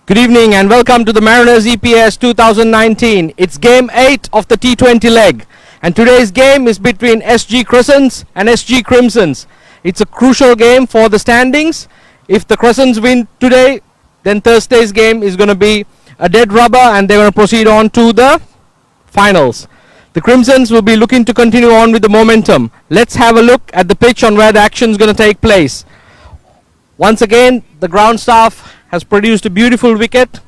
Good evening and welcome to the Mariners EPS 2019. It's game 8 of the T20 leg, and today's game is between SG Crescents and SG Crimsons. It's a crucial game for the standings. If the Crescents win today, then Thursday's game is going to be a dead rubber and they're going to proceed on to the finals. The Crimsons will be looking to continue on with the momentum. Let's have a look at the pitch on where the action is going to take place. Once again, the ground staff has produced a beautiful wicket.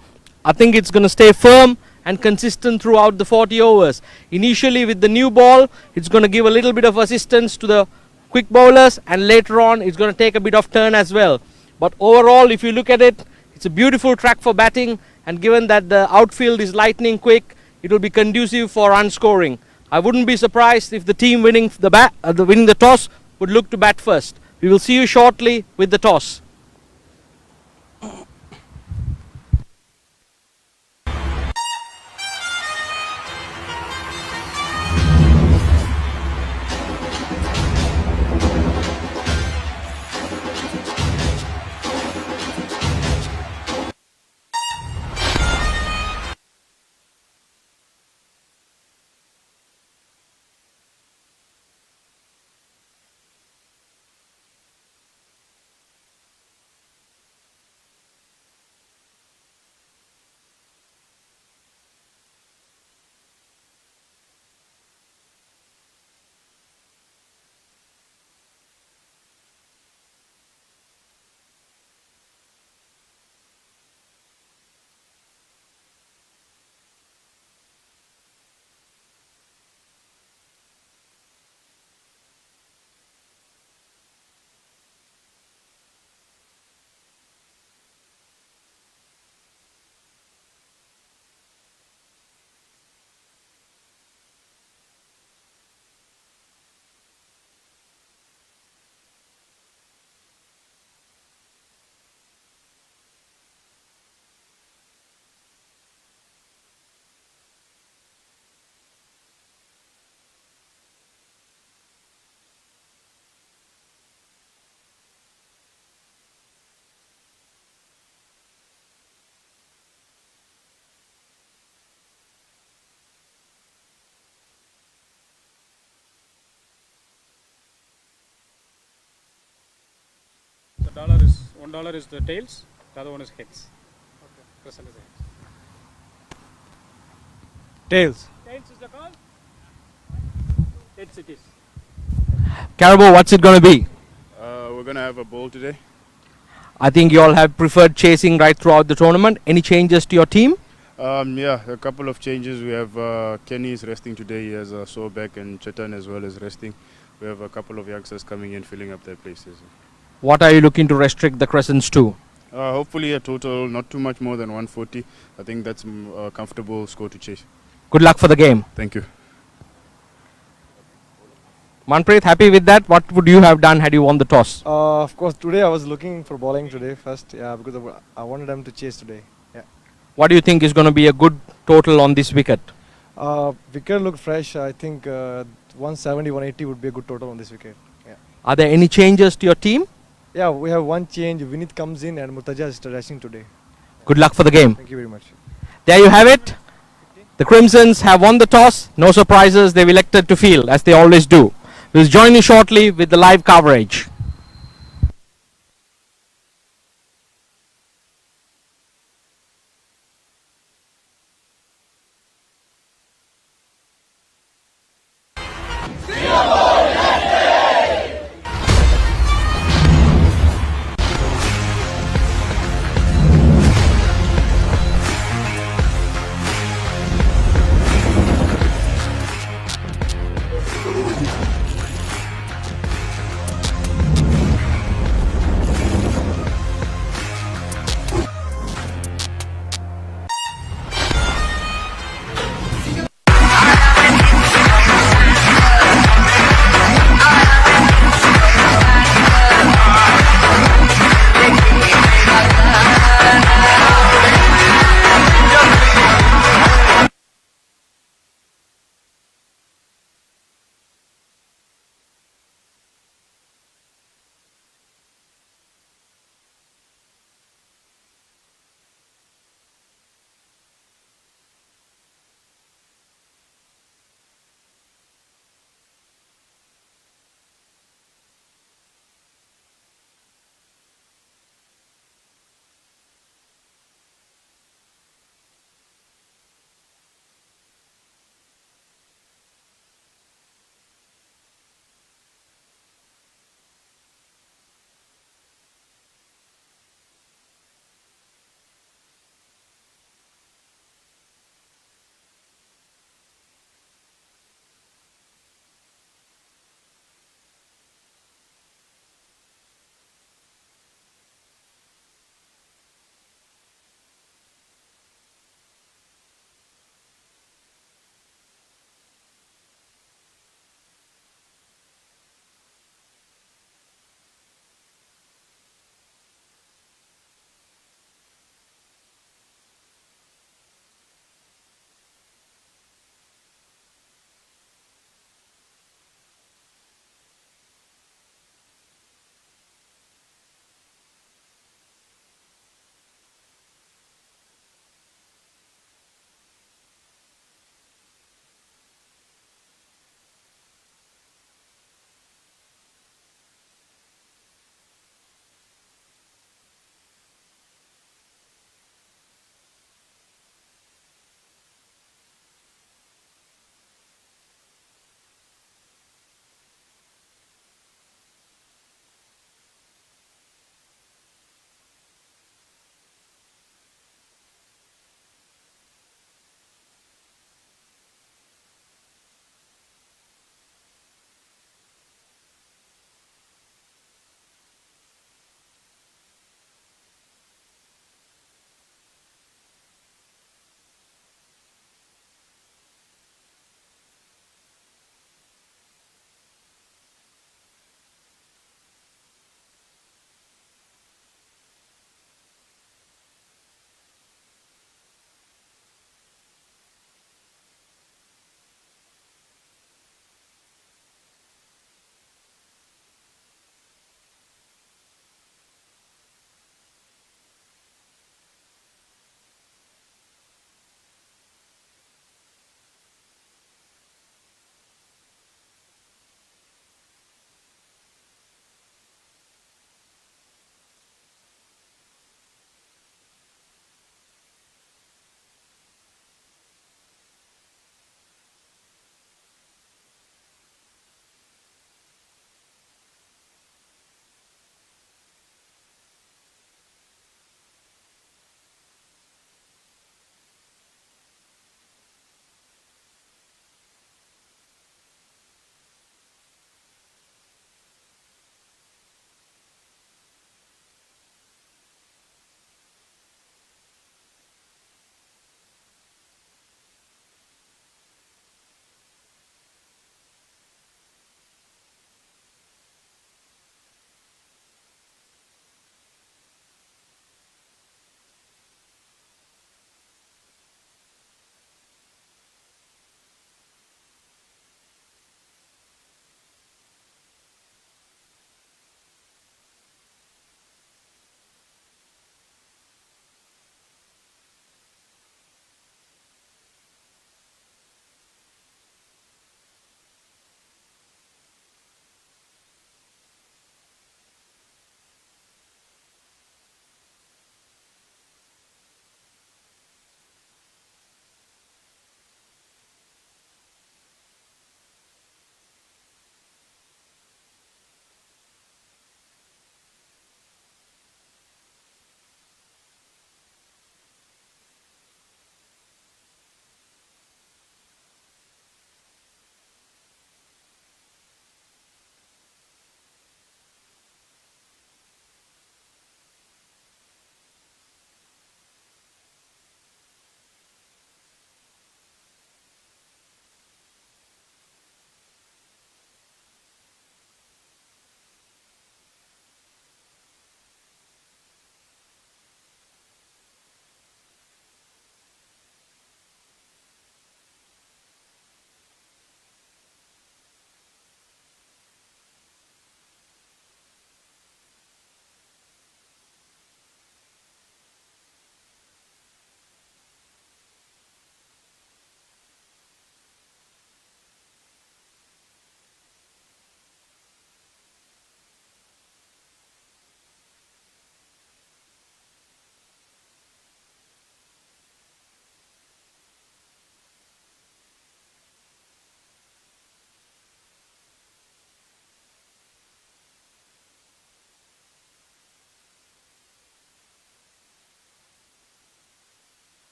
I think it's going to stay firm and consistent throughout the 40 overs. Initially with the new ball, it's going to give a little bit of assistance to the quick bowlers, and later on it's going to take a bit of turn as well. But overall, if you look at it, it's a beautiful track for batting, and given that the outfield is lightning quick, it will be conducive for run scoring. I wouldn't be surprised if the team winning the toss would look to bat first. We will see you shortly with the toss. $1 is the tails, the other one is heads. Okay. Crescent is heads. Tails. Tails is the call. Heads it is. Carabo, what's it going to be? We're going to have a bowl today. I think you all have preferred chasing right throughout the tournament. Any changes to your team? Yeah, a couple of changes. We have Kenny is resting today. He has a sore back, and Chetan as well is resting. We have a couple of youngsters coming in, filling up their places. What are you looking to restrict the Crescents to? Hopefully a total not too much more than 140. I think that's a comfortable score to chase. Good luck for the game. Thank you. Manpreet, happy with that? What would you have done had you won the toss? Of course, today I was looking for bowling today first, because I wanted them to chase today. Yeah. What do you think is going to be a good total on this wicket? Wicket looked fresh. I think 170, 180 would be a good total on this wicket. Yeah. Are there any changes to your team? Yeah, we have one change. Vinith comes in and Murtaja is resting today. Good luck for the game. Thank you very much. There you have it. The Crimsons have won the toss. No surprises. They've elected to field as they always do. We'll join you shortly with the live coverage.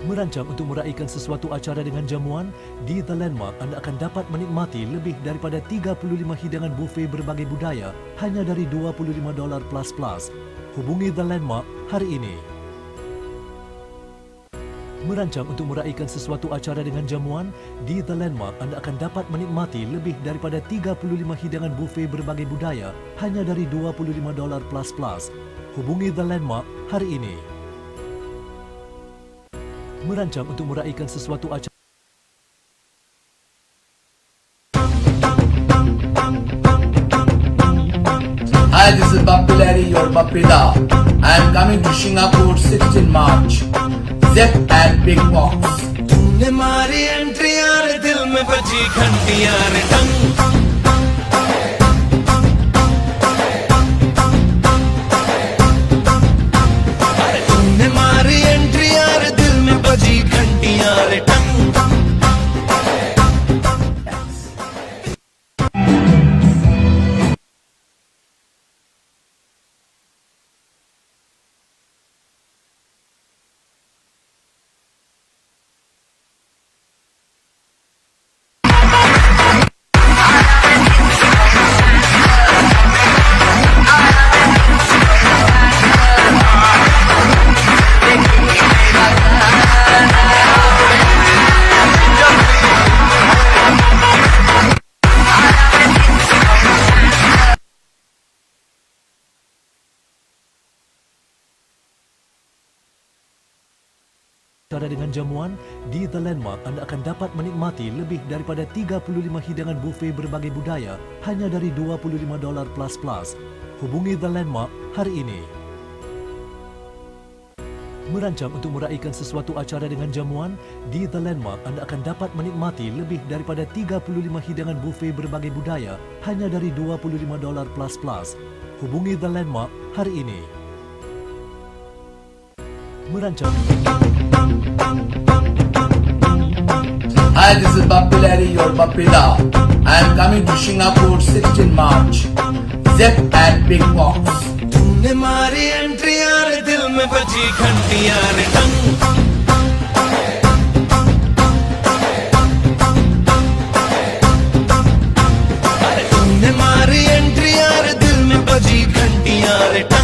Merancang untuk meraihkan sesuatu acara dengan jamuan, di The Landmark anda akan dapat menikmati lebih daripada 35 hidangan buffet berbagai budaya hanya dari $25 plus. Hubungi The Landmark hari ini. Merancang untuk meraihkan sesuatu acara dengan jamuan, di The Landmark anda akan dapat menikmati lebih daripada 35 hidangan buffet berbagai budaya hanya dari $25 plus. Hubungi The Landmark hari ini. Merancang untuk meraihkan sesuatu acara. Hi, this is Bappy Larry, your Bappida. I am coming to Singapore 16 March. Zep and Big Box. तूने मारी entry यार दिल में बजी घंटी यार टंग तूने मारी एंट्री यार दिल में बजी घंटी यार टंग Acara dengan jamuan, di The Landmark anda akan dapat menikmati lebih daripada 35 hidangan buffet berbagai budaya hanya dari $25 plus. Hubungi The Landmark hari ini. Merancang untuk meraihkan sesuatu acara dengan jamuan, di The Landmark anda akan dapat menikmati lebih daripada 35 hidangan buffet berbagai budaya hanya dari $25 plus. Hubungi The Landmark hari ini. Merancang. Hi, this is Bappy Larry, your Bappida. I am coming to Singapore 16 March. Zep and Big Box. तूने मारी entry यार दिल में बजी घंटी यार टंग तूने मारी एंट्री यार दिल में बजी घंटी यार टंग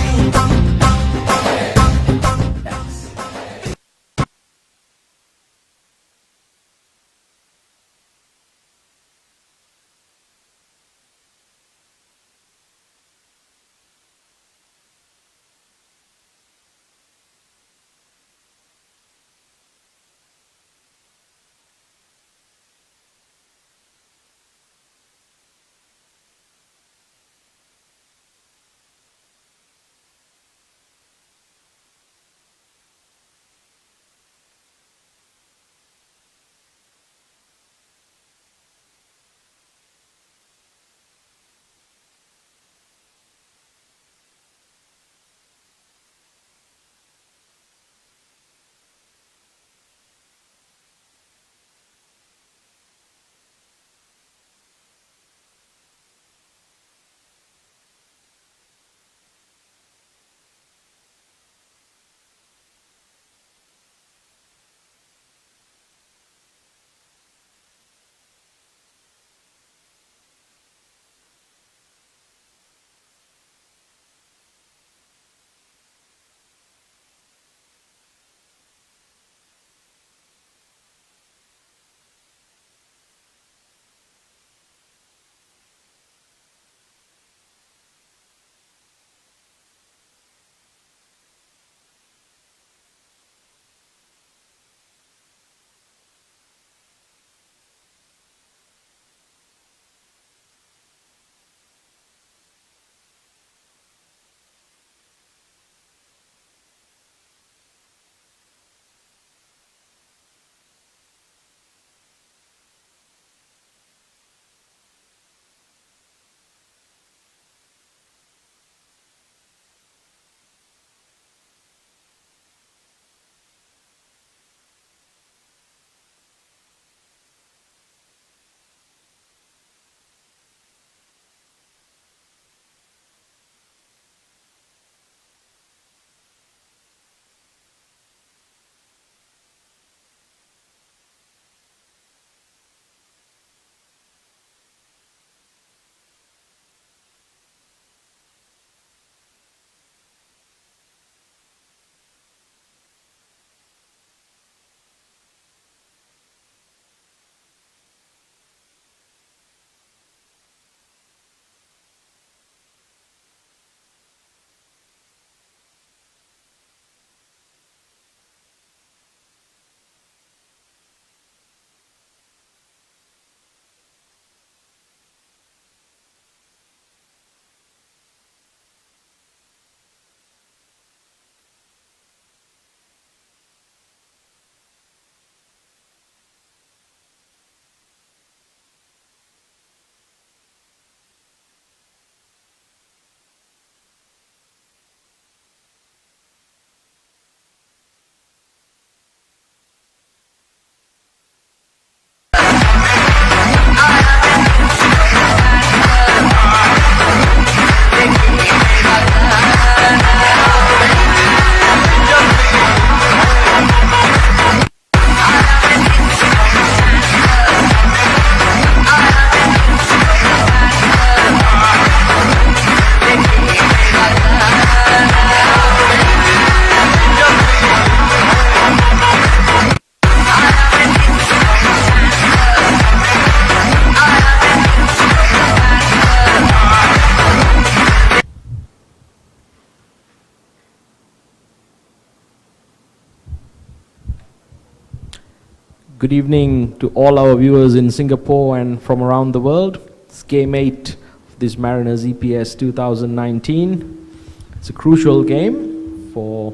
Good evening to all our viewers in Singapore and from around the world. It's game 8 of this Mariners EPS 2019. It's a crucial game for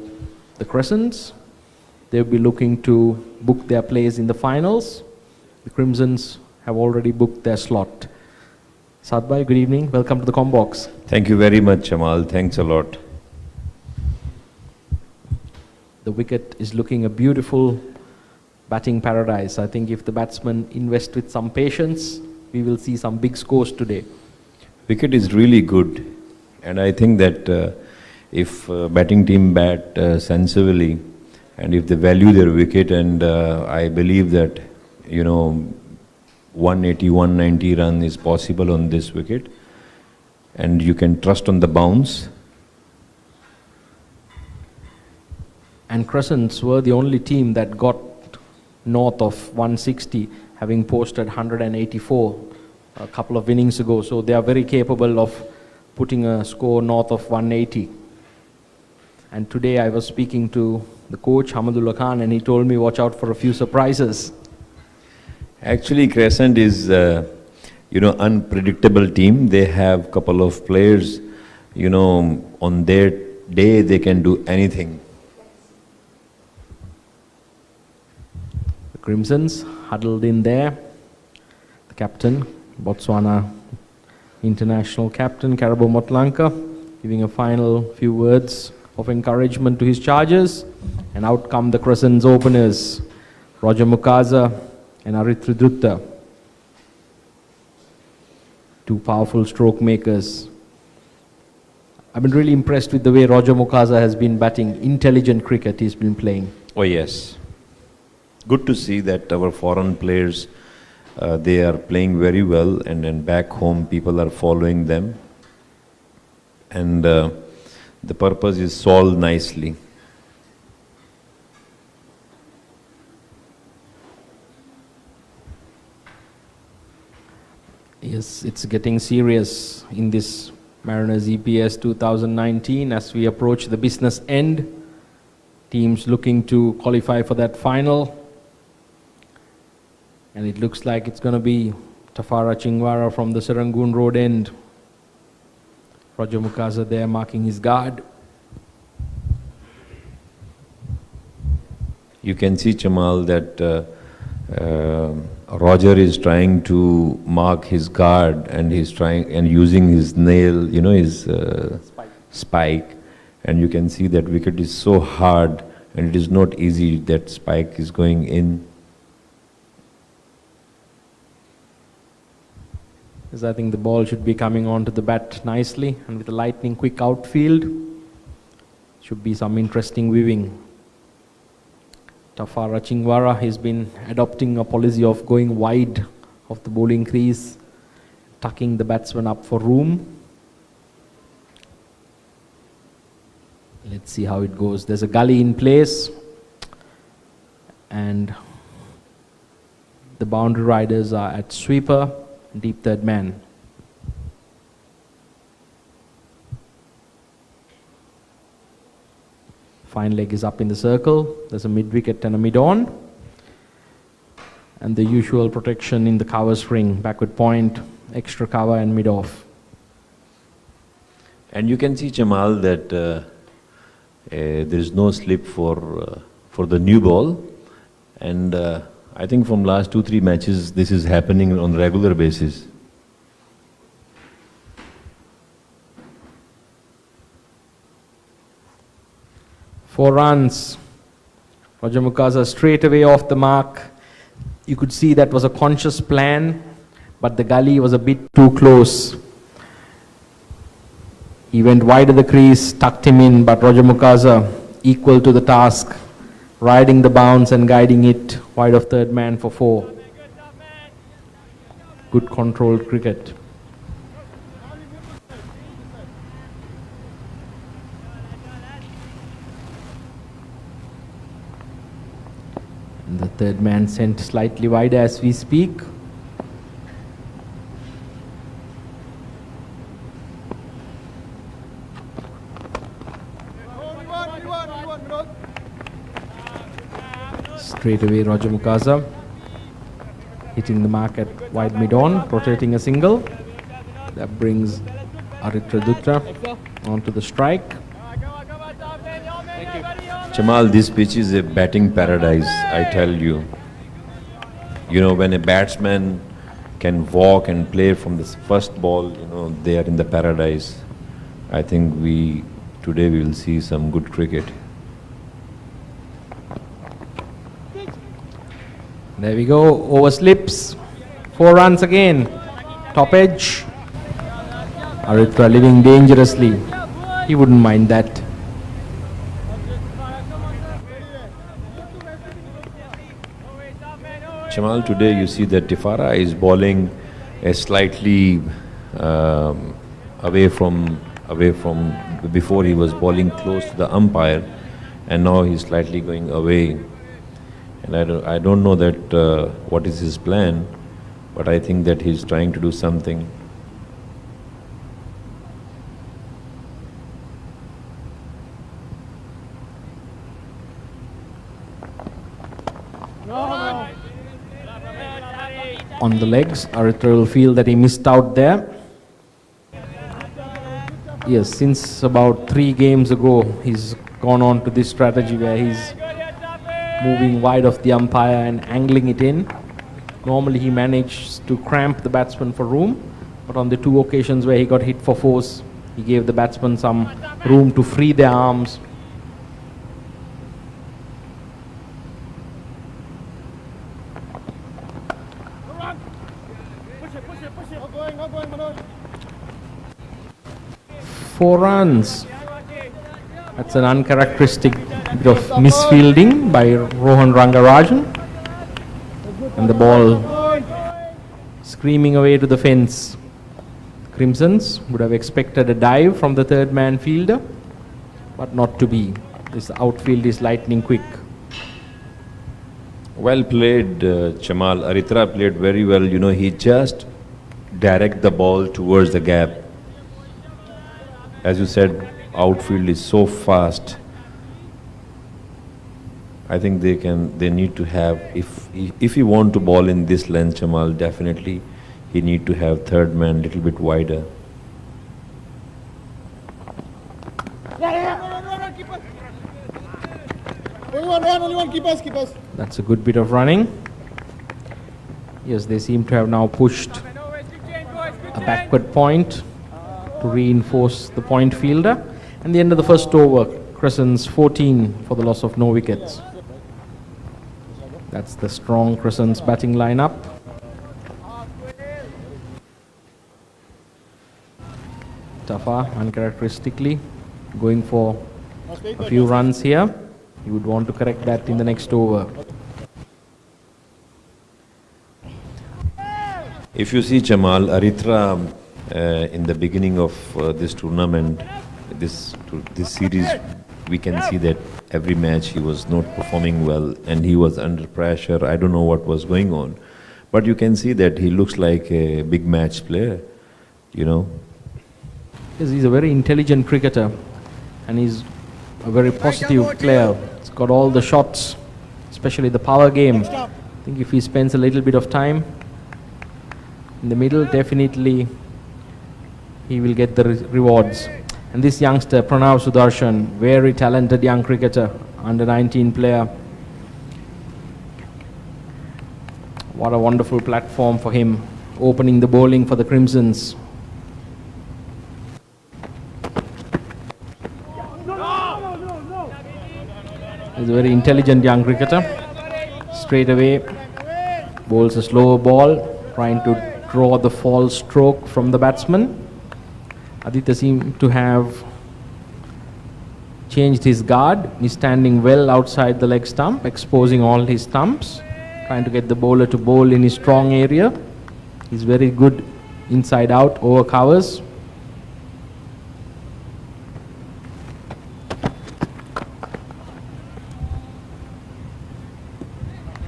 the Crescents. They'll be looking to book their place in the finals. The Crimsons have already booked their slot. Sadbhai, good evening. Welcome to the Combox. Thank you very much, Jamal. Thanks a lot. The wicket is looking a beautiful batting paradise. I think if the batsmen invest with some patience, we will see some big scores today. Wicket is really good, and I think that if batting team bat sensibly, and if they value their wicket, and I believe that 180, 190 run is possible on this wicket, and you can trust on the bounce. And Crescents were the only team that got north of 160, having posted 184 a couple of innings ago. So they are very capable of putting a score north of 180. And today I was speaking to the coach, Hamadullah Khan, and he told me watch out for a few surprises. Actually, Crescent is unpredictable team. They have couple of players, on their day they can do anything. Crimsons huddled in there. The captain, Botswana international captain, Karabo Motlanka, giving a final few words of encouragement to his charges. And out come the Crescents openers, Roger Mukaza and Arithridutta. Two powerful stroke makers. I've been really impressed with the way Roger Mukaza has been batting. Intelligent cricket he's been playing. Oh yes. Good to see that our foreign players, they are playing very well, and then back home people are following them, and the purpose is solved nicely. Yes, it's getting serious in this Mariners EPS 2019 as we approach the business end. Teams looking to qualify for that final. And it looks like it's going to be Tafara Chingwara from the Serangoon Road end. Roger Mukaza there marking his guard. You can see, Jamal, that Roger is trying to mark his guard, and he's trying and using his nail, his spike. And you can see that wicket is so hard, and it is not easy. That spike is going in. As I think the ball should be coming onto the bat nicely, and with a lightning quick outfield, should be some interesting weaving. Tafara Chingwara has been adopting a policy of going wide of the bowling crease, tucking the batsman up for room. Let's see how it goes. There's a gully in place, and the boundary riders are at sweeper, deep third man. Fine leg is up in the circle. There's a mid wicket and a mid on, and the usual protection in the cover string, backward point, extra cover and mid off. And you can see, Jamal, that there is no slip for the new ball, and I think from last 2-3 matches this is happening on regular basis. Four runs. Roger Mukaza straight away off the mark. You could see that was a conscious plan, but the gully was a bit too close. He went wide of the crease, tucked him in, but Roger Mukaza equal to the task, riding the bounce and guiding it wide of third man for 4. Good controlled cricket. And the third man sent slightly wide as we speak. Straight away Roger Mukaza hitting the mark at wide mid-on, rotating a single. That brings Aritra Dutra onto the strike. Jamal, this pitch is a batting paradise, I tell you. You know, when a batsman can walk and play from the first ball, you know, they are in the paradise. I think today we will see some good cricket. There we go, overslips, 4 runs again, top edge. Aritra living dangerously, he wouldn't mind that. Jamal, today you see that Tifara is bowling a slightly away from before he was bowling close to the umpire, and now he's slightly going away. And I don't know that what is his plan, but I think that he's trying to do something. On the legs, Aritra will feel that he missed out there. Yes, since about 3 games ago, he's gone on to this strategy where he's moving wide of the umpire and angling it in. Normally he managed to cramp the batsman for room, but on the 2 occasions where he got hit for force, he gave the batsman some room to free their arms. Four runs. That's an uncharacteristic bit of misfielding by Rohan Rangarajan. And the ball screaming away to the fence. Crimsons would have expected a dive from the third man fielder, but not to be. This outfield is lightning quick. Well played, Jamal. Aritra played very well. You know, he just direct the ball towards the gap. As you said, outfield is so fast. I think they need to have, if he want to bowl in this length, Jamal, definitely he need to have third man little bit wider. That's a good bit of running. Yes, they seem to have now pushed a backward point to reinforce the point fielder. And the end of the first over, Crescents 14 for the loss of no wickets. That's the strong Crescents batting lineup. Tafa, uncharacteristically, going for a few runs here. He would want to correct that in the next over. If you see Jamal, Aritra in the beginning of this tournament, this series, we can see that every match he was not performing well and he was under pressure. I don't know what was going on, but you can see that he looks like a big match player, you know. Yes, he's a very intelligent cricketer and he's a very positive player. He's got all the shots, especially the power game. I think if he spends a little bit of time in the middle, definitely he will get the rewards. And this youngster, Pranav Sudarshan, very talented young cricketer, under 19 player. What a wonderful platform for him, opening the bowling for the Crimsons. He's a very intelligent young cricketer. Straight away, bowls a slower ball, trying to draw the false stroke from the batsman. Aditya seemed to have changed his guard. He's standing well outside the leg stump, exposing all his stumps, trying to get the bowler to bowl in his strong area. He's very good inside out, over covers.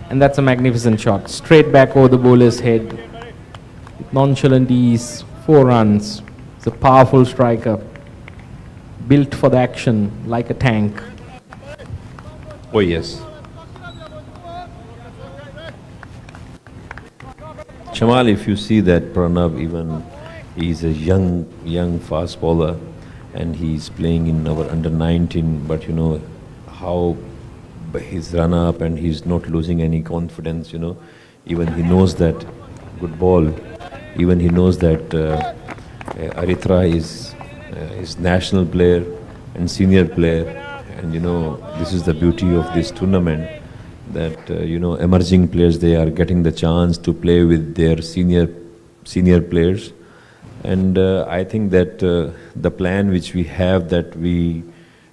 And that's a magnificent shot, straight back over the bowler's head. With nonchalant ease, 4 runs. It's a powerful striker, built for the action like a tank. Oh yes. Chamal, if you see that Pranav, even he's a young fast bowler, and he's playing in our under 19. But you know how his run up, and he's not losing any confidence. You know, even he knows that good ball. Even he knows that Aritra is national player and senior player, and you know this is the beauty of this tournament, that you know emerging players, they are getting the chance to play with their senior players. And I think that the plan which we have, that we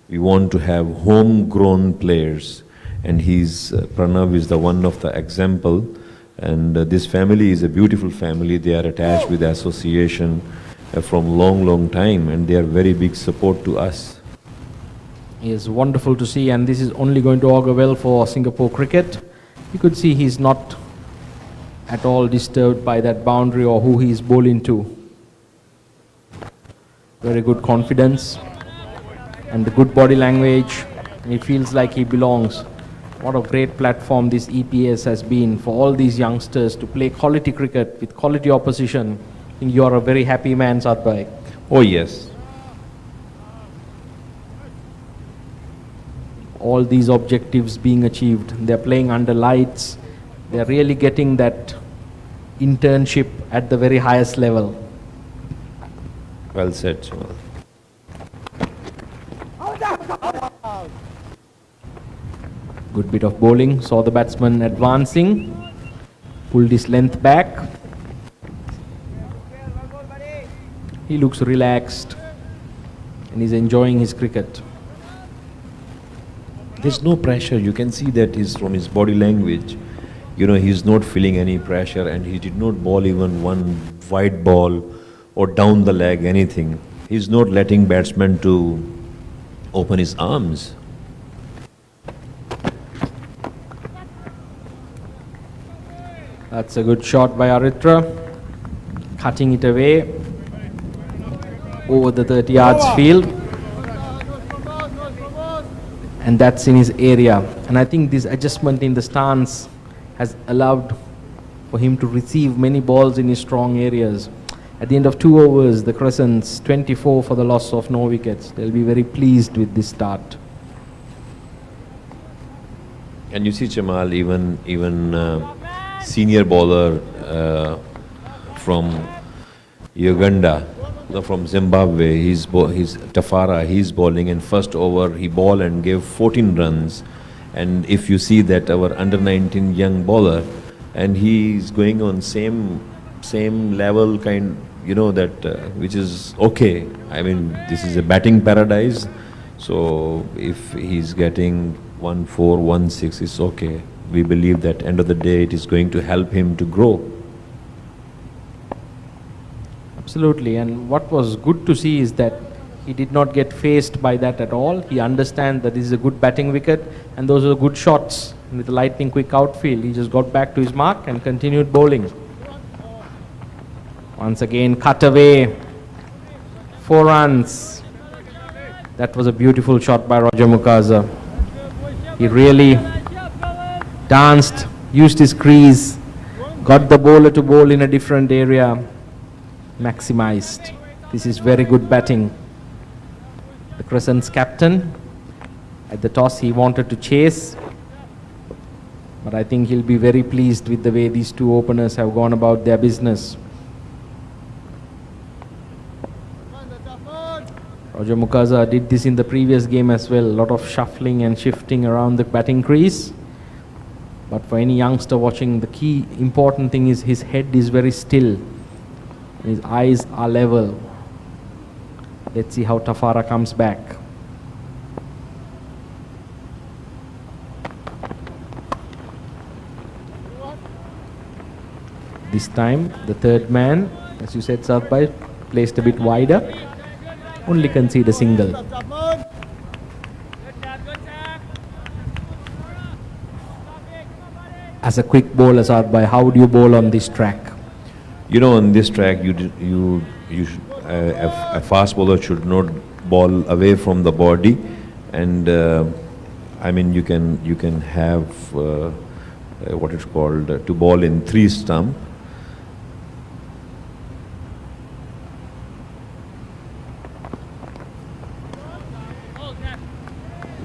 want to have homegrown players, and Pranav is the one of the example. And this family is a beautiful family. They are attached with the association from long time, and they are very big support to us. It is wonderful to see, and this is only going to augur well for Singapore cricket. You could see he's not at all disturbed by that boundary or who he is bowling to. Very good confidence and the good body language, and he feels like he belongs. What a great platform this EPS has been for all these youngsters to play quality cricket with quality opposition. I think you are a very happy man, Sadbhai. Oh yes. All these objectives being achieved. They're playing under lights. They're really getting that internship at the very highest level. Well said, Chamal. Good bit of bowling. Saw the batsman advancing. Pulled his length back. He looks relaxed and he's enjoying his cricket. There's no pressure. You can see that from his body language. You know, he's not feeling any pressure, and he did not bowl even one wide ball or down the leg, anything. He's not letting batsmen to open his arms. That's a good shot by Aritra. Cutting it away over the 30 yards field. And that's in his area. And I think this adjustment in the stance has allowed for him to receive many balls in his strong areas. At the end of 2 overs, the Crescents 24 for the loss of no wickets. They'll be very pleased with this start. And you see, Chamal, even senior bowler from Uganda, from Zimbabwe, he's Tafara, he's bowling in first over, he bowled and gave 14 runs. And if you see that our under 19 young bowler, and he's going on same level kind, you know, that which is okay. I mean, this is a batting paradise. So if he's getting 1-4, 1-6, it's okay. We believe that end of the day it is going to help him to grow. Absolutely, and what was good to see is that he did not get faced by that at all. He understands that this is a good batting wicket and those are good shots. And with the lightning quick outfield, he just got back to his mark and continued bowling. Once again, cut away. 4 runs. That was a beautiful shot by Roger Mukaza. He really danced, used his crease, got the bowler to bowl in a different area, maximized. This is very good batting. The Crescent's captain, at the toss he wanted to chase, but I think he'll be very pleased with the way these two openers have gone about their business. Roger Mukaza did this in the previous game as well, a lot of shuffling and shifting around the batting crease. But for any youngster watching, the key important thing is his head is very still. His eyes are level. Let's see how Tafara comes back. This time, the third man, as you said, Sadbhai, placed a bit wider. Only concede a single. As a quick bowler, Sadbhai, how do you bowl on this track? You know, on this track, a fast bowler should not bowl away from the body, and I mean you can have what it's called to bowl in 3 stump,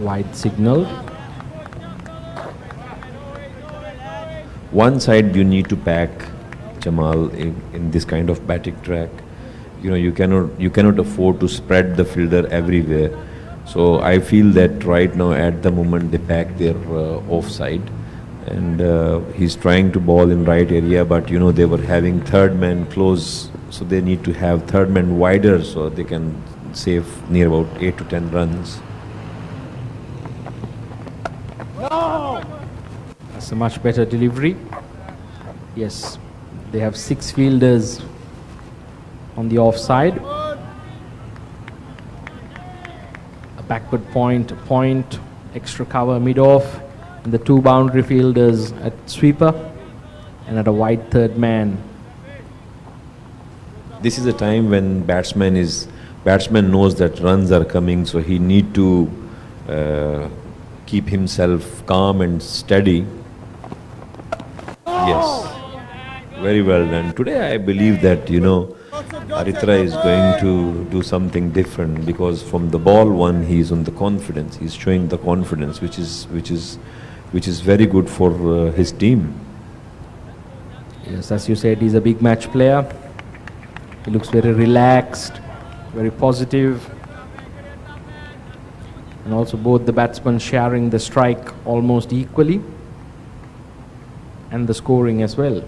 Wide signal. One side you need to pack, Jamal, in this kind of batting track. You cannot afford to spread the fielder everywhere. So I feel that right now at the moment they pack their offside, and he's trying to ball in right area, but they were having third man close, so they need to have third man wider so they can save near about 8 to 10 runs. That's a much better delivery. Yes, they have 6 fielders on the offside. A backward point, extra cover mid-off, and the 2 boundary fielders at sweeper and at a wide third man. This is a time when batsman knows that runs are coming, so he need to keep himself calm and steady. Yes, very well done. Today I believe that Aritra is going to do something different, because from the ball one he is on the confidence. He's showing the confidence, which is very good for his team. Yes, as you said, he's a big match player. He looks very relaxed, very positive. And also both the batsmen sharing the strike almost equally, and the scoring as well.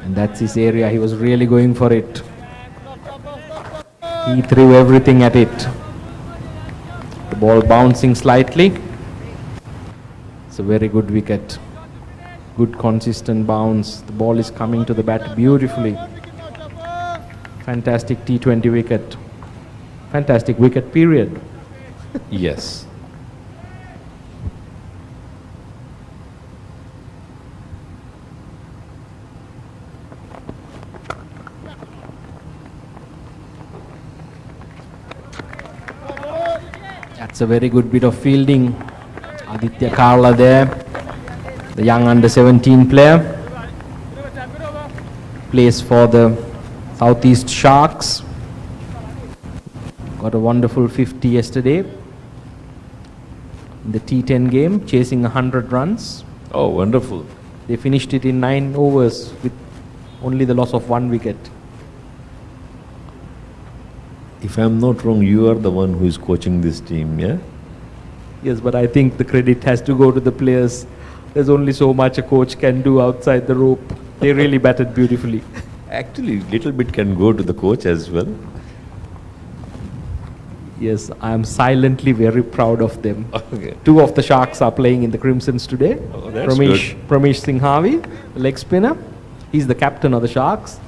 And that's his area. He was really going for it. He threw everything at it. The ball bouncing slightly. It's a very good wicket. Good consistent bounce. The ball is coming to the bat beautifully. Fantastic T20 wicket. Fantastic wicket period. Yes. That's a very good bit of fielding. Aditya Karla there, the young under-17 player, plays for the Southeast Sharks. Got a wonderful 50 yesterday in the T10 game, chasing 100 runs. Oh, wonderful. They finished it in 9 overs with only the loss of 1 wicket. If I'm not wrong, you are the one who is coaching this team, yeah? Yes, but I think the credit has to go to the players. There's only so much a coach can do outside the rope. They really batted beautifully. Actually, little bit can go to the coach as well. Yes, I am silently very proud of them. Okay. 2 of the Sharks are playing in the Crimsons today. Oh, that's good. Pramesh Singhavi, leg spinner. He's the captain of the Sharks.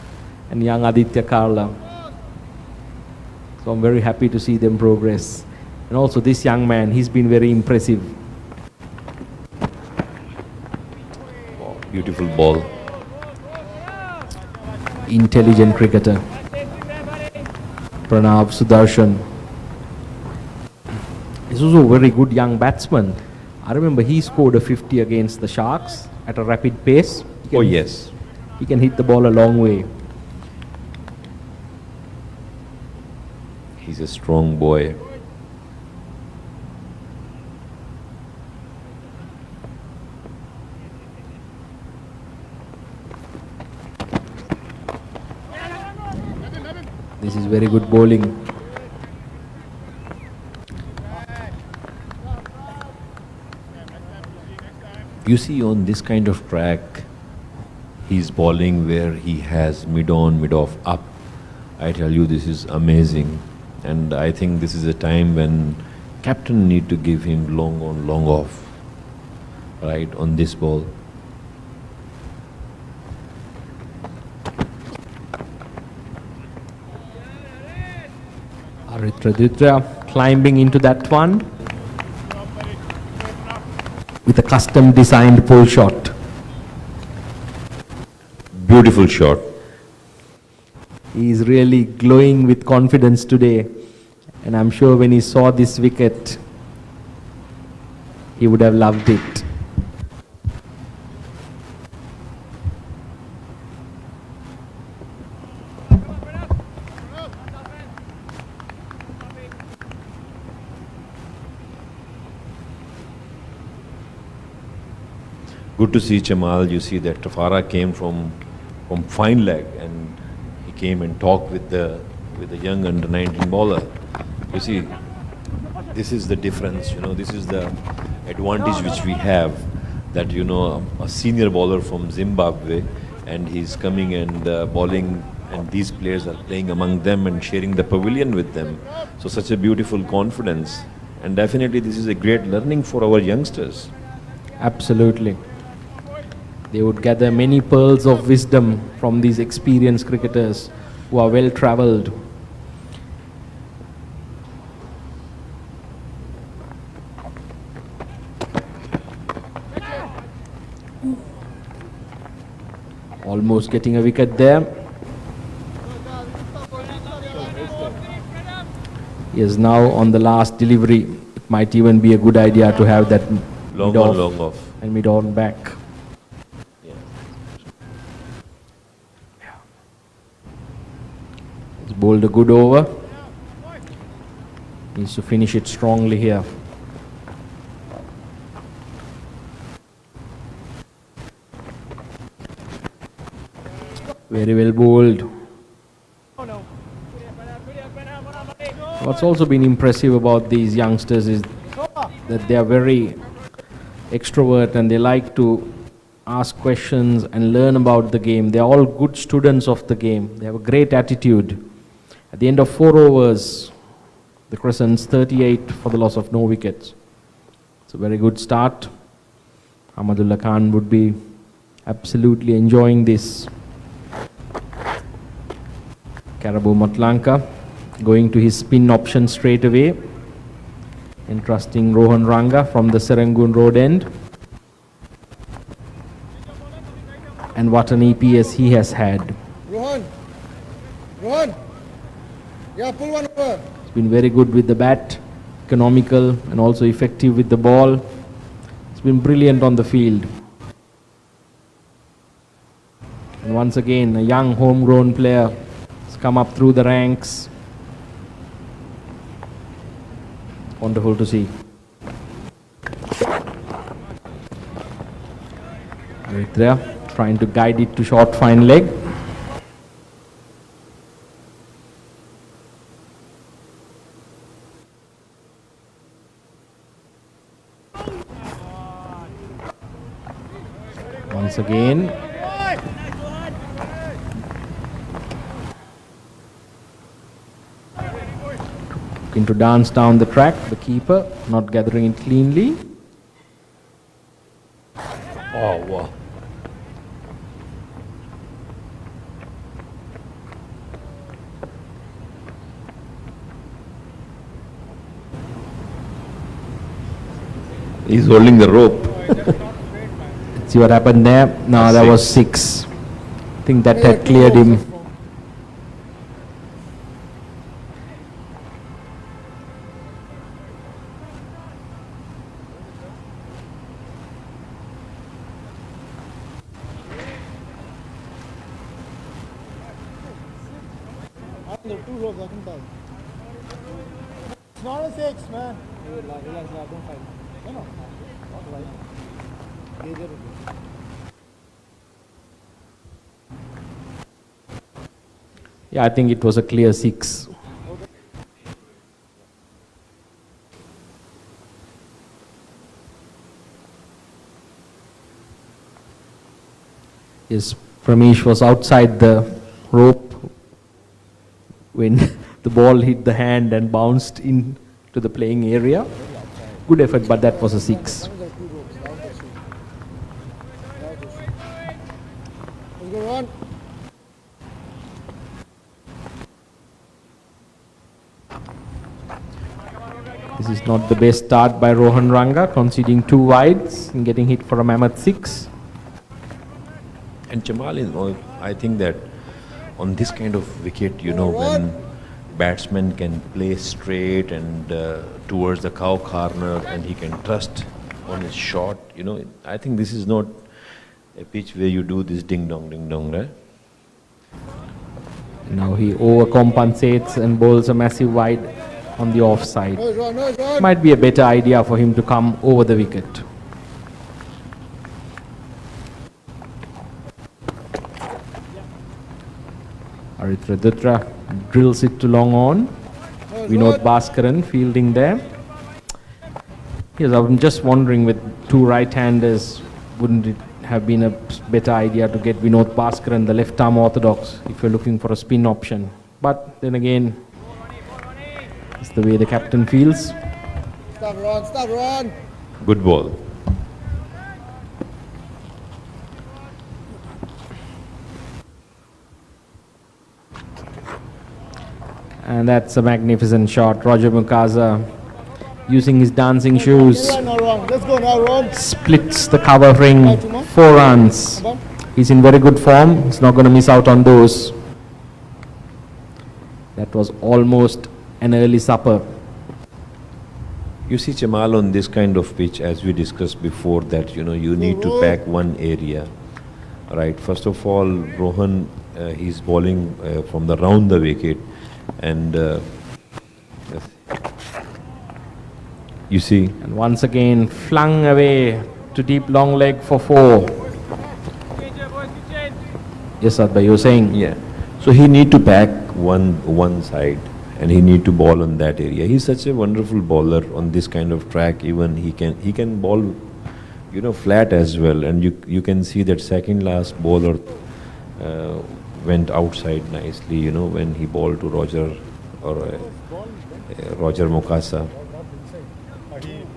And young Aditya Karla. So I'm very happy to see them progress. And also this young man, he's been very impressive. Wow, beautiful ball. Intelligent cricketer. Pranav Sudarshan. He's also a very good young batsman. I remember he scored a 50 against the Sharks at a rapid pace. Oh, yes. He can hit the ball a long way. He's a strong boy. This is very good bowling. You see, on this kind of track, he's bowling where he has mid-on, mid-off, up. I tell you, this is amazing. And I think this is a time when captain need to give him long on, long off, right, on this ball. Aritra climbing into that one with a custom designed pull shot. Beautiful shot. He is really glowing with confidence today, and I'm sure when he saw this wicket, he would have loved it. good to see Jamal. You see that Tafara came from fine leg, and he came and talked with the young under 19 bowler. You see, this is the difference. This is the advantage which we have. That a senior bowler from Zimbabwe, and he's coming and bowling, and these players are playing among them and sharing the pavilion with them. So such a beautiful confidence, and definitely this is a great learning for our youngsters. Absolutely. They would gather many pearls of wisdom from these experienced cricketers who are well travelled. Almost getting a wicket there. He is now on the last delivery. It might even be a good idea to have that Long on, long off. and mid on back. He's bowled a good over. Needs to finish it strongly here. Very well bowled. What's also been impressive about these youngsters is that they are very extrovert and they like to ask questions and learn about the game. They are all good students of the game. They have a great attitude. At the end of 4 overs, the Crescents 38 for the loss of no wickets. It's a very good start. Ahmadullah Khan would be absolutely enjoying this. Karabu Matlanka going to his spin option straight away, entrusting Rohan Ranga from the Serangoon road end. And what an EPS he has had. Rohan, yeah, pull one over. He's been very good with the bat, economical and also effective with the ball. He's been brilliant on the field. And once again, a young homegrown player has come up through the ranks. Wonderful to see. Right there, trying to guide it to short fine leg. Once again. Looking to dance down the track, the keeper not gathering it cleanly. Oh, wow. He's holding the rope. See what happened there? No, that was 6. I think that had cleared him. There are 2 rows, I can tell. It's not a 6, man. Relax, don't fight. No, not right. Yeah, I think it was a clear 6. Yes, Pramesh was outside the rope when the ball hit the hand and bounced in to the playing area. Good effort, but that was a 6. Let's go, Ron. This is not the best start by Rohan Ranga, conceding 2 wides and getting hit for a mammoth 6. And Jamal is, I think that on this kind of wicket, when batsman can play straight and towards the cow corner and he can trust on his shot, I think this is not a pitch where you do this ding dong, right? Now he overcompensates and bowls a massive wide on the offside. Ron. Might be a better idea for him to come over the wicket. Arithra drills it to long on. Vinod Bhaskaran fielding there. Yes, I'm just wondering, with two right-handers, wouldn't it have been a better idea to get Vinod Bhaskaran, the left-arm orthodox, if you're looking for a spin option? But then again, it's the way the captain feels. Stop run. Good ball. And that's a magnificent shot. Roger Mukasa, using his dancing shoes, No wrong. Let's go now, Ron. splits the cover ring. 4 runs. He's in very good form. He's not going to miss out on those. That was almost an early supper. You see, Jamal, on this kind of pitch, as we discussed before, that you need to pack one area, right? First of all, Rohan, he's bowling from the round the wicket, and you see, And once again, flung away to deep long leg for 4. Yes, Sadbhai, you were saying? yeah. So he need to pack one side, and he need to bowl on that area. He's such a wonderful bowler on this kind of track. Even he can bowl, flat as well. And you can see that second last bowler went outside nicely. When he bowled to Roger Mukasa,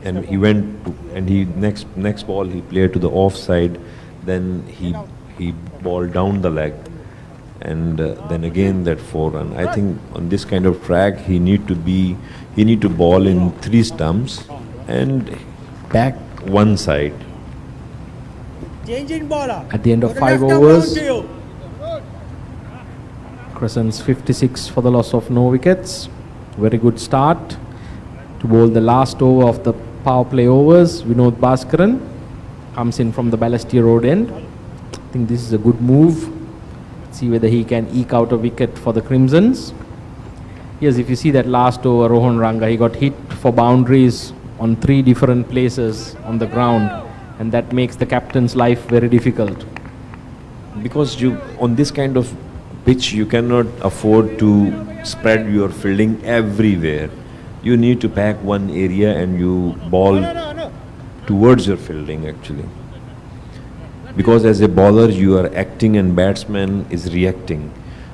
and he went to, and he next ball he played to the offside. Then he bowled down the leg. And then again that 4 run. I think on this kind of track he need to bowl in 3 stumps and pack one side. Changing bowler. At the end of 5 overs, Crescents 56 for the loss of no wickets. Very good start. To bowl the last over of the power play overs, Vinod Bhaskaran comes in from the Balestier Road end. I think this is a good move. See whether he can eke out a wicket for the Crimsons. Yes, if you see that last over, Rohan Ranga, he got hit for boundaries on 3 different places on the ground, and that makes the captain's life very difficult. Because on this kind of pitch you cannot afford to spread your fielding everywhere. You need to pack one area and you bowl towards your fielding actually. Because as a bowler you are acting and batsman is reacting.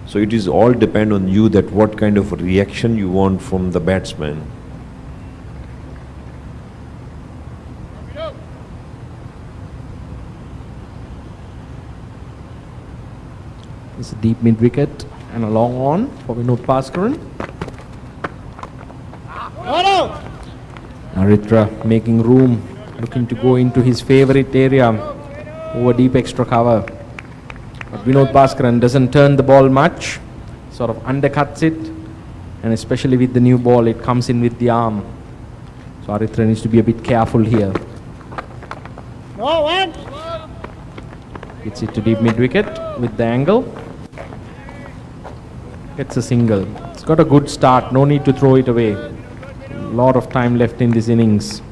So it is all depend on you that what kind of reaction you want from the batsman. It's a deep mid wicket and a long on for Vinod Bhaskaran. Arithra making room, looking to go into his favourite area over deep extra cover. But Vinod Bhaskaran doesn't turn the ball much, sort of undercuts it, and especially with the new ball, it comes in with the arm. So Arithra needs to be a bit careful here. No one. Hits it to deep mid wicket with the angle. Gets a single. It's got a good start, no need to throw it away. Lot of time left in this innings.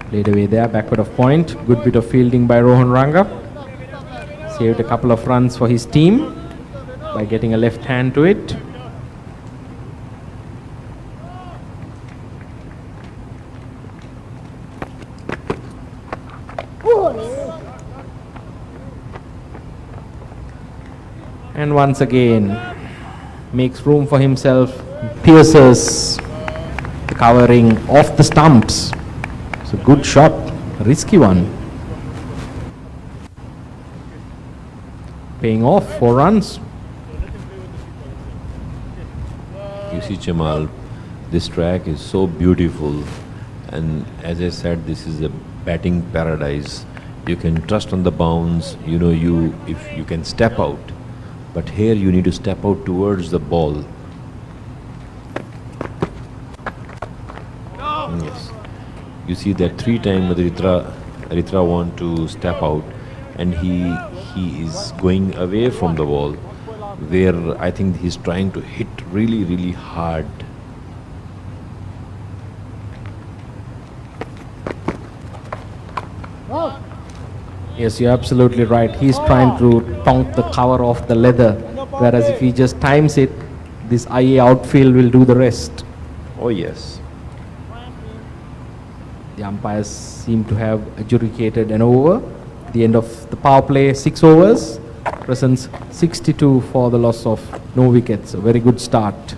Played away there, backward of point. Good bit of fielding by Rohan Ranga. Saved a couple of runs for his team by getting a left hand to it. And once again makes room for himself, pierces the covering off the stumps. It's a good shot, a risky one. Paying off, 4 runs. You see, Jamal, this track is so beautiful, and as I said, this is a batting paradise. You can trust on the bounce, if you can step out. But here you need to step out towards the ball. Yes. You see that 3 times Arithra want to step out, and he is going away from the ball. where I think he's trying to hit really, really hard. Yes, you're absolutely right. He's trying to tonk the cover off the leather, whereas if he just times it, this IA outfield will do the rest. Oh yes. The umpires seem to have adjudicated an over. The end of the power play, 6 overs. Crescents 62 for the loss of no wickets. A very good start.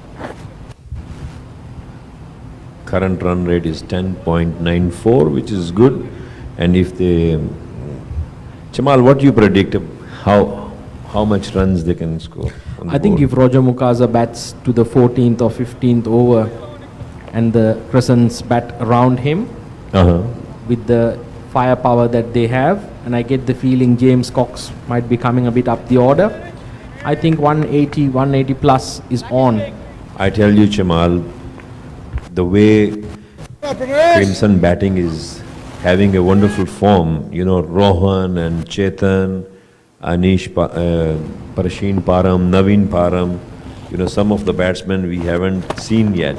Current run rate is 10.94, which is good. And if they, Chamal, what do you predict? How much runs they can score? I think if Roger Mukasa bats to the 14th or 15th over, and the Crescents bat around him with the firepower that they have, and I get the feeling James Cox might be coming a bit up the order, I think 180 plus is on. I tell you, Chamal, the way Crimson batting is having a wonderful form, you know, Rohan and Chetan, Anish, Parashin Param, Naveen Param, you know, some of the batsmen we haven't seen yet.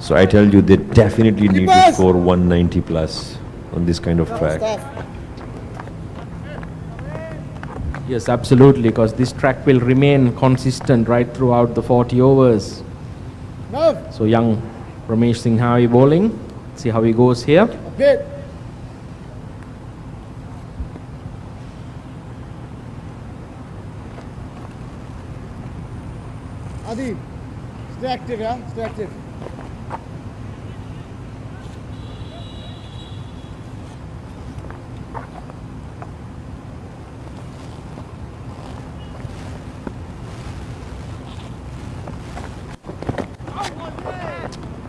So I tell you, they definitely need to score 190 plus on this kind of track. Yes, absolutely, because this track will remain consistent right throughout the 40 overs. So young Ramesh Singhavi bowling. See how he goes here. Adi, stay active, yeah? Stay active.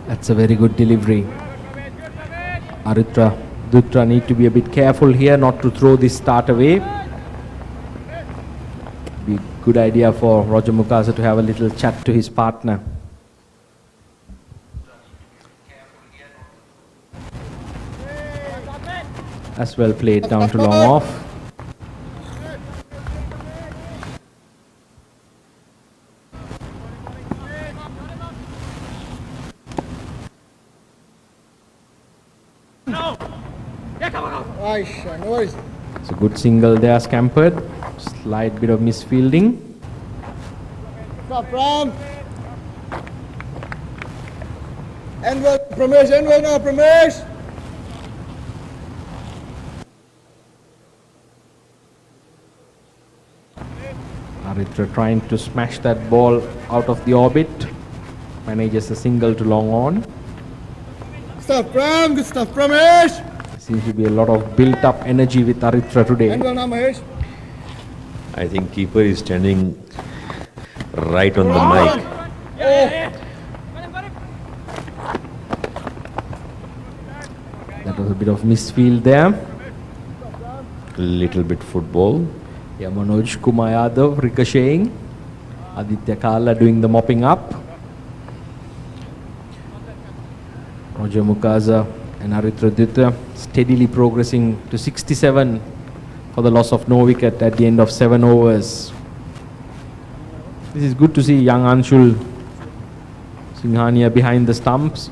That's a very good delivery. Aritra Dutra need to be a bit careful here not to throw this start away. Be a good idea for Roger Mukasa to have a little chat to his partner. As well played down to long off. No worries. It's a good single there, scampered. Slight bit of misfielding. Stop, Ram. End well, Pramesh, end well now, Pramesh. Aritra trying to smash that ball out of the orbit. Manages a single to long on. Stuff, Ram. Good stuff, Pramesh. Seems to be a lot of built-up energy with Aritra today. End well now, Mahesh. I think keeper is standing right on the mic. That was a bit of misfield there. Little bit football. Yeah, Manoj Kumar Yadav ricocheting. Aditya Kala doing the mopping up. Roger Mukasa and Aritra Dutta steadily progressing to 67 for the loss of no wicket at the end of 7 overs. This is good to see young Anshul Singhania behind the stumps,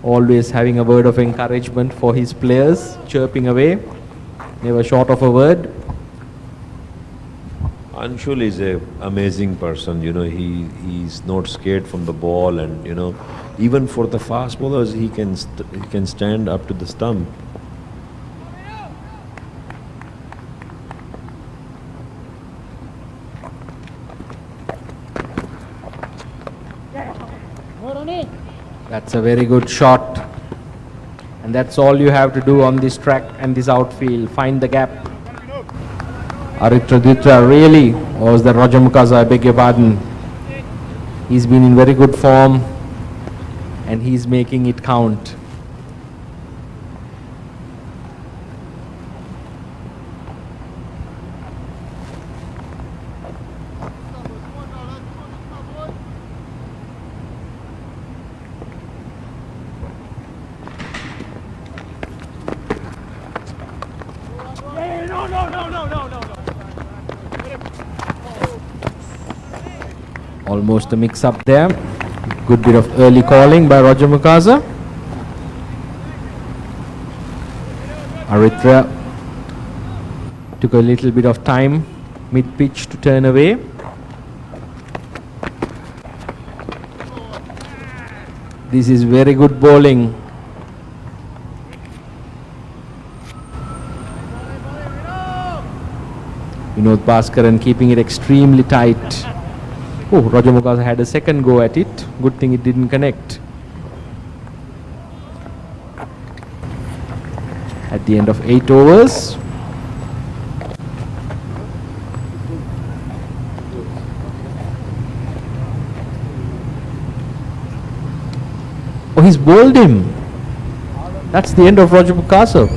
always having a word of encouragement for his players, chirping away, never short of a word. Anshul is an amazing person, you know, he's not scared from the ball, and, you know, even for the fast bowlers, he can stand up to the stump. That's a very good shot. And that's all you have to do on this track and this outfield. Find the gap. Aritra Dutta really, or was that Roger Mukasa, I beg your pardon. He's been in very good form and he's making it count. Almost a mix-up there. Good bit of early calling by Roger Mukasa. Aritra took a little bit of time mid-pitch to turn away. This is very good bowling. Vinod Bhaskaran keeping it extremely tight. Oh, Roger Mukasa had a second go at it. Good thing it didn't connect. At the end of 8 overs. Oh, he's bowled him. That's the end of Roger Mukasa.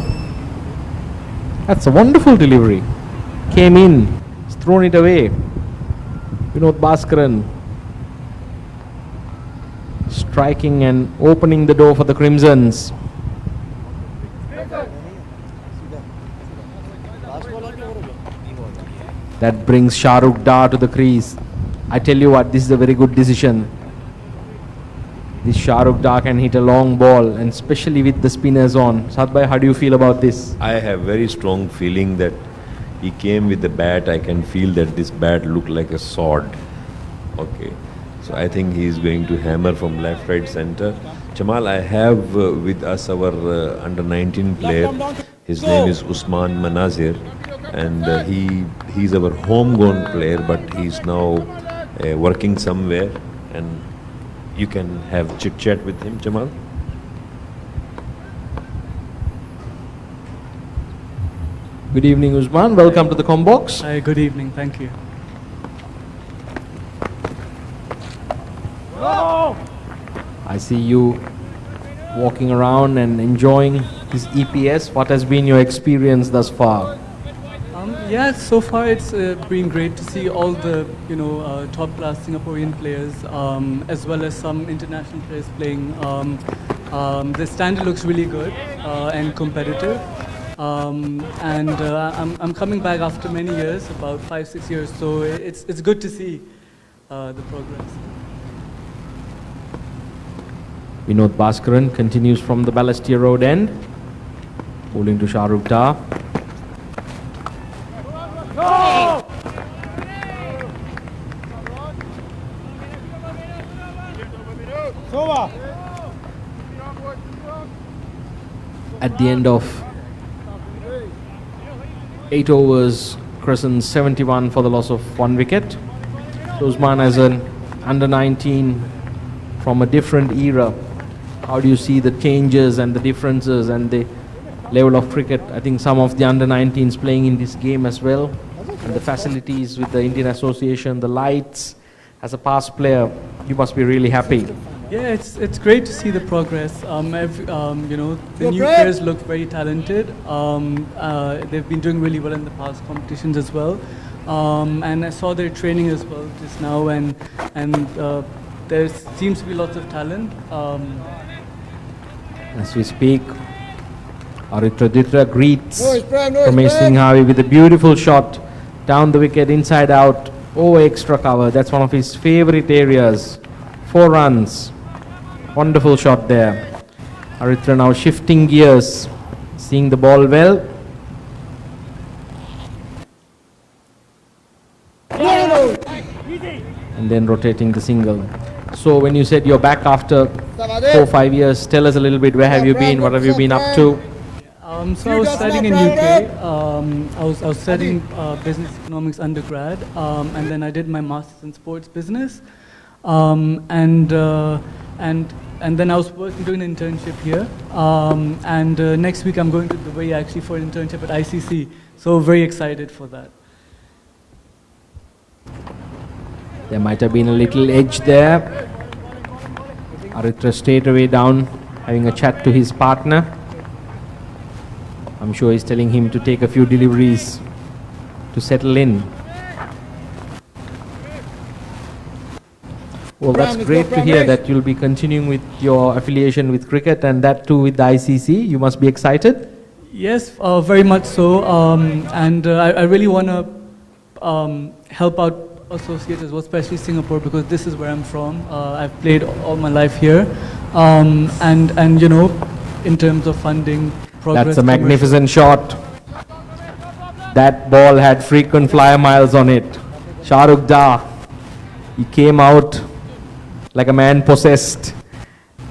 That's a wonderful delivery. Came in, he's thrown it away. Vinod Bhaskaran striking and opening the door for the Crimsons. That brings Shahrukh Dar to the crease. I tell you what, this is a very good decision. This Shahrukh Dar can hit a long ball, and especially with the spinners on. Sadbhai, how do you feel about this? I have very strong feeling that he came with the bat. I can feel that this bat looked like a sword. Okay, so I think he is going to hammer from left, right, center. Jamal, I have with us our under 19 player. His name is Usman Manazir, and he's our homegrown player, but he's now working somewhere, and you can have chit chat with him, Jamal. Good evening, Usman. Welcome to the Combox. Hi, good evening. Thank you. I see you walking around and enjoying this EPS. What has been your experience thus far? Yeah, so far it's been great to see all the top-class Singaporean players, as well as some international players playing. The standard looks really good and competitive. I'm coming back after many years, about 5-6 years. So it's good to see the progress. Vinod Bhaskaran continues from the Balestier Road end, bowling to Shahrukh Dar. At the end of 8 overs, Crescents 71 for the loss of 1 wicket. Usman, as an under 19 from a different era, how do you see the changes and the differences and the level of cricket? I think some of the under 19s playing in this game as well, and the facilities with the Indian Association, the lights. As a past player, you must be really happy. Yeah, it's great to see the progress. The new players look very talented. They've been doing really well in the past competitions as well. And I saw their training as well just now, and there seems to be lots of talent. As we speak, Aritra Ditra greets Ramesh Singhavi with a beautiful shot down the wicket, inside out, over extra cover. That's one of his favorite areas. 4 runs. Wonderful shot there. Aritra now shifting gears, seeing the ball well. And then rotating the single. So when you said you're back after 4-5 years, tell us a little bit, where have you been, what have you been up to? So I was studying in UK. I was studying business economics undergrad, and then I did my master's in sports business, and then I was doing an internship here. Next week I'm going to Dubai actually for an internship at ICC. So very excited for that. There might have been a little edge there. Aritra straight away down, having a chat to his partner. I'm sure he's telling him to take a few deliveries to settle in. Well, that's great to hear that you'll be continuing with your affiliation with cricket, and that too with the ICC. You must be excited. Yes, very much so. I really want to help out associates as well, especially Singapore, because this is where I'm from. I've played all my life here, and you know, in terms of funding, progress. That's a magnificent shot. That ball had frequent flyer miles on it. Shahrukh Da, he came out like a man possessed,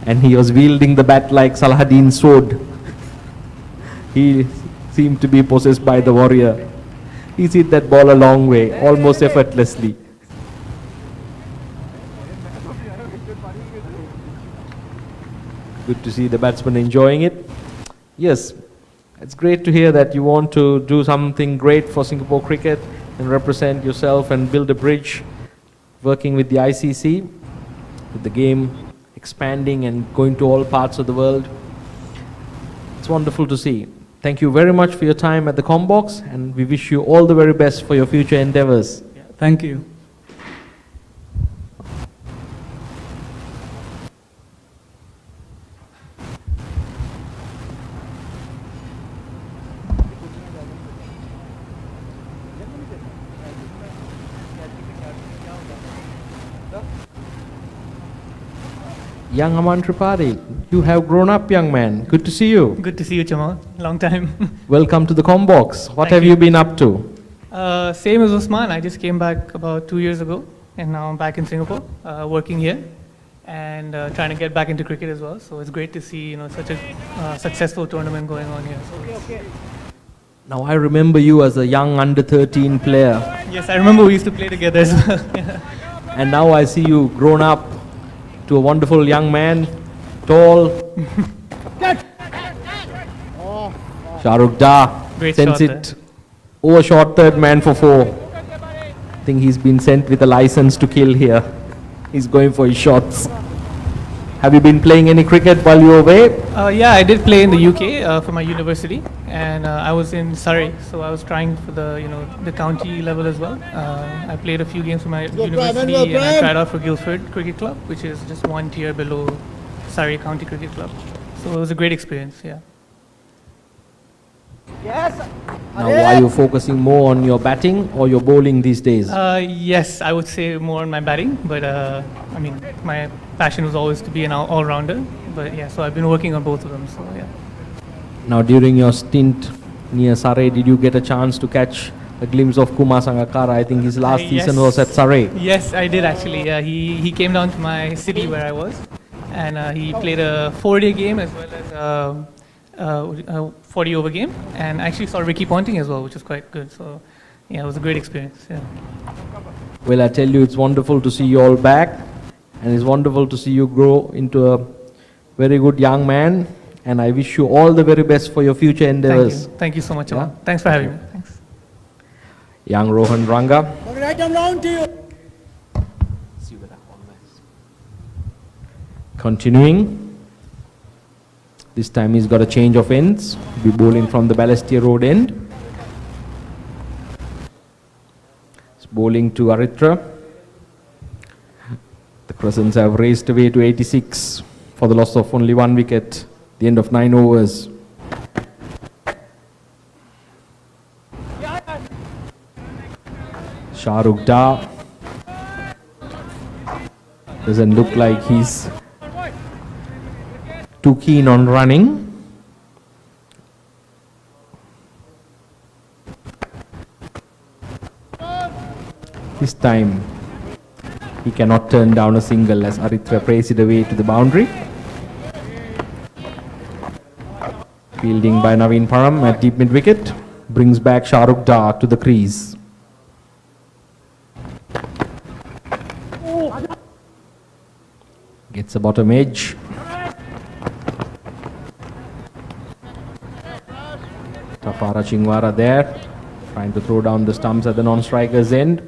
and he was wielding the bat like Salahuddin's sword. He seemed to be possessed by the warrior. He's hit that ball a long way, almost effortlessly. Good to see the batsman enjoying it. Yes, it's great to hear that you want to do something great for Singapore cricket and represent yourself and build a bridge, working with the ICC, with the game expanding and going to all parts of the world. It's wonderful to see. Thank you very much for your time at the Combox, and we wish you all the very best for your future endeavors. Thank you. Young Aman Tripathi, you have grown up, young man. Good to see you. Good to see you, Chamal. Long time. Welcome to the Combox. What have you been up to? Same as Usman. I just came back about 2 years ago, and now I'm back in Singapore, working here, and trying to get back into cricket as well. So it's great to see, you know, such a successful tournament going on here. So Now I remember you as a young under-13 player. yes, I remember we used to play together as well. Yeah. And now I see you grown up to a wonderful young man, tall. Shahrukh Da Great sends shot it over short third, man for 4. I think he's been sent with a license to kill here. He's going for his shots. Have you been playing any cricket while you were away? Yeah, I did play in the UK for my university, and I was in Surrey, so I was trying for the, you know, the county level as well. I played a few games for my university, and I tried out for Guildford Cricket Club, which is just one tier below Surrey County Cricket Club. So it was a great experience. Yeah. Now, are you focusing more on your batting or your bowling these days? Yes, I would say more on my batting, but I mean, my passion was always to be an all-rounder. But yeah, so I've been working on both of them. So yeah. Now, during your stint near Surrey, did you get a chance to catch a glimpse of Kumar Sangakkara? I think his last season was at Surrey. Yes, I did actually. Yeah, he came down to my city where I was, and he played a 4-day game as well as a 40-over game, and I actually saw Ricky Ponting as well, which was quite good. So yeah, it was a great experience. Yeah. Well, I tell you, it's wonderful to see you all back, and it's wonderful to see you grow into a very good young man, and I wish you all the very best for your future endeavors. Thank you so much, Aman. Thanks for having me. Thanks. Young Rohan Ranga. Right down round to you. Continuing. This time he's got a change of ends. He'll be bowling from the Balestier Road end. It's bowling to Aritra. The Crescents have raced away to 86 for the loss of only 1 wicket at the end of 9 overs. Shahrukh Da doesn't look like he's too keen on running. This time he cannot turn down a single as Aritra prays it away to the boundary. Fielding by Naveen Param at deep mid wicket brings back Shahrukh Da to the crease. Gets a bottom edge. Tafara Chingwara there, trying to throw down the stumps at the non-striker's end.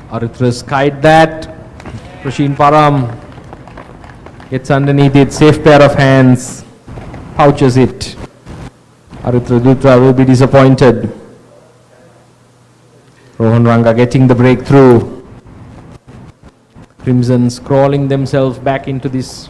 Aritra skied that. Prashin Param gets underneath it, safe pair of hands, pouches it. Aritra Dutra will be disappointed. Rohan Ranga getting the breakthrough. Crimsons crawling themselves back into this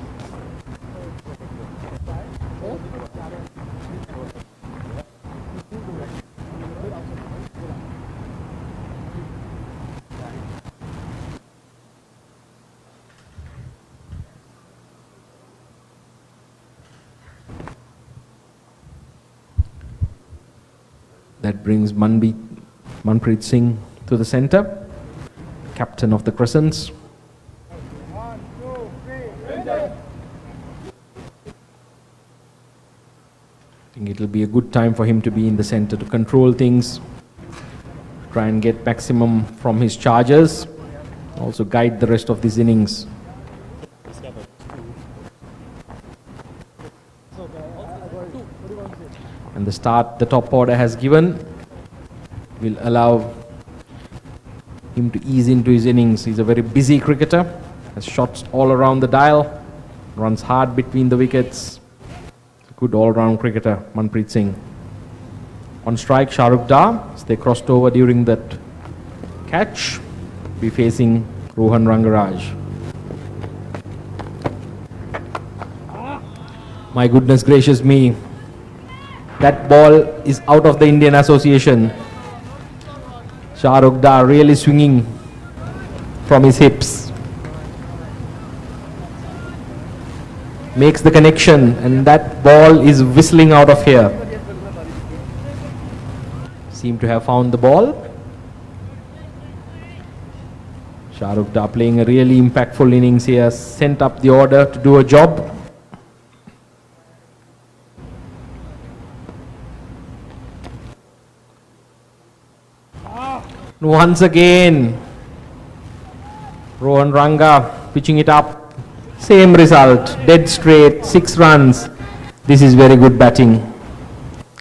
That brings Manpreet Singh to the center, captain of the Crescents. I think it'll be a good time for him to be in the center to control things, try and get maximum from his charges, also guide the rest of this innings. And the start the top order has given will allow him to ease into his innings. He's a very busy cricketer, has shots all around the dial, runs hard between the wickets. Good all-round cricketer, Manpreet Singh. On strike, Shahrukh Dar, as they crossed over during that catch, be facing Rohan Rangaraj. My goodness gracious me, that ball is out of the Indian Association. Shahrukh Dar really swinging from his hips. Makes the connection, and that ball is whistling out of here. Seem to have found the ball. Shahrukh Dar playing a really impactful innings here, sent up the order to do a job. Once again, Rohan Ranga pitching it up. Same result, dead straight, 6 runs. This is very good batting.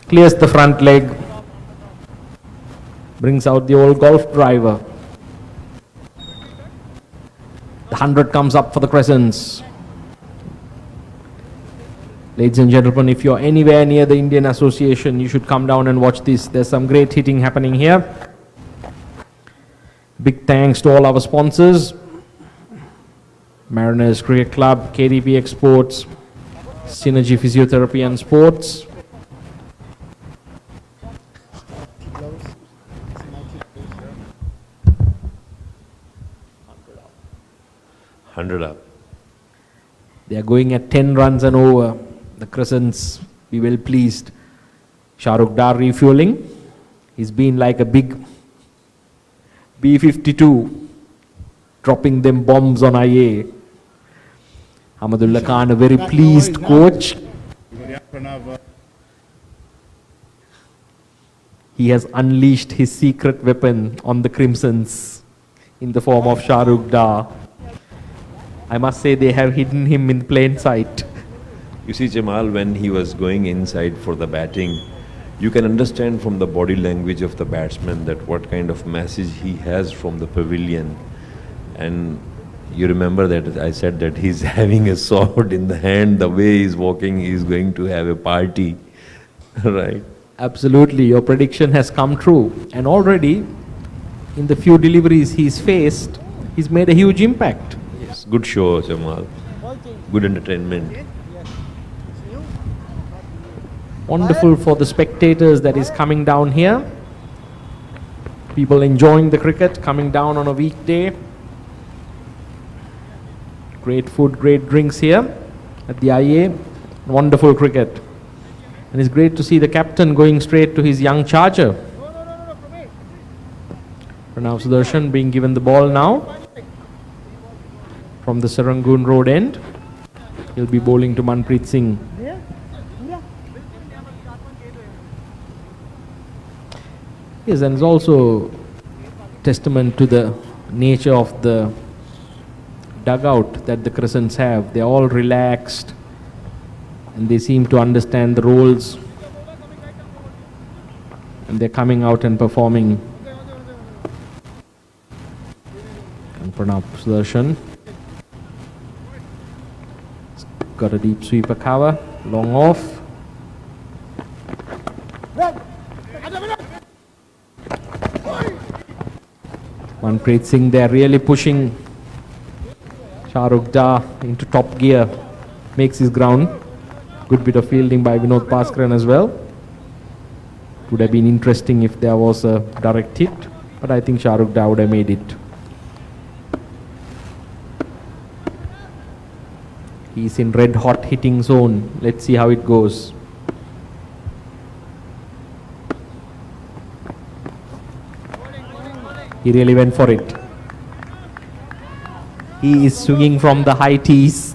Clears the front leg. Brings out the old golf driver. The 100 comes up for the Crescents. Ladies and gentlemen, if you're anywhere near the Indian Association, you should come down and watch this. There's some great hitting happening here. Big thanks to all our sponsors. Mariners Cricket Club, KDP Exports, Synergy Physiotherapy and Sports. Hundred up. They are going at 10 runs and over. The Crescents be well pleased. Shahrukh Dar refueling. He's been like a big B-52, dropping them bombs on IA. Ahmadullah Khan, a very pleased coach. He has unleashed his secret weapon on the Crimsons in the form of Shahrukh Dar. I must say they have hidden him in plain sight. You see, Jamal, when he was going inside for the batting, you can understand from the body language of the batsman that what kind of message he has from the pavilion. And you remember that I said that he's having a sword in the hand, the way he's walking, he's going to have a party, right? Absolutely, your prediction has come true. And already, in the few deliveries he's faced, he's made a huge impact. Yes, good show, Jamal. Good entertainment. Wonderful for the spectators that is coming down here. People enjoying the cricket, coming down on a weekday. Great food, great drinks here at the IA. Wonderful cricket. And it's great to see the captain going straight to his young charger. Pranav Sudarshan being given the ball now from the Serangoon Road end. He'll be bowling to Manpreet Singh. Yes, and it's also testament to the nature of the dugout that the Crescents have. They're all relaxed and they seem to understand the roles, and they're coming out and performing. And Pranav Sudarshan got a deep sweeper cover, long off. Manpreet Singh, they're really pushing Shahrukh Dar into top gear. Makes his ground. Good bit of fielding by Vinod Bhaskaran as well. Would have been interesting if there was a direct hit, but I think Shahrukh Dar would have made it. He's in red hot hitting zone. Let's see how it goes. He really went for it. He is swinging from the high tees.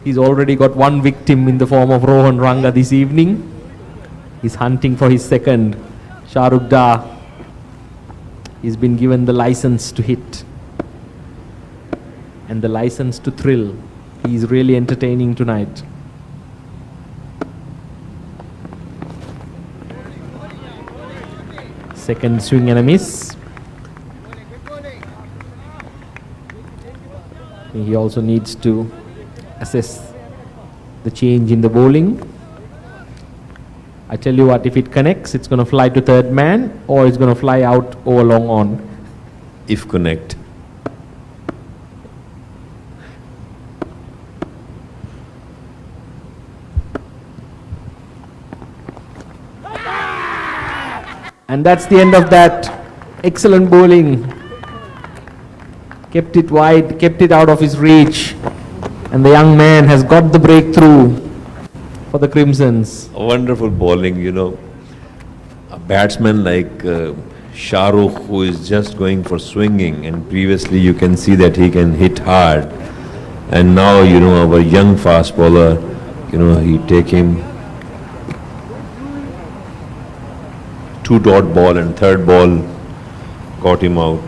He's already got one victim in the form of Rohan Ranga this evening. He's hunting for his second. Shahrukh Da. He's been given the license to hit and the license to thrill. He's really entertaining tonight. Second swing and a miss. He also needs to assess the change in the bowling. I tell you what, if it connects, it's going to fly to third man or it's going to fly out over long on. If connect. And that's the end of that. Excellent bowling. Kept it wide, kept it out of his reach. And the young man has got the breakthrough for the Crimsons. Wonderful bowling, you know. A batsman like Shahrukh, who is just going for swinging, and previously you can see that he can hit hard. And now, you know, our young fast bowler, you know, he take him 2-dot ball and third ball got him out.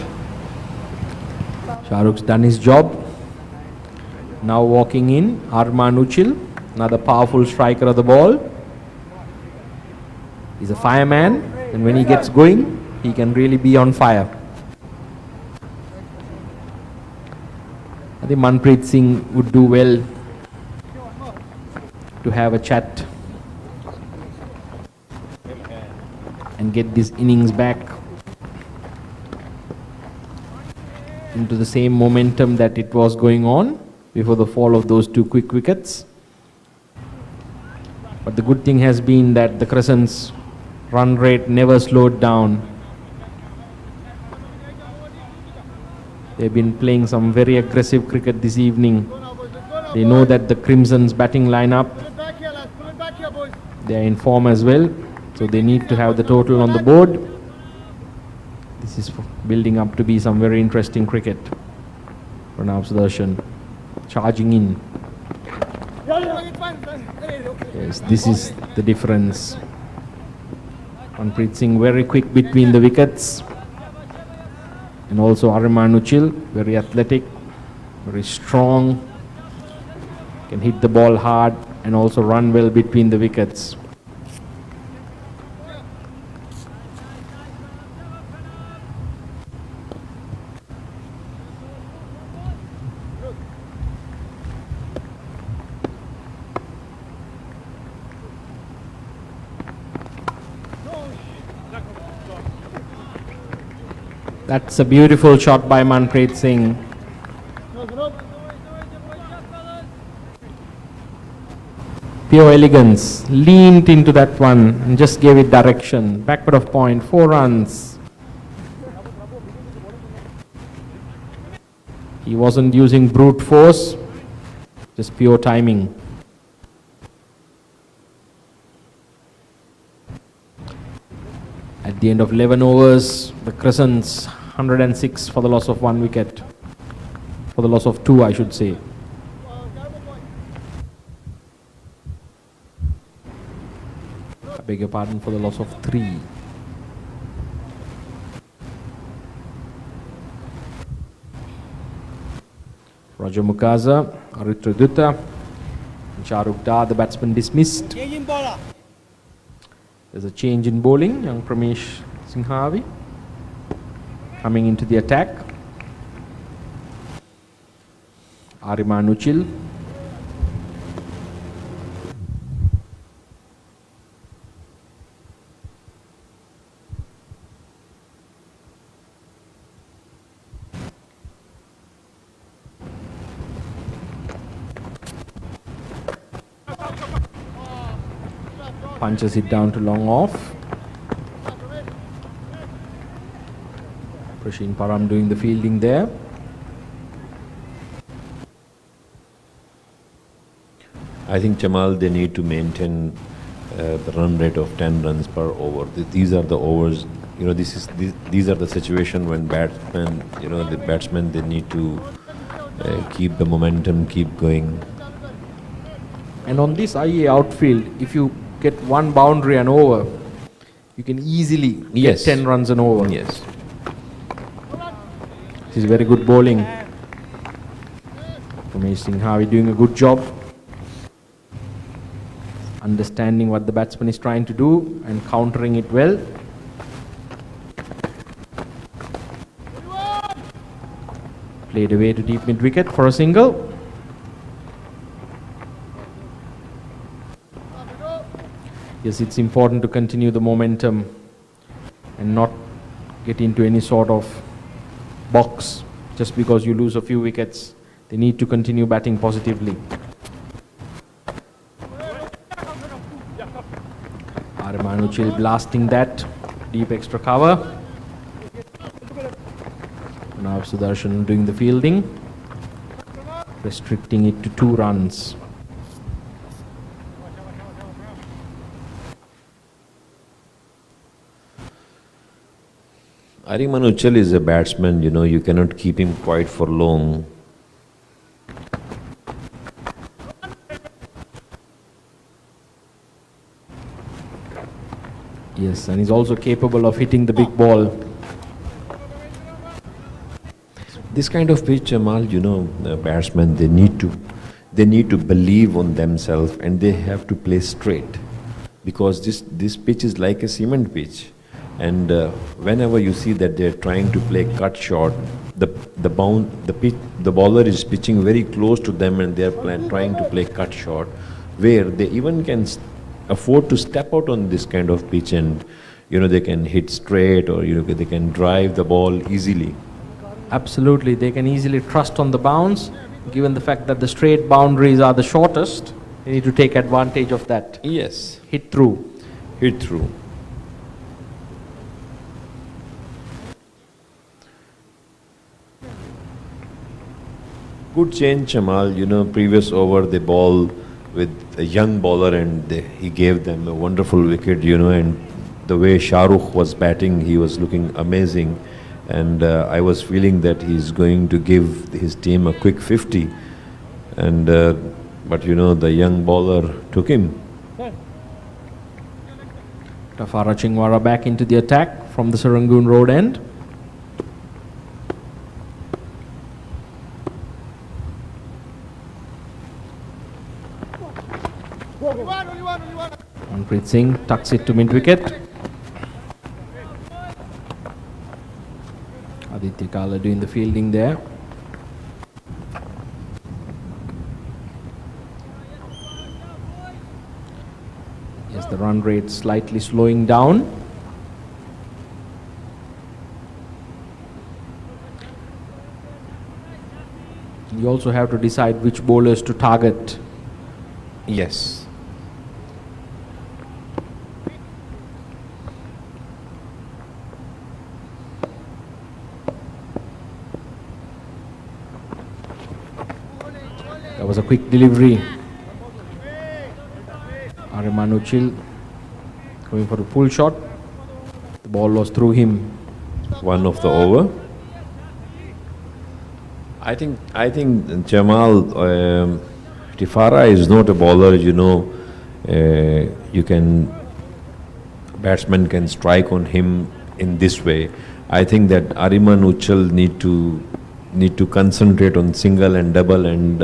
Shahrukh's done his job. Now walking in, Arman Uchil, another powerful striker of the ball. He's a fireman, and when he gets going, he can really be on fire. I think Manpreet Singh would do well to have a chat and get this innings back into the same momentum that it was going on before the fall of those two quick wickets. But the good thing has been that the Crescents' run rate never slowed down. They've been playing some very aggressive cricket this evening. They know that the Crimson's batting lineup, they are in form as well, so they need to have the total on the board. This is building up to be some very interesting cricket. Pranav Sudarshan charging in. Yes, this is the difference. Manpreet Singh very quick between the wickets. And also Arman Uchil, very athletic, very strong, can hit the ball hard and also run well between the wickets. That's a beautiful shot by Manpreet Singh. Pure elegance. Leaned into that one and just gave it direction. Backward of point, 4 runs. He wasn't using brute force, just pure timing. At the end of 11 overs, the Crescents 106 for the loss of 1 wicket. For the loss of 2, I should say. I beg your pardon, for the loss of 3. Roger Mukaza, Aritra Dutta, and Shahrukh Da, the batsman dismissed. There's a change in bowling. Young Pramesh Singhavi coming into the attack. Arman Uchil. Punches it down to long off. Prashin Param doing the fielding there. I think, Jamal, they need to maintain the run rate of 10 runs per over. These are the overs these are the situation when batsmen, the batsmen, they need to keep the momentum, keep going. And on this IE outfield, if you get one boundary and over, you can easily get 10 runs and over. Yes. This is very good bowling. Amazing how he's doing a good job understanding what the batsman is trying to do and countering it well. Played away to deep mid wicket for a single. Yes, it's important to continue the momentum and not get into any sort of box just because you lose a few wickets. They need to continue batting positively. Armanuchil blasting that deep extra cover. Now Sudarshan doing the fielding, restricting it to 2 runs. Armanuchil is a batsman, you cannot keep him quiet for long. Yes, and he's also capable of hitting the big ball. This kind of pitch, Jamal, batsmen, they need to believe on themselves, and they have to play straight, because this pitch is like a cement pitch, and whenever you see that they're trying to play cut short, the bowler is pitching very close to them, and they're trying to play cut short, where they even can afford to step out on this kind of pitch, and they can hit straight, or they can drive the ball easily. Absolutely, they can easily trust on the bounce. Given the fact that the straight boundaries are the shortest, they need to take advantage of that. Yes. Hit through. Hit through. Good change, Jamal. Previous over they ball with a young bowler, and he gave them a wonderful wicket, and the way Shah Rukh was batting, he was looking amazing. And I was feeling that he's going to give his team a quick 50. And but the young bowler took him. Tafara Chingwara back into the attack from the Serangoon Road end. Manpreet Singh tucks it to mid wicket. Aditya Kala doing the fielding there. Yes, the run rate slightly slowing down. You also have to decide which bowlers to target. Yes. That was a quick delivery. Armanuchil going for a pull shot. The ball was through him. One of the over. I think Jamal, Tafara is not a bowler. Batsman can strike on him in this way. I think that Armanuchil need to concentrate on single and double, and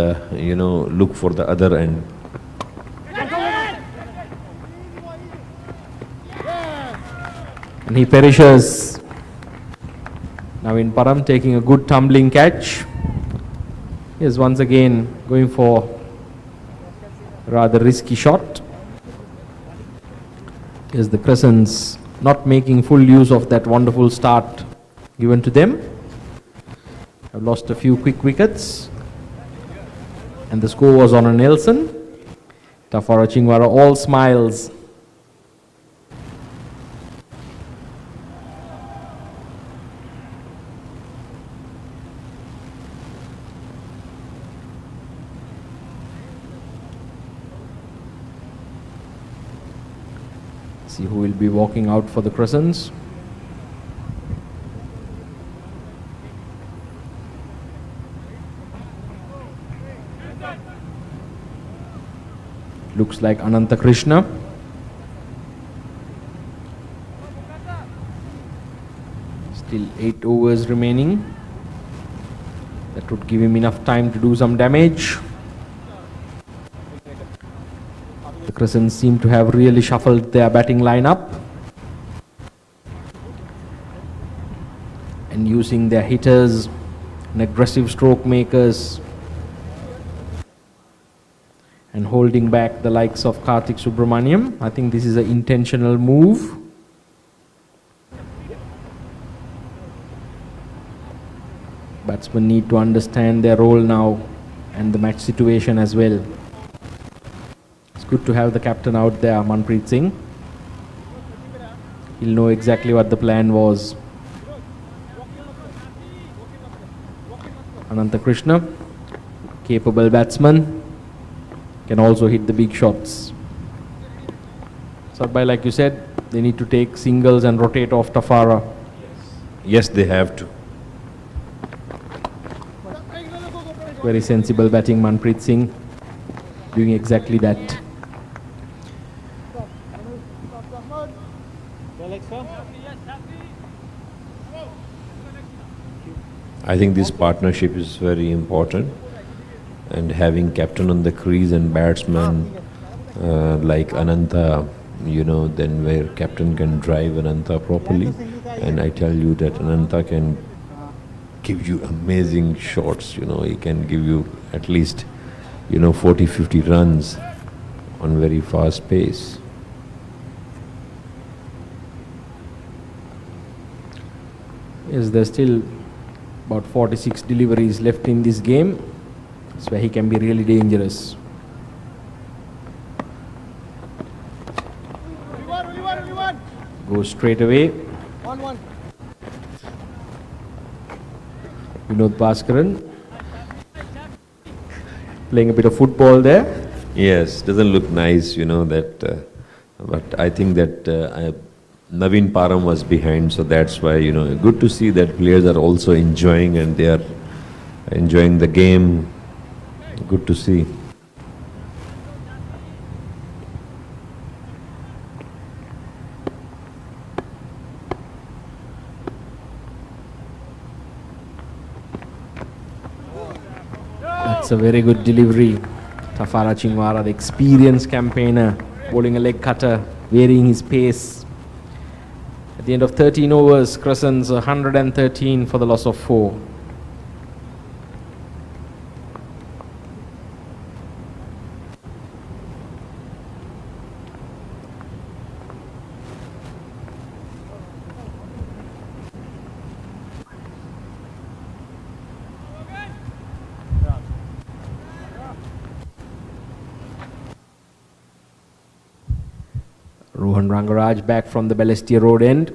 look for the other end. And he perishes. Naveen Param taking a good tumbling catch. He is once again going for a rather risky shot. Here's the Crescents not making full use of that wonderful start given to them. Have lost a few quick wickets, and the score was on a Nelson. Tafara Chingwara all smiles. See who will be walking out for the Crescents. looks like Ananta Krishna. Still 8 overs remaining. That would give him enough time to do some damage. The Crescents seem to have really shuffled their batting lineup and using their hitters and aggressive stroke makers and holding back the likes of Karthik Subramaniam. I think this is an intentional move. Batsmen need to understand their role now and the match situation as well. It's good to have the captain out there, Manpreet Singh. He'll know exactly what the plan was. Ananta Krishna, capable batsman, can also hit the big shots. Sarbai, like you said, they need to take singles and rotate off Tafara. Yes, they have to. Very sensible batting, Manpreet Singh, doing exactly that. I think this partnership is very important, and having captain on the crease and batsman like Ananta, you know, then where captain can drive Ananta properly, and I tell you that Ananta can give you amazing shots, you know, he can give you at least, you know, 40-50 runs on very fast pace. Yes, there's still about 46 deliveries left in this game. That's where he can be really dangerous. Goes straight away. 1-1. Vinod Bhaskaran playing a bit of football there. Yes, doesn't look nice, you know, that, but I think that Naveen Param was behind, so that's why, you know, good to see that players are also enjoying and they are enjoying the game. Good to see. That's a very good delivery. Tafara Chingwara, the experienced campaigner, bowling a leg cutter, varying his pace. At the end of 13 overs, Crescents 113 for the loss of 4. Rohan Rangaraj back from the Balestier Road end.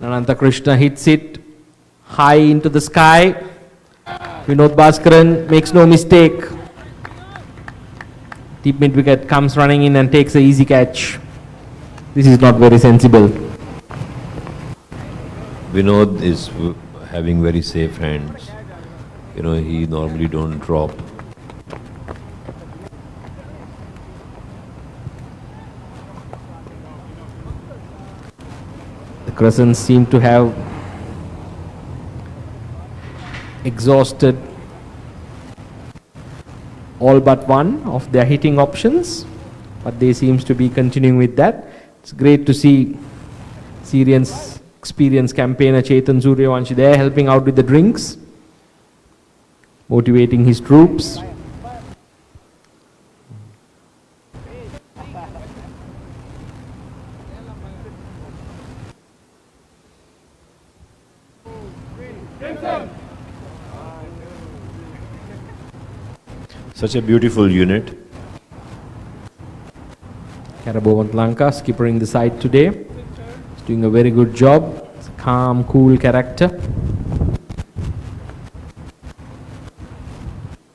Ananta Krishna hits it high into the sky. Vinod Bhaskaran makes no mistake. Deep mid wicket comes running in and takes an easy catch. This is not very sensible. Vinod is having very safe hands. You know, he normally don't drop. The Crescents seem to have exhausted all but one of their hitting options, but they seems to be continuing with that. It's great to see Syrian's experienced campaigner Chetan Suryavanshi there helping out with the drinks, motivating his troops. Such a beautiful unit. Karabo Lanka skippering the side today. He's doing a very good job. It's a calm, cool character.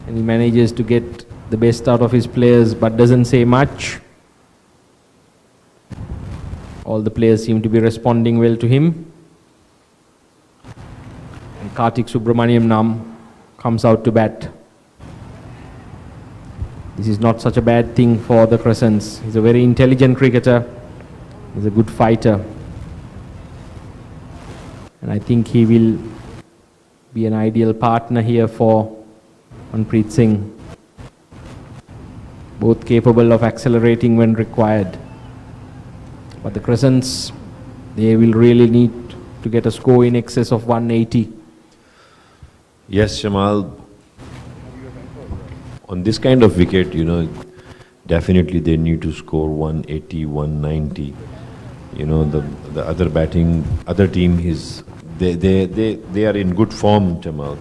And he manages to get the best out of his players but doesn't say much. All the players seem to be responding well to him. And Kartik Subramaniam now comes out to bat. This is not such a bad thing for the Crescents. He's a very intelligent cricketer. He's a good fighter. And I think he will be an ideal partner here for Manpreet Singh. Both capable of accelerating when required. But the Crescents, they will really need to get a score in excess of 180. Yes, Shamal. On this kind of wicket, you know, definitely they need to score 180, 190. You know, the other team is they are in good form, Jamal.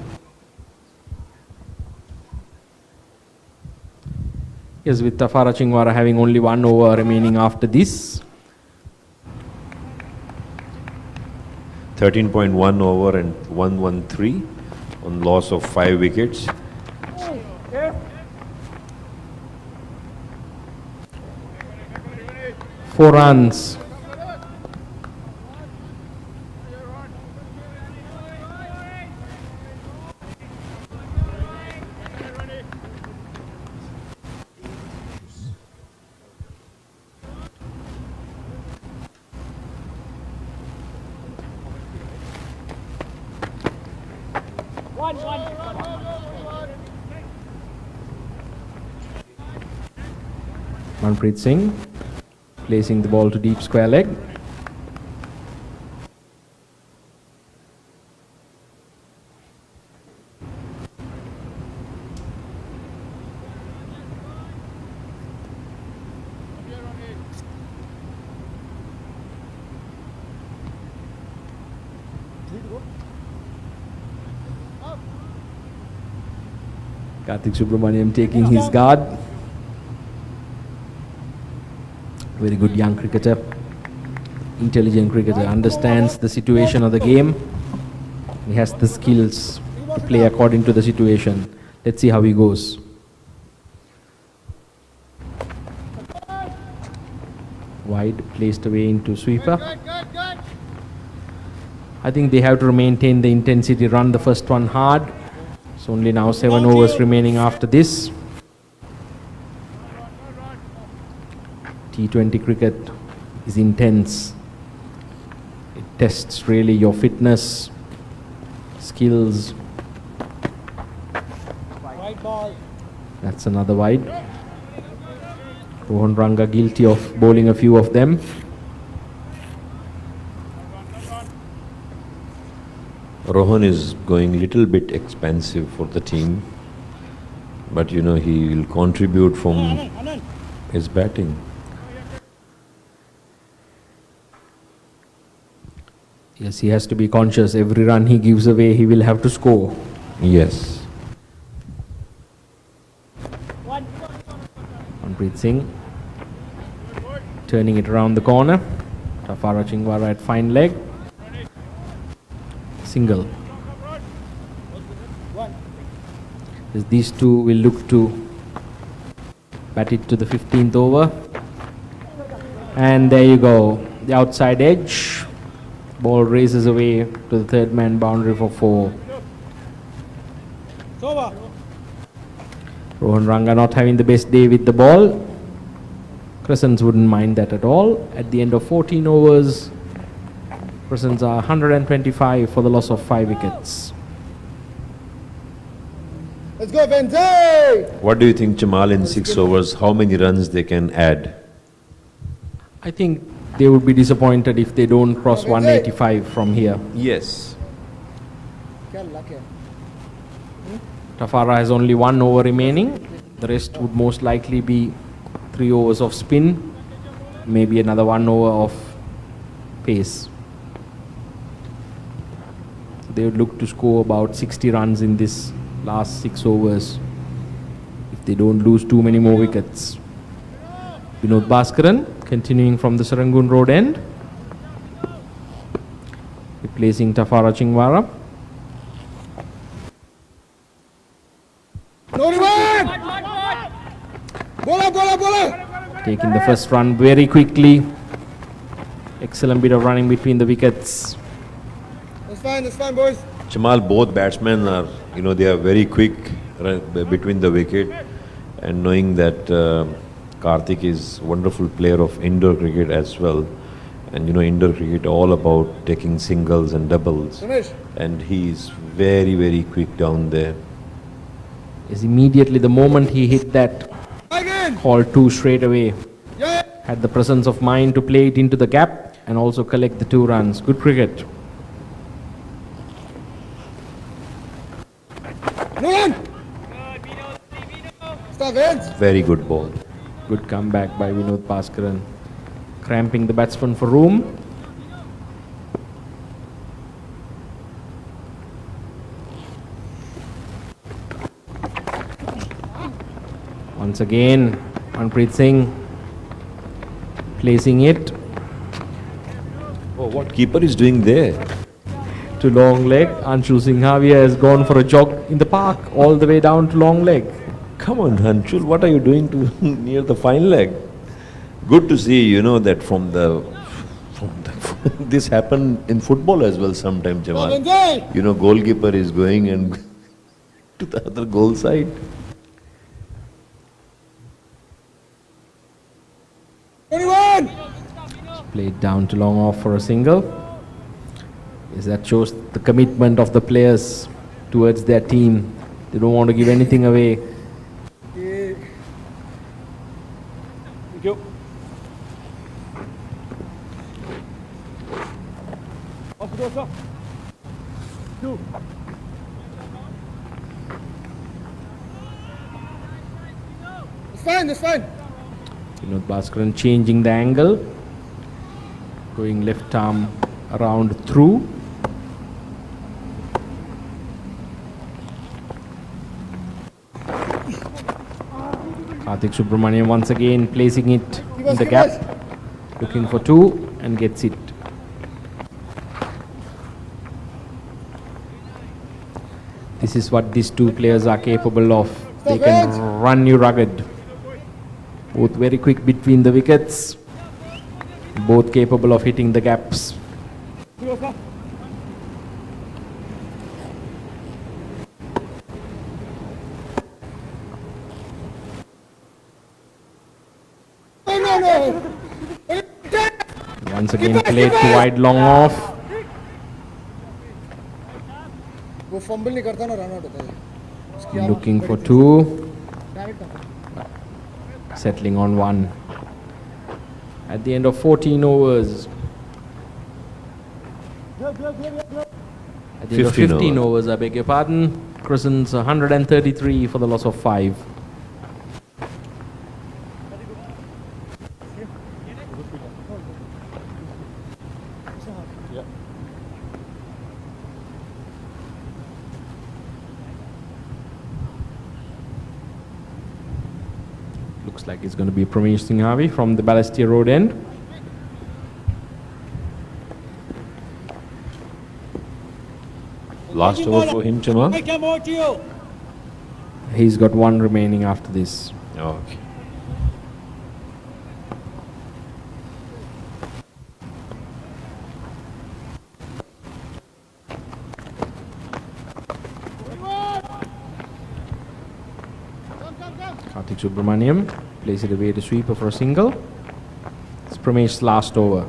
Yes, with Tafara Chingwara having only 1 over remaining after this. 13.1 over and 113 on loss of 5 wickets. Four runs. Manpreet Singh placing the ball to deep square leg. Kartik Subramaniam taking his guard. Very good young cricketer, intelligent cricketer, understands the situation of the game. He has the skills to play according to the situation. Let's see how he goes. Wide, placed away into sweeper. I think they have to maintain the intensity, run the first one hard. It's only now 7 overs remaining after this. T20 cricket is intense. It tests really your fitness, skills. White ball. That's another wide. Rohan Ranga guilty of bowling a few of them. Rohan is going little bit expensive for the team, but you know he will contribute from his batting. Yes, he has to be conscious. Every run he gives away, he will have to score. Yes. Manpreet Singh turning it around the corner. Tafara Chingwara at fine leg. Single. Yes, these two will look to bat it to the 15th over. And there you go. The outside edge. Ball races away to the third man boundary for 4. Rohan Ranga not having the best day with the ball. Crescents wouldn't mind that at all. At the end of 14 overs, Crescents are 125 for the loss of 5 wickets. Let's go, Vente! What do you think, Jamal, in 6 overs, how many runs they can add? I think they would be disappointed if they don't cross 185 from here. Yes. Tafara has only 1 over remaining. The rest would most likely be 3 overs of spin, maybe another 1 over of pace. They would look to score about 60 runs in this last 6 overs if they don't lose too many more wickets. Vinod Bhaskaran continuing from the Serangoon Road end, replacing Tafara Chingwara. Bola! Taking the first run very quickly. Excellent bit of running between the wickets. That's fine, boys. Jamal, both batsmen are, they are very quick between the wicket, and knowing that Karthik is wonderful player of indoor cricket as well, and indoor cricket all about taking singles and doubles, and he is very, very quick down there. Is immediately the moment he hit that call 2 straight away, had the presence of mind to play it into the gap and also collect the 2 runs. Good cricket. Very good ball. Good comeback by Vinod Bhaskaran, cramping the batsman for room. Once again, Manpreet Singh placing it Oh, what keeper is doing there? to long leg. Anshu Singhavia has gone for a jog in the park all the way down to long leg. Come on, Hanchul, what are you doing to near the fine leg? Good to see, that from the this happened in football as well sometimes, Jamal. Goalkeeper is going and to the other goal side. Played down to long off for a single. Yes, that shows the commitment of the players towards their team. They don't want to give anything away. Thank you. That's fine. Vinod Bhaskaran changing the angle, going left arm around through. Karthik Subramaniam once again placing it in the gap, looking for 2 and gets it. This is what these 2 players are capable of. They can run you rugged. Both very quick between the wickets, both capable of hitting the gaps. Once again played to wide long off. वो fumble नहीं करता ना run out होता है. Looking for 2. Settling on 1. At the end of 14 overs. At the end of 15 overs, I beg your pardon. Crescents 133 for the loss of 5. Looks like it's going to be Pramesh Singhavi from the Balestier Road end. Last over for him, Jamal? He's got 1 remaining after this. Okay. Karthik Subramaniam plays it away to sweeper for a single. It's Pramesh's last over.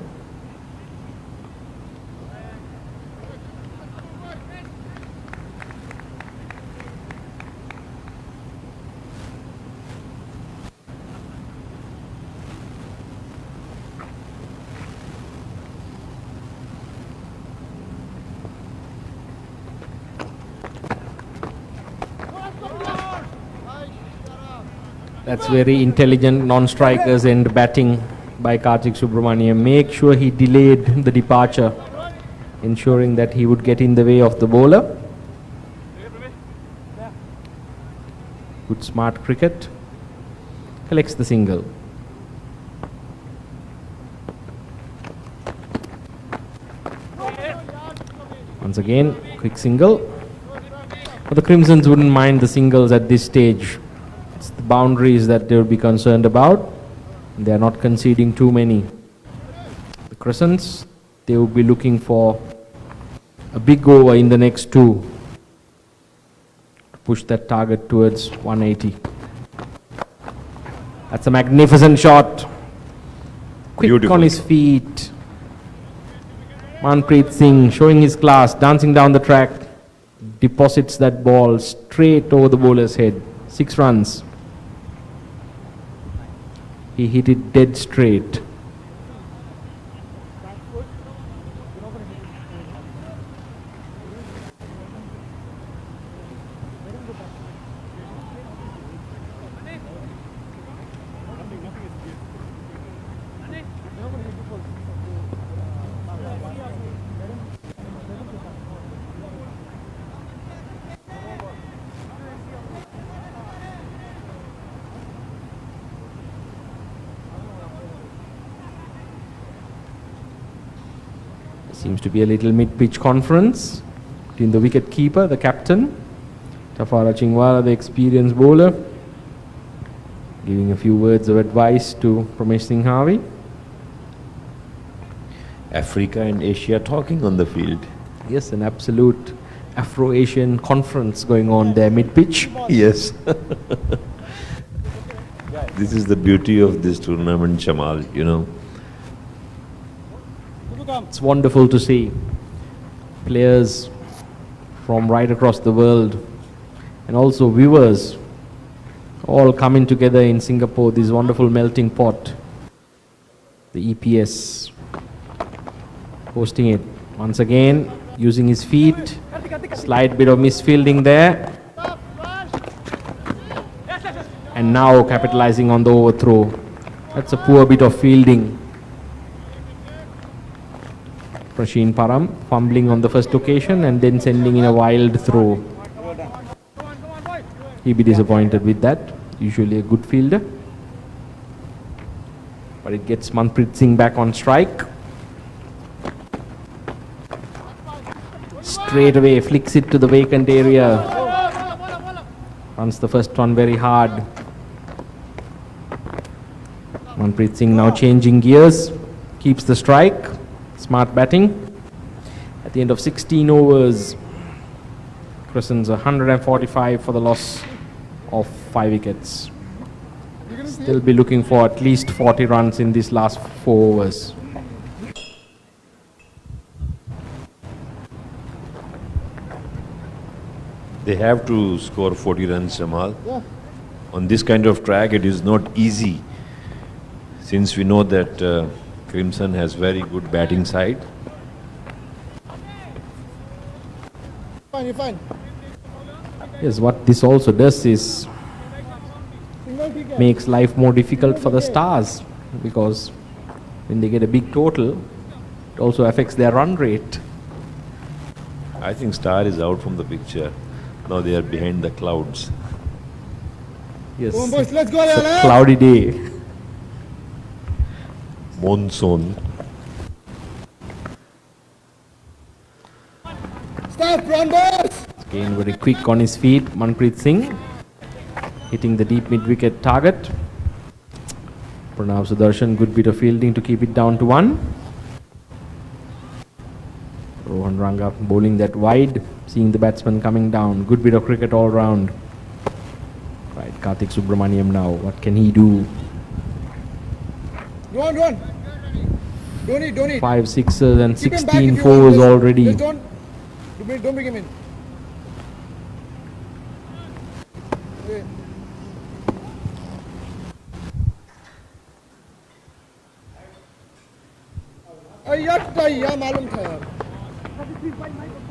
That's very intelligent non-strikers and batting by Karthik Subramaniam. Make sure he delayed the departure, ensuring that he would get in the way of the bowler. Good smart cricket. Collects the single. Once again, quick single. But the Crimsons wouldn't mind the singles at this stage. It's the boundaries that they would be concerned about. They are not conceding too many. The Crescents, they will be looking for a big over in the next two. Push that target towards 180. That's a magnificent shot. Quick Beautiful on his shot. feet. Manpreet Singh showing his class, dancing down the track. Deposits that ball straight over the bowler's head. 6 runs. He hit it dead straight. Seems to be a little mid-pitch conference between the wicket keeper, the captain, Tafara Chingwala, the experienced bowler, giving a few words of advice to Ramesh Singh Harvey. Africa and Asia talking on the field. Yes, an absolute Afro-Asian conference going on there, mid-pitch. Yes. This is the beauty of this tournament, Jamal, you know. It's wonderful to see players from right across the world and also viewers all coming together in Singapore, this wonderful melting pot. The EPS hosting it once again, using his feet. Slight bit of misfielding there. And now capitalizing on the overthrow. That's a poor bit of fielding. Prasheen Param fumbling on the first occasion and then sending in a wild throw. He'll be disappointed with that. Usually a good fielder. But it gets Manpreet Singh back on strike. Straight away flicks it to the vacant area. Runs the first one very hard. Manpreet Singh now changing gears. Keeps the strike. Smart batting. At the end of 16 overs, Crescents 145 for the loss of 5 wickets. Still be looking for at least 40 runs in these last 4 overs. They have to score 40 runs, Jamal. On this kind of track, it is not easy, since we know that Crimson has very good batting side. Fine, you're fine. Yes, what this also does is makes life more difficult for the stars, because when they get a big total, it also affects their run rate. I think Star is out from the picture. Now they are behind the clouds. Yes, Come on, boys, let's go, it's a Alan. cloudy day. Monsoon. Stop, run, boys. Again, very quick on his feet, Manpreet Singh hitting the deep mid-wicket target. Pranav Sudarshan, good bit of fielding to keep it down to 1. Rohan Ranga bowling that wide, seeing the batsman coming down. Good bit of cricket all round. Right, Karthik Subramaniam now, what can he do? Go on, go on. Don't eat. 5 sixes and Keep him back 16 if you want, fours just- already. just don't bring him in. Okay. यार मालूम था यार.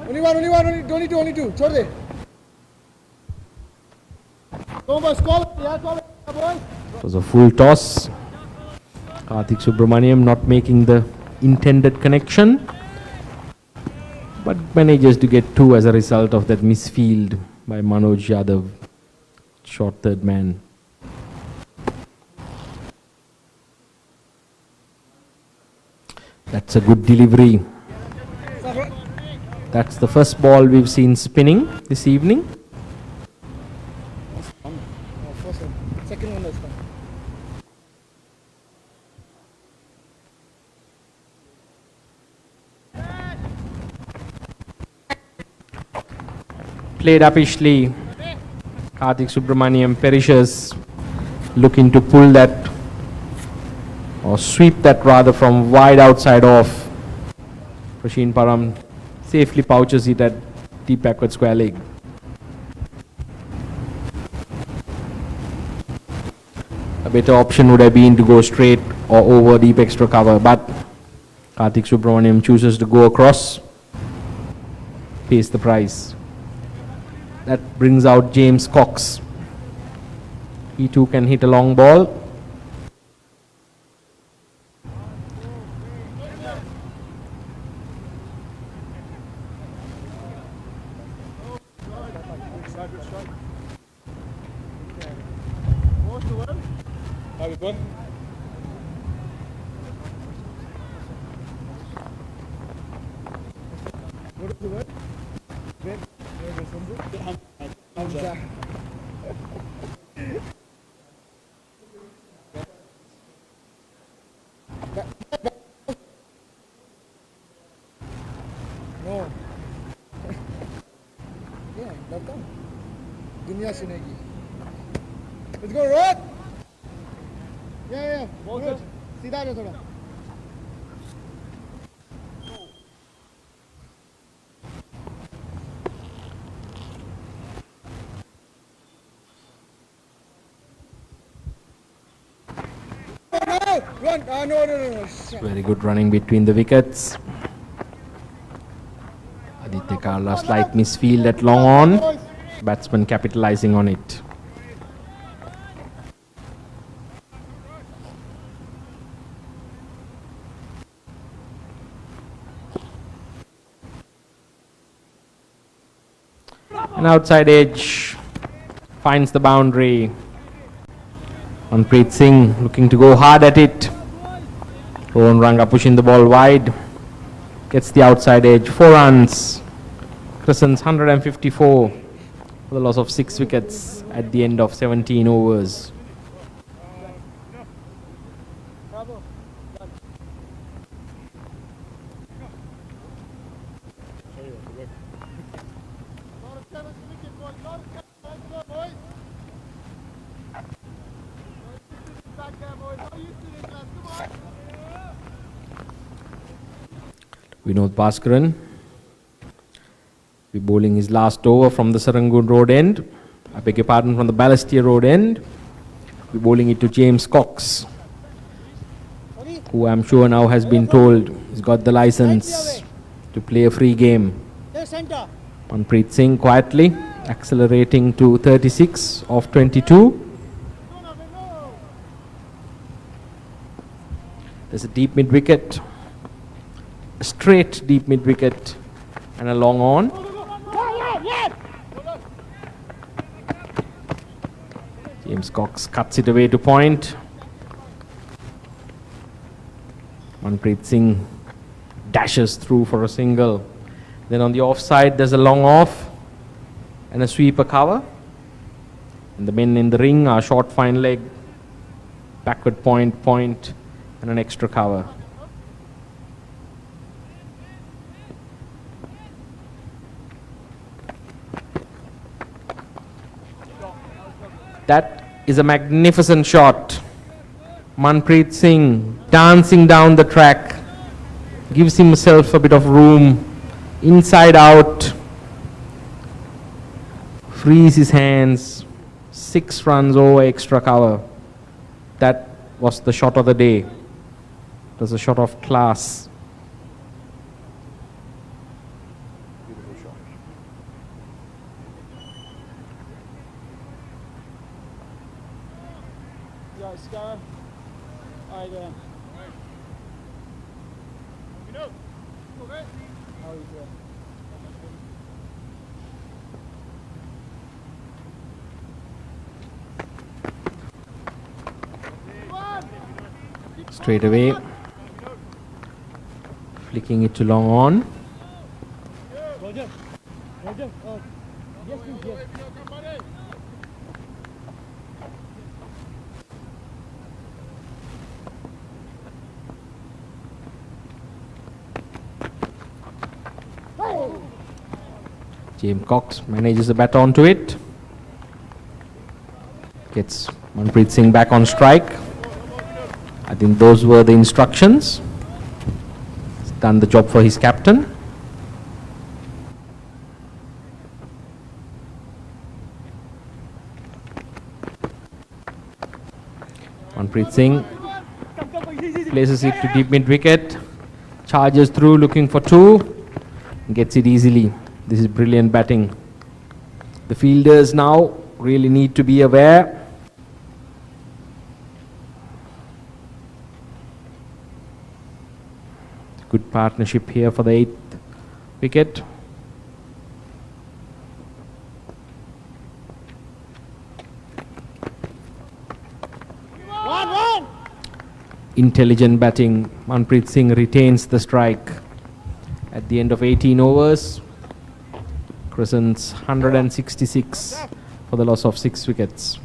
Only one, only two. छोड़ दे. Come on, boys, call it, boys. It was a full toss. Karthik Subramaniam not making the intended connection, but manages to get 2 as a result of that misfield by Manoj Yadav, short third man. That's a good delivery. That's the first ball we've seen spinning this evening. First one. Second one is fine. played uppishly. Karthik Subramaniam perishes, looking to pull that or sweep that rather from wide outside off. Prashin Param safely pouches it at deep backward square leg. A better option would have been to go straight or over deep extra cover, but Karthik Subramaniam chooses to go across, pays the price. That brings out James Cox. He too can hit a long ball. No. Yeah, datang. Dunia sinegi. Let's go, Rod. Yeah. Good. सीधा जा थोड़ा. Run. No. Very good running between the wickets. Aditya Karla slight misfield at long on. Batsman capitalizing on it. An outside edge finds the boundary. Manpreet Singh looking to go hard at it. Rohan Ranga pushing the ball wide. Gets the outside edge. 4 runs. Crescents 154 for the loss of 6 wickets at the end of 17 overs. Vinod Bhaskaran be bowling his last over from the Serangoon Road end. I beg your pardon, from the Balestier Road end. Be bowling it to James Cox, who I'm sure now has been told he's got the license to play a free game. Manpreet Singh quietly accelerating to 36 off 22. There's a deep mid wicket. A straight deep mid wicket and a long on. James Cox cuts it away to point. Manpreet Singh dashes through for a single. Then on the offside there's a long off and a sweeper cover. And the men in the ring are short fine leg, backward point and an extra cover. That is a magnificent shot. Manpreet Singh dancing down the track, gives himself a bit of room, inside out, frees his hands, 6 runs over extra cover. That was the shot of the day. It was a shot of class. Straight away, flicking it to long on. Roger. Yes, please, yes. James Cox manages the bat onto it. Gets Manpreet Singh back on strike. I think those were the instructions. He's done the job for his captain. Manpreet Singh places it to deep mid wicket, charges through looking for two, gets it easily. This is brilliant batting. The fielders now really need to be aware. Good partnership here for the 8th wicket. Intelligent batting. Manpreet Singh retains the strike at the end of 18 overs. Crescents 166 for the loss of 6 wickets.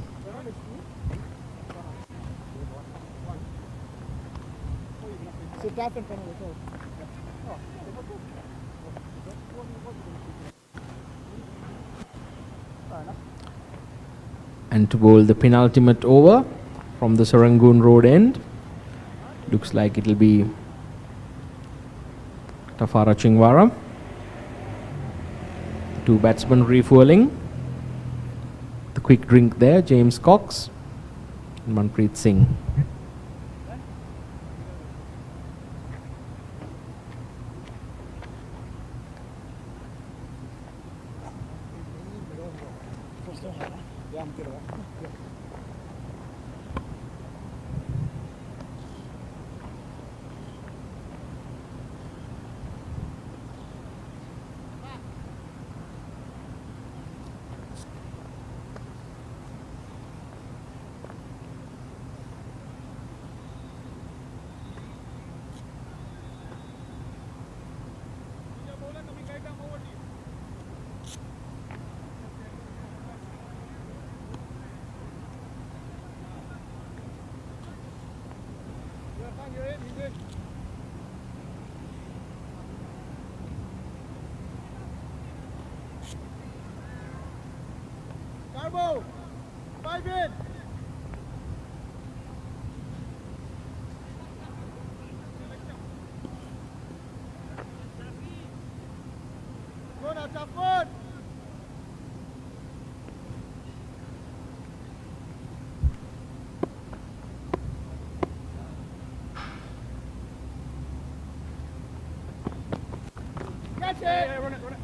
And to bowl the penultimate over from the Serangoon Road end. Looks like it'll be Tafara Chingwara. Two batsmen refueling. The quick drink there, James Cox and Manpreet Singh. Carbo! 5 in! Go now, tough foot! Catch it! Yeah, run it, run it.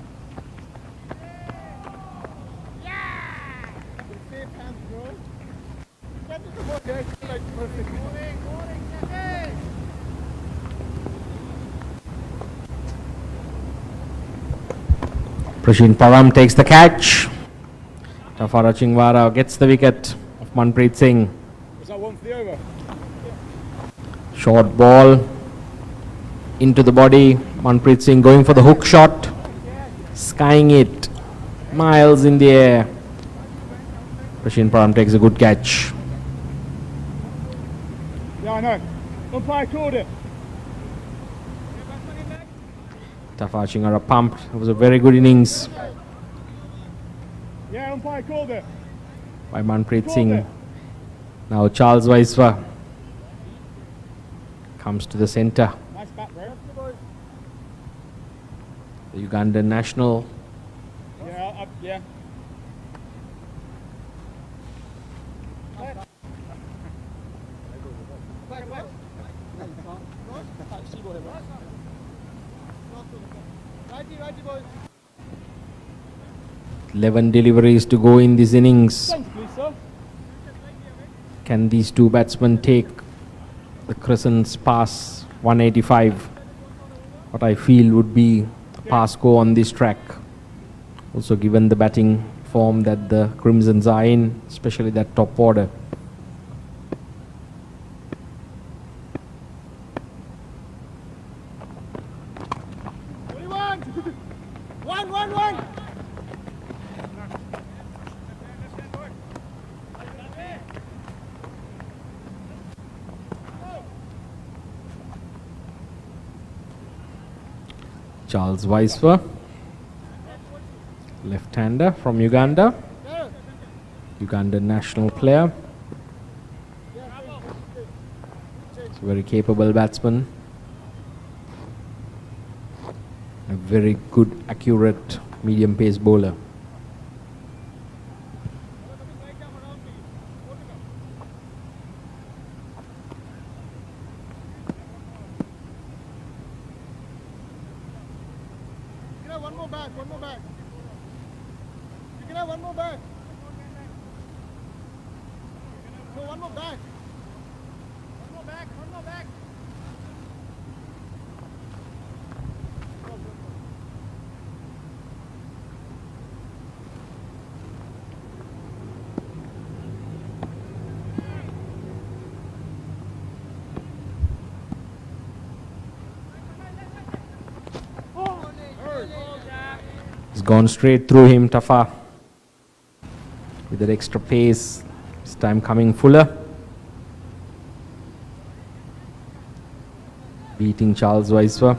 Safe hands, bro. Catch it, come on, guys. Like perfect. Prashin Param takes the catch. Tafara Chingwara gets the wicket of Manpreet Singh. Was that one for the over? Short ball into the body. Manpreet Singh going for the hook shot. Skying it. Miles in the air. Prashin Param takes a good catch. Yeah, I know. Umpire called it. Tafara Chingwara pumped. It was a very good innings Yeah, umpire called it. by Manpreet Singh. Now Charles Vaisva comes to the centre. Nice bat, bro. The Ugandan national. Yeah, yeah. Righty, boys. 11 deliveries to go in this innings. Thanks, please, sir. Can these two batsmen take the Crescents past 185? What I feel would be a pass go on this track. Also given the batting form that the Crimsons are in, especially that top order. One. Charles Vaisva Left-hander from Uganda. Ugandan national player. He's a very capable batsman. A very good, accurate medium pace bowler. One more back. You can have one more back. No, one more back. One more back. He's gone straight through him, Tafa. With that extra pace, this time coming fuller. Beating Charles Weisfer.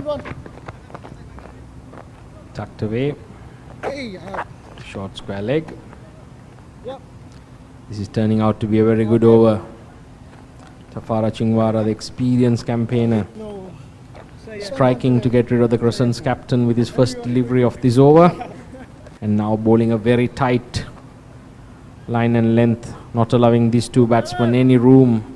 Run. Tucked away. Hey, Short square leg. Yep. This is turning out to be a very good over. Tafara Chingwara, the experienced campaigner, No. striking to get rid of the Crescents captain with his first delivery of this over. And now bowling a very tight line and length, not allowing these two batsmen any room.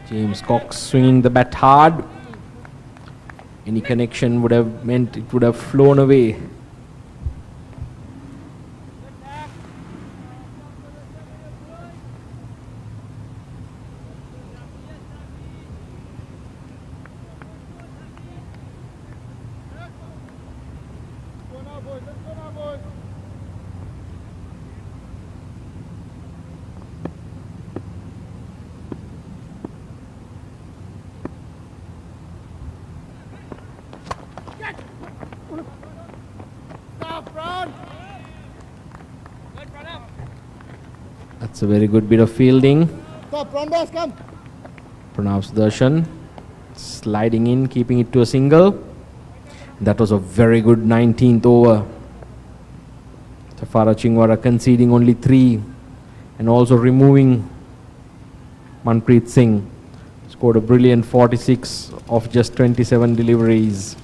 James Cox swinging the bat hard. Any connection would have meant it would have flown away. That's a very good bit of fielding. Stop, run boss, come. Pranav Sudarshan sliding in, keeping it to a single. That was a very good 19th over. Tafara Chingwara conceding only 3 and also removing Manpreet Singh. Scored a brilliant 46 of just 27 deliveries.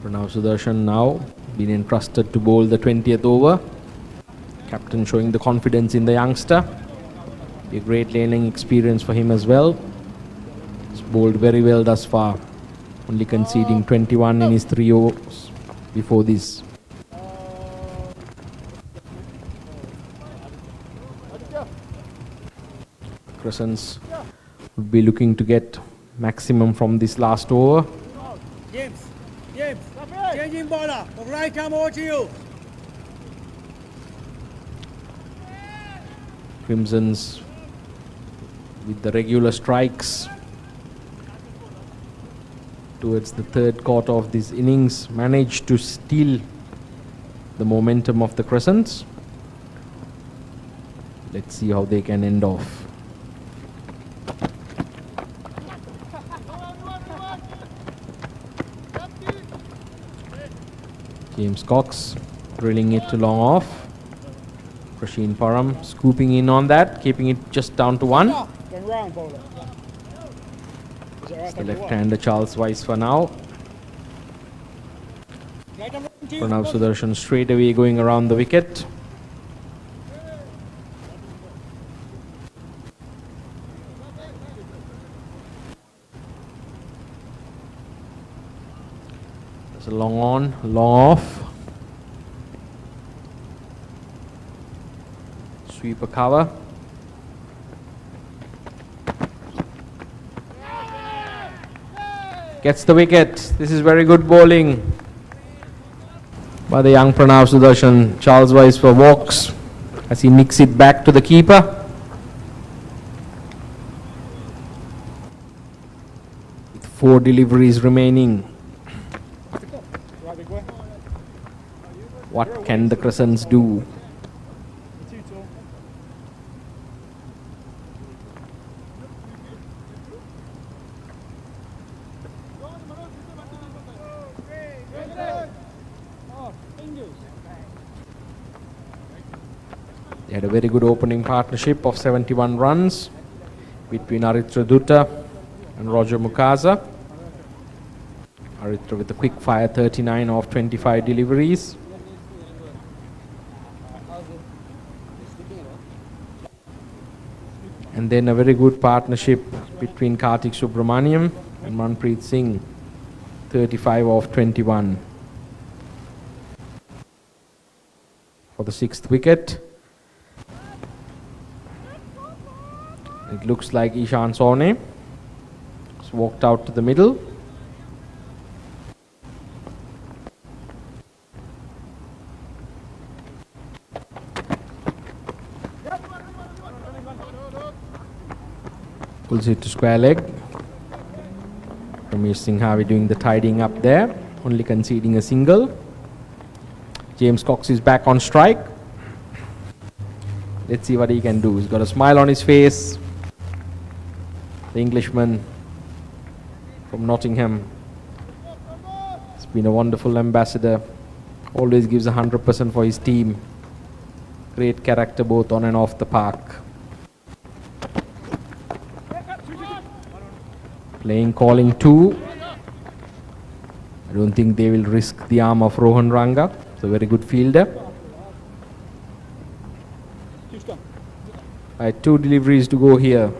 Pranav Sudarshan now been entrusted to bowl the 20th over. Captain showing the confidence in the youngster. Be a great laning experience for him as well. He's bowled very well thus far. Only conceding 21 in his 3 overs before this. Crescents would be looking to get maximum from this last over. James, changing bowler. Right arm over to you. Crimsons with the regular strikes towards the 3rd quarter of this innings managed to steal the momentum of the Crescents. Let's see how they can end off. James Cox drilling it to long off. Prasheen Param scooping in on that, keeping it just down to 1. It's the left-hander Charles Weisfer now. Pranav Sudarshan straight away going around the wicket. There's a long on, long off. Sweeper cover. Gets the wicket. This is very good bowling by the young Pranav Sudarshan. Charles Wise for walks as he nicks it back to the keeper. With 4 deliveries remaining. What can the Crescents do? They had a very good opening partnership of 71 runs between Aritra Dutta and Roger Mukasa. Aritra with a quick fire 39 of 25 deliveries. And then a very good partnership between Karthik Subramaniam and Manpreet Singh, 35 of 21. For the 6th wicket, it looks like Ishan Sone has walked out to the middle. Pulls it to square leg. Ramesh Singhavi doing the tidying up there, only conceding a single. James Cox is back on strike. Let's see what he can do. He's got a smile on his face. The Englishman from Nottingham. He's been a wonderful ambassador. Always gives 100% for his team. Great character both on and off the park. Playing calling 2. I don't think they will risk the arm of Rohan Ranga. It's a very good fielder. 2 deliveries to go here.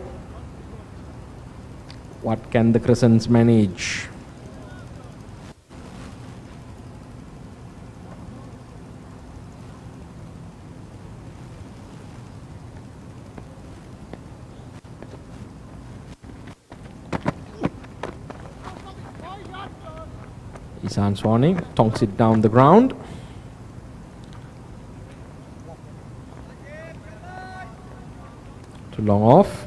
What can the Crescents manage? Ishan Swane tonks it down the ground. Too long off.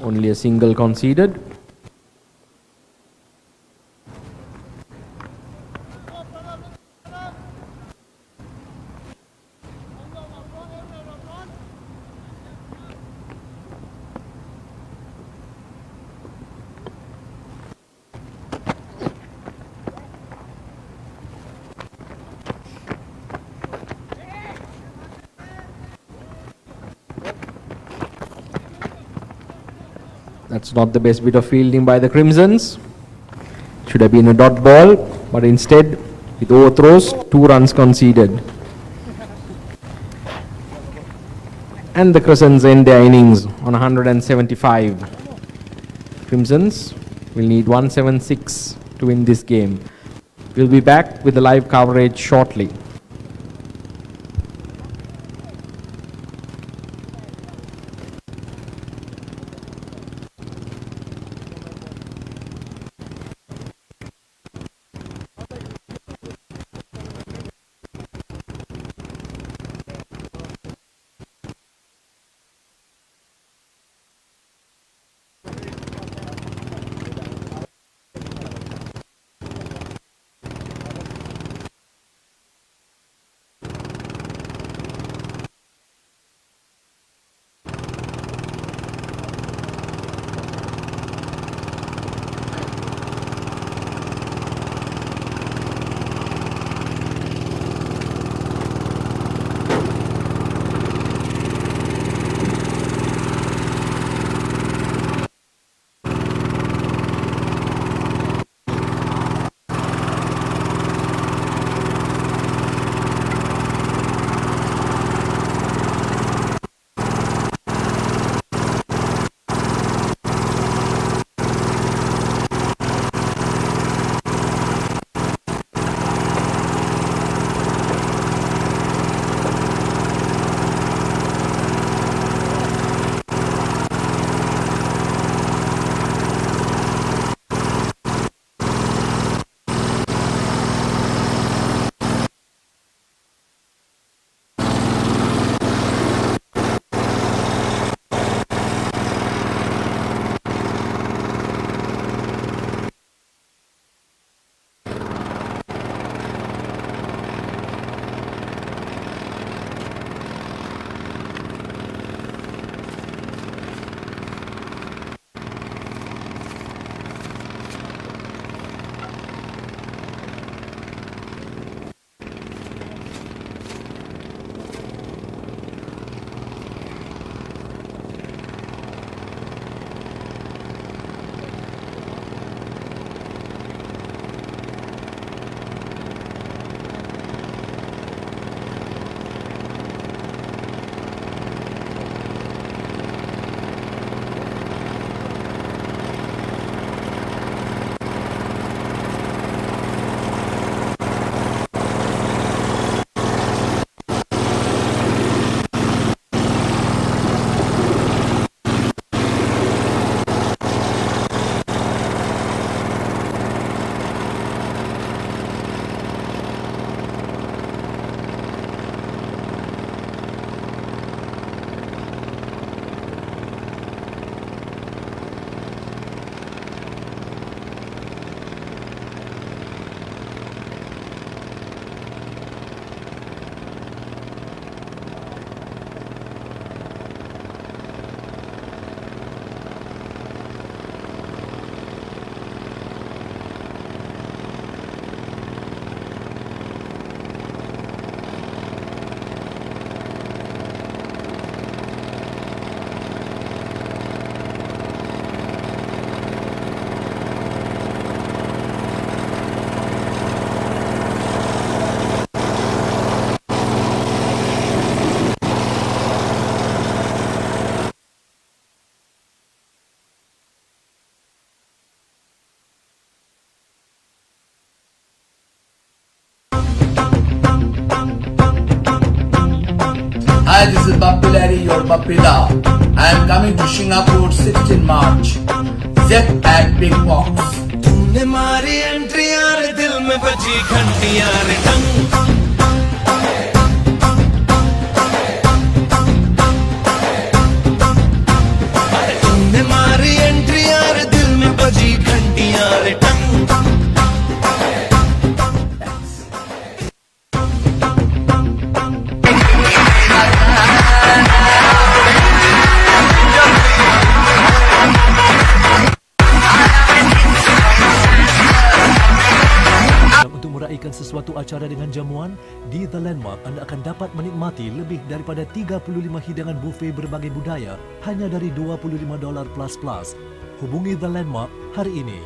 Only a single conceded. That's not the best bit of fielding by the Crimsons. Should have been a dot ball, but instead, with overthrows, 2 runs conceded. And the Crescents end their innings on 175. Crimsons will need 176 to win this game. We'll be back with the live coverage shortly. Hi, this is Bappy Larry, your Bappy Da. I am coming to Singapore 16 March. Zep and Big Box. तूने मारी entry यार दिल में बजी घंटी यार टंग तूने मारी एंट्री यार दिल में बजी घंटी यार टंग Untuk meraihkan sesuatu acara dengan jamuan, di The Landmark anda akan dapat menikmati lebih daripada 35 hidangan buffet berbagai budaya hanya dari $25 plus. Hubungi The Landmark hari ini.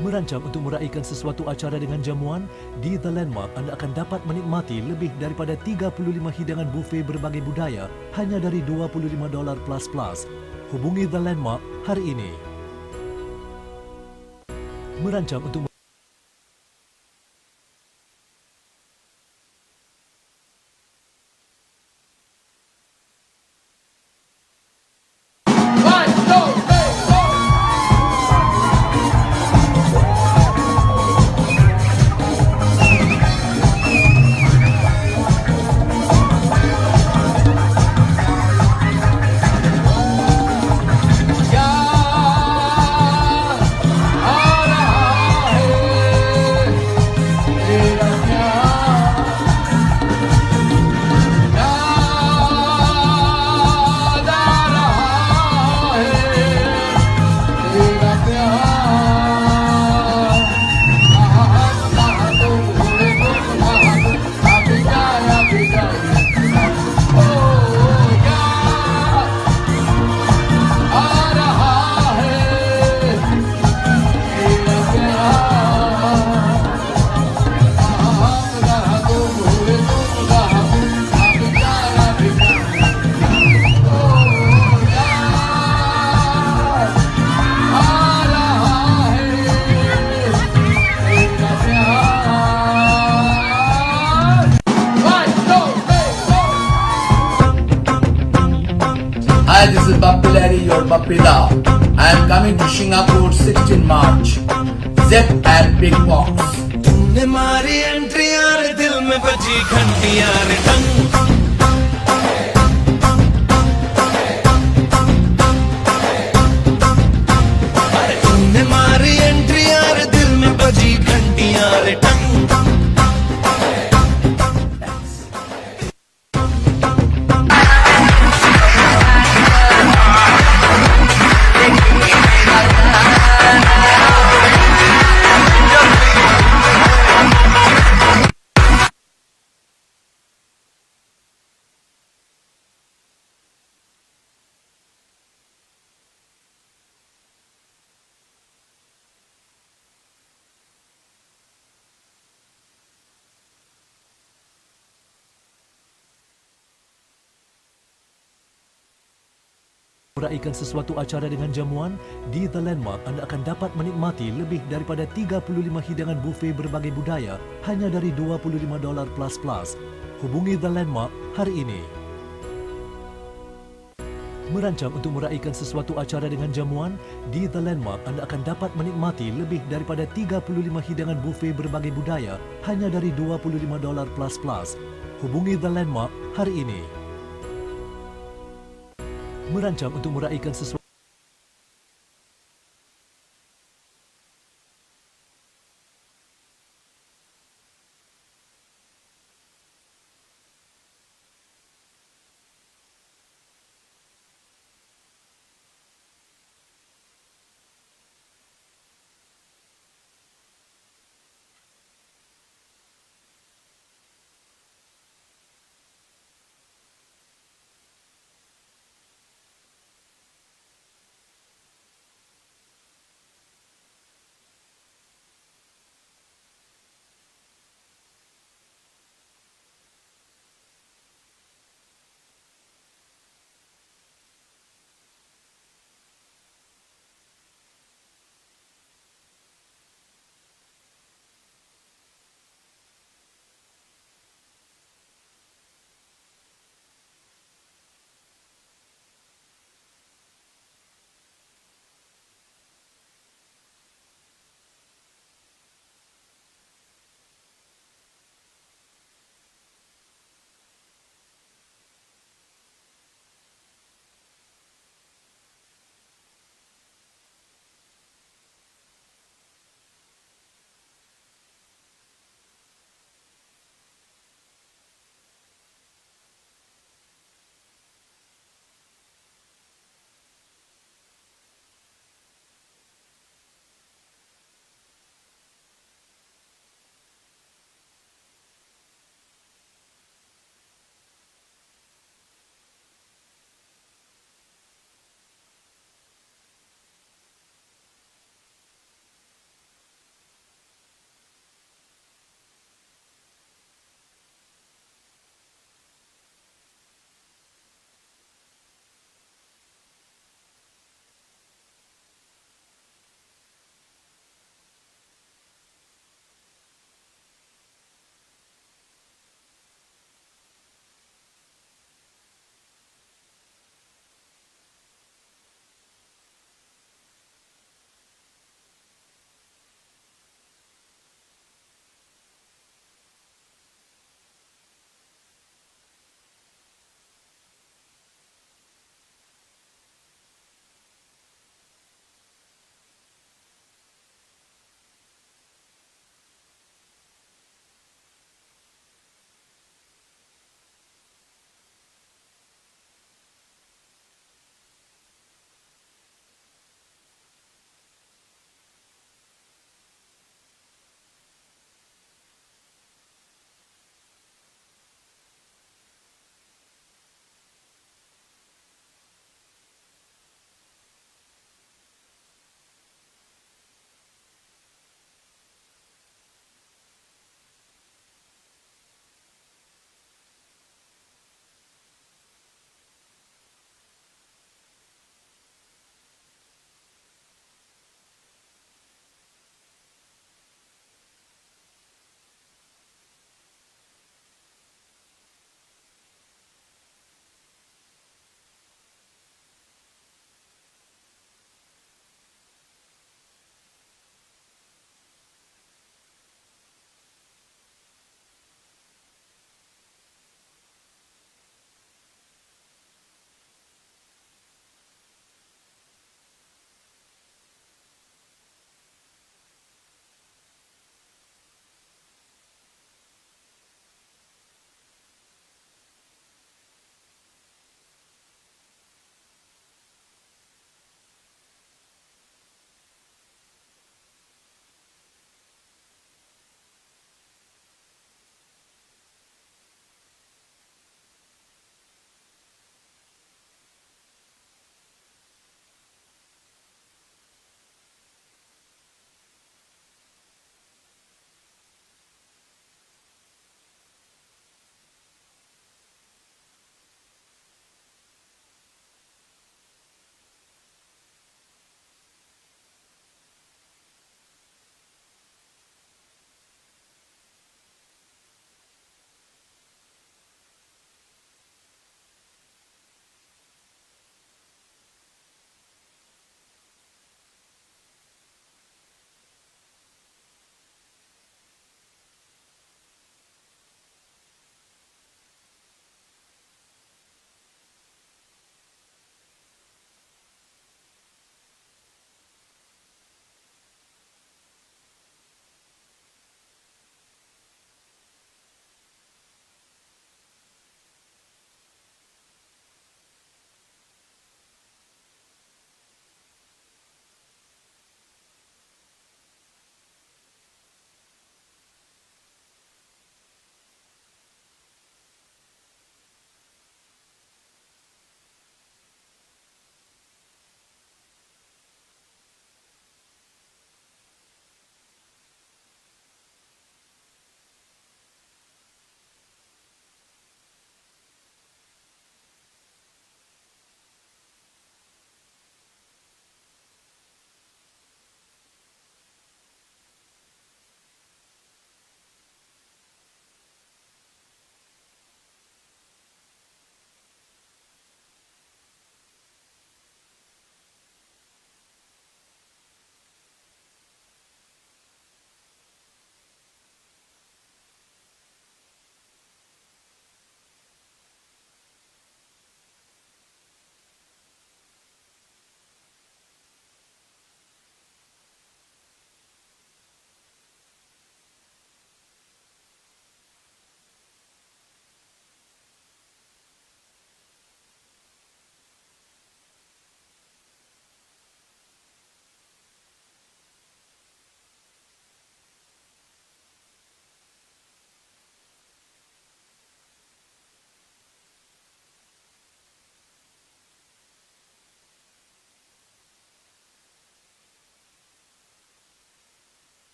Merancang untuk meraihkan sesuatu acara dengan jamuan, di The Landmark anda akan dapat menikmati lebih daripada 35 hidangan buffet berbagai budaya hanya dari $25 plus. Hubungi The Landmark hari ini. Merancang untuk Hi, this is Bappy Larry, your Bappy Da. I am coming to Singapore 16 March. Zep and Big Box. तूने मारी entry यार दिल में बजी घंटी यार टंग तूने मारी एंट्री यार दिल में बजी घंटी यार टंग meraihkan sesuatu acara dengan jamuan, di The Landmark anda akan dapat menikmati lebih daripada 35 hidangan buffet berbagai budaya hanya dari $25 plus. Hubungi The Landmark hari ini. Merancang untuk meraihkan sesuatu acara dengan jamuan, di The Landmark anda akan dapat menikmati lebih daripada 35 hidangan buffet berbagai budaya hanya dari $25 plus. Hubungi The Landmark hari ini. Merancang untuk meraihkan sesuatu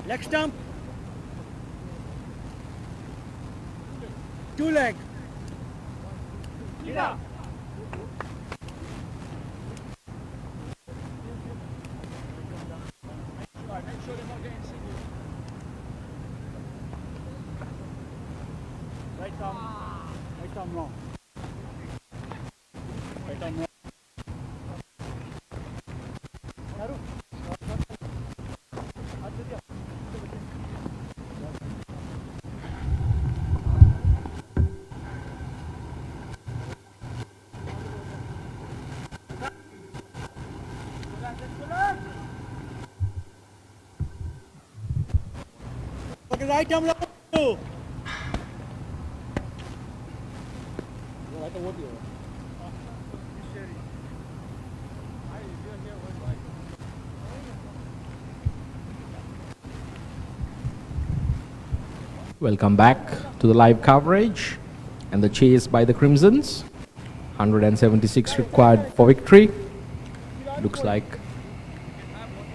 Leg stump. Two leg. Right arm wrong. Right arm wrong. Okay, right arm wrong. Welcome back to the live coverage and the chase by the Crimsons. 176 required for victory. Looks like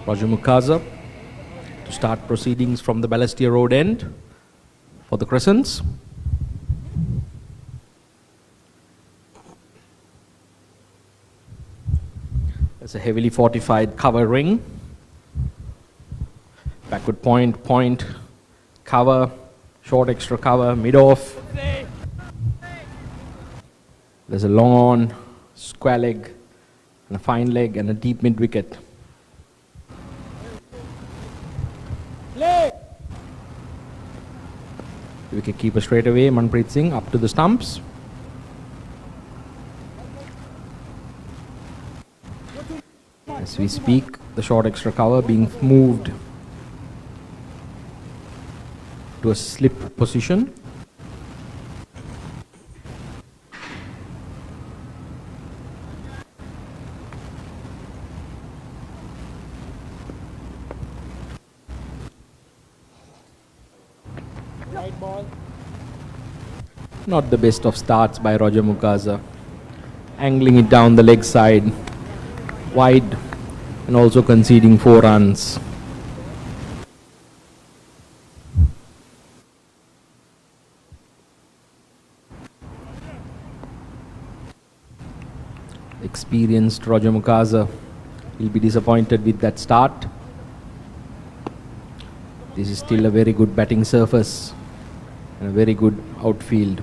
Roger Mukaza to start proceedings from the Balestier Road end for the Crescents. There's a heavily fortified cover ring. Backward point, cover, short extra cover, mid-off. There's a long on, square leg, and a fine leg, and a deep mid-wicket. The wicket keeper straight away, Manpreet Singh, up to the stumps. As we speak, the short extra cover being moved to a slip position. Right ball. Not the best of starts by Roger Mukaza. Angling it down the leg side, wide, and also conceding 4 runs. Experienced Roger Mukaza will be disappointed with that start. This is still a very good batting surface and a very good outfield.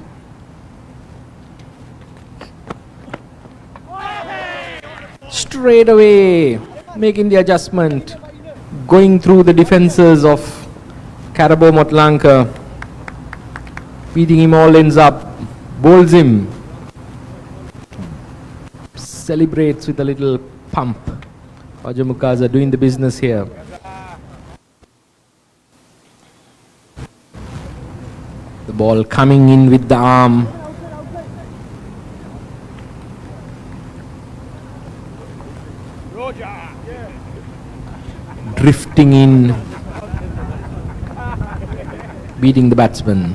Straight away making the adjustment, going through the defenses of Karabo Motlanka, beating him all ends up, bowls him, celebrates with a little pump. Roger Mukaza doing the business here. The ball coming in with the arm. Drifting in, beating the batsman.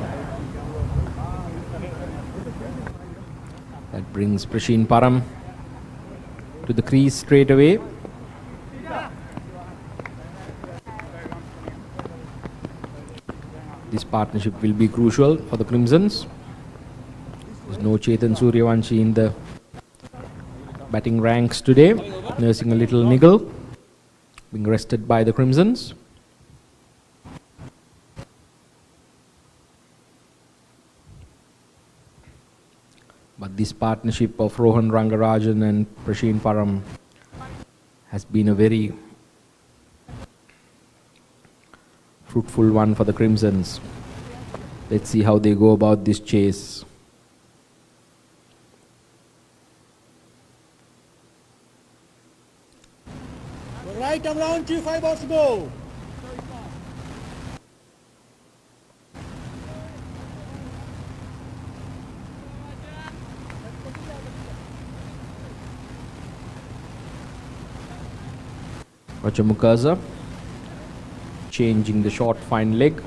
That brings Prashin Param to the crease straight away. This partnership will be crucial for the Crimsons. There's no Chetan Suryavanshi in the batting ranks today, nursing a little niggle, being rested by the Crimsons. But this partnership of Rohan Rangarajan and Prashin Param has been a very fruitful one for the Crimsons. Let's see how they go about this chase. Right arm round, 5 balls to go. Roger Mukaza changing the short fine leg,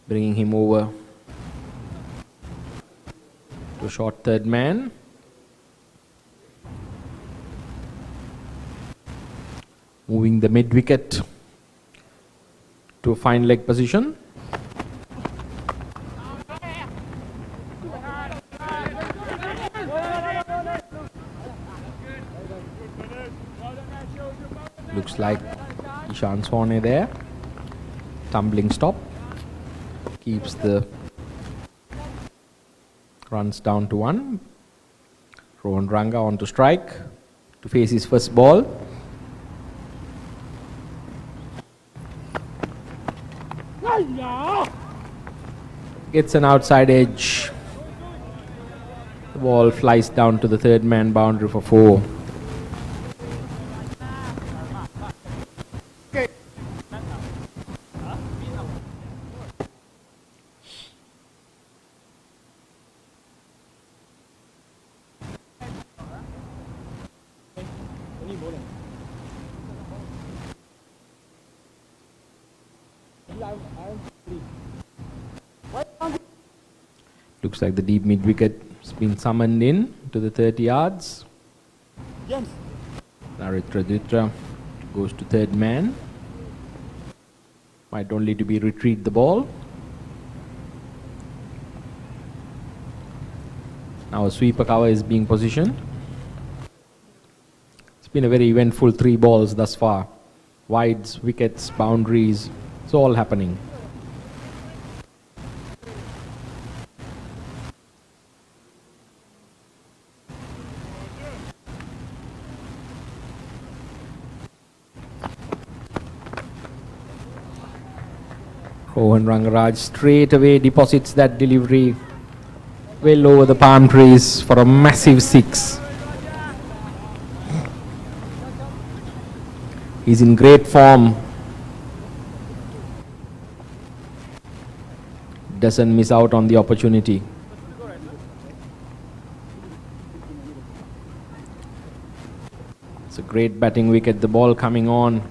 bringing him over to a short third man. Moving the mid wicket to a fine leg position. Looks like Ishan Swane there. Tumbling stop. Keeps the runs down to 1. Rohan Ranga on to strike to face his first ball. Gets an outside edge. The ball flies down to the third man boundary for 4. Looks like the deep mid wicket has been summoned in to the 30 yards. Naritra Ditra goes to third man. Might only to be retrieved the ball. Now a sweeper cover is being positioned. It's been a very eventful 3 balls thus far. Wides, wickets, boundaries, it's all happening. Rohan Rangaraj straight away deposits that delivery well over the palm trees for a massive 6. He's in great form. Doesn't miss out on the opportunity. It's a great batting wicket, the ball coming on.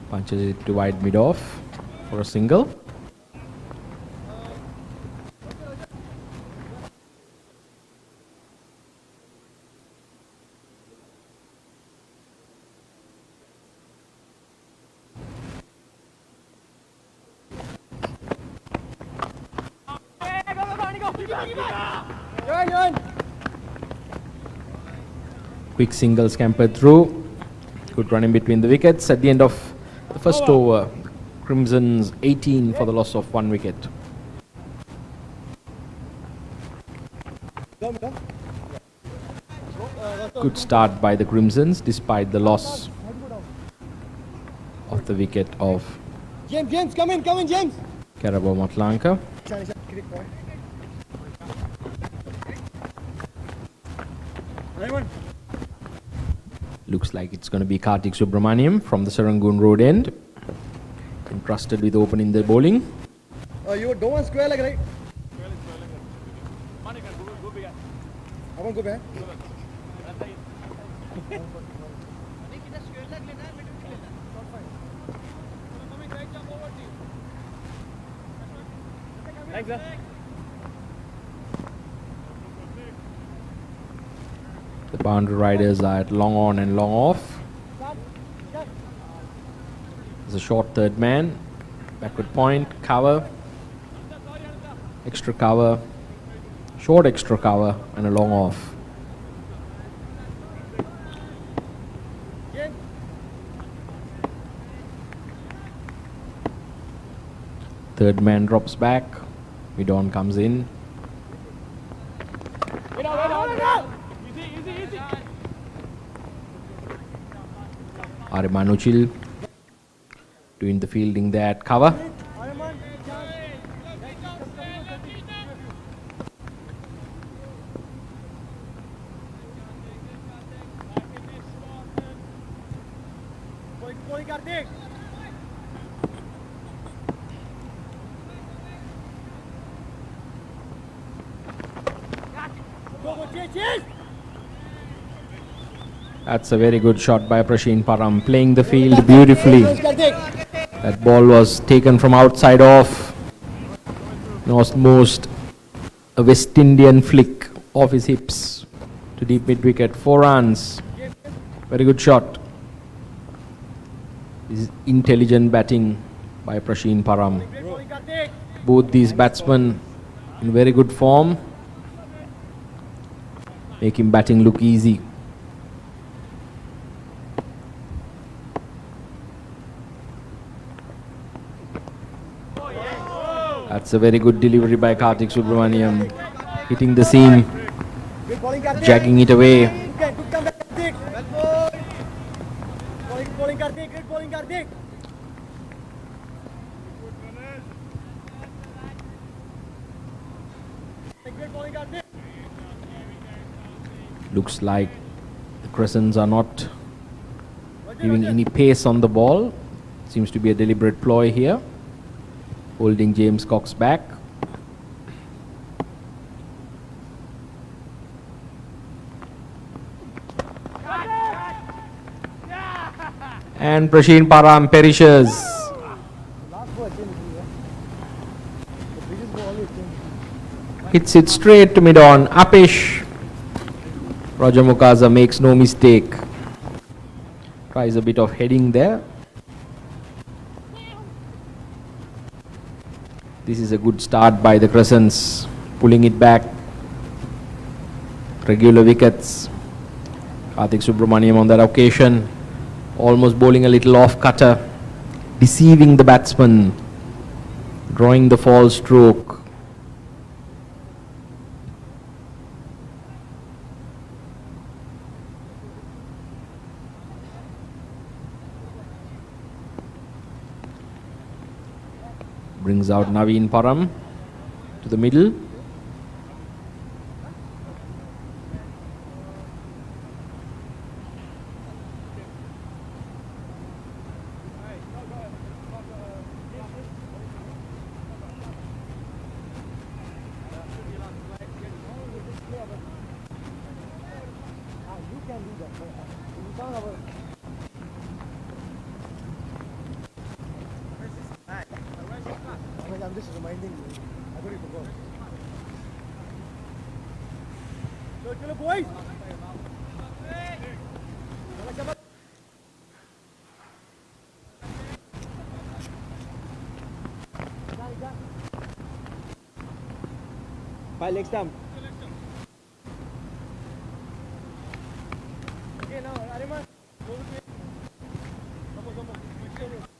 Punches it to wide mid off for a single. Quick single scampered through. Good run in between the wickets. At the end of the first over, Crimsons 18 for the loss of 1 wicket. Good start by the Crimsons despite the loss of the wicket of James, come in, James. Karabo Matlanka. Looks like it's going to be Kartik Subramaniam from the Serangoon Road end. Entrusted with opening the bowling. You don't want square leg, right? I won't go back. The boundary riders are at long on and long off. There's a short third man. Backward point, cover. Extra cover. Short extra cover and a long off. Third man drops back. Mid-on comes in. Arimanuchil doing the fielding there at cover. That's a very good shot by Prasheen Param, playing the field beautifully. That ball was taken from outside off. Most a West Indian flick off his hips to deep mid wicket. 4 runs. Very good shot. This is intelligent batting by Prasheen Param. Both these batsmen in very good form. Making batting look easy. That's a very good delivery by Karthik Subramaniam. Hitting the seam, jagging it away. Looks like the Crescents are not giving any pace on the ball. Seems to be a deliberate ploy here. Holding James Cox back. And Prasheen Param perishes. Hits it straight to mid-on. Upish. Roger Mukaza makes no mistake. Tries a bit of heading there. This is a good start by the Crescents, pulling it back. Regular wickets. Karthik Subramaniam on that occasion, almost bowling a little off-cutter, deceiving the batsman, drawing the fall stroke. Brings out Naveen Param to the middle. I'm just reminding you. I thought you forgot. Chalo boys. Bye, leg stump. Okay, now, Ariman.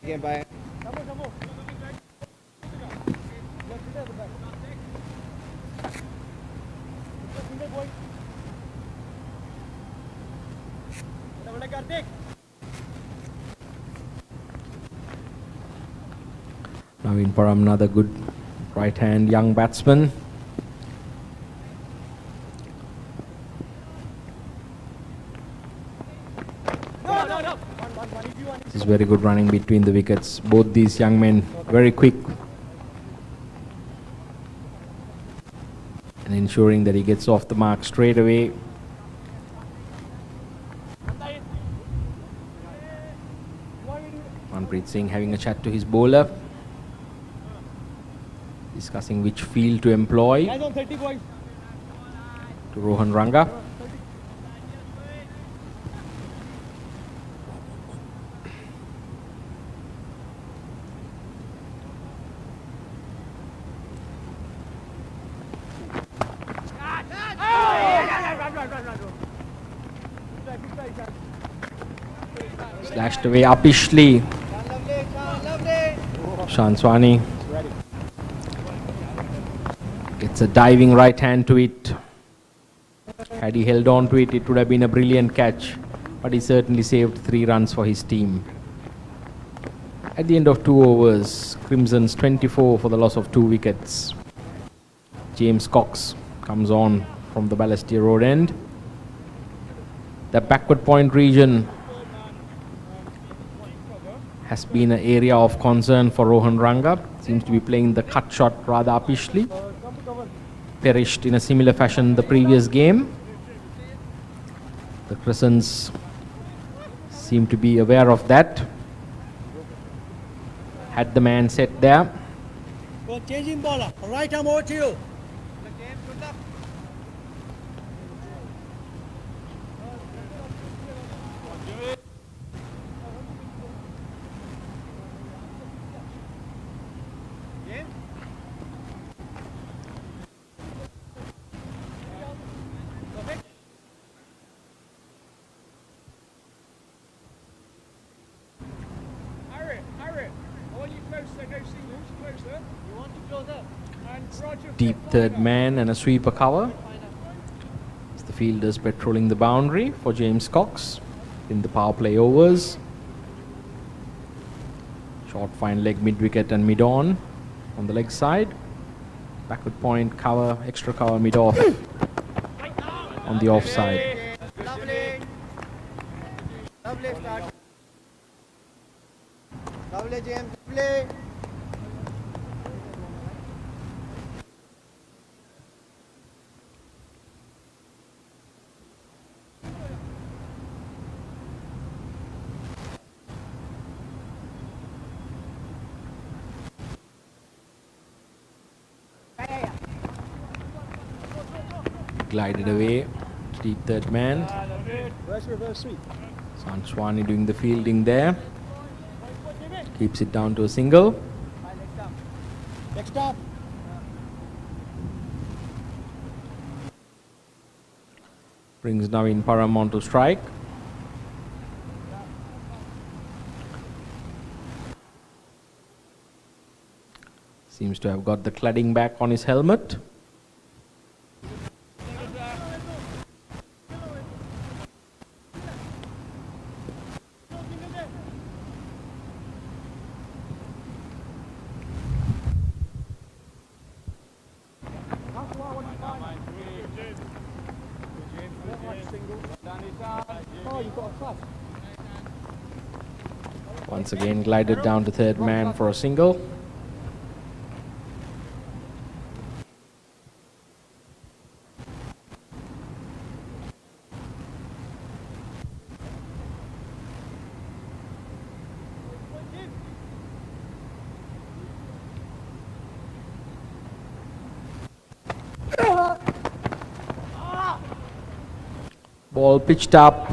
Okay, bye. Naveen Param, another good right-hand young batsman. This is very good running between the wickets. Both these young men very quick and ensuring that he gets off the mark straight away. Manpreet Singh having a chat to his bowler, discussing which field to employ. To Rohan Ranga. Slashed away upishly. Shanswani gets a diving right hand to it. Had he held on to it, it would have been a brilliant catch, but he certainly saved 3 runs for his team. At the end of 2 overs, Crimson's 24 for the loss of 2 wickets. James Cox comes on from the Balestier Road end. The backward point region has been an area of concern for Rohan Ranga. Seems to be playing the cut shot rather upishly. perished in a similar fashion the previous game. The Crescents seem to be aware of that. Had the man set there. Go changing ball. Right arm over to you. Deep third man and a sweeper cover. As the fielders patrolling the boundary for James Cox in the power play overs. Short fine leg mid wicket and mid on the leg side. Backward point cover, extra cover mid off on the offside. Lovely. Lovely start. Lovely James. Lovely. Glided away. Deep third man. Reverse sweep. Sanchwani doing the fielding there. Keeps it down to a single. Next up. Brings now in Paramount to strike. Seems to have got the cladding back on his helmet. Once again glided down to third man for a single. Ball pitched up.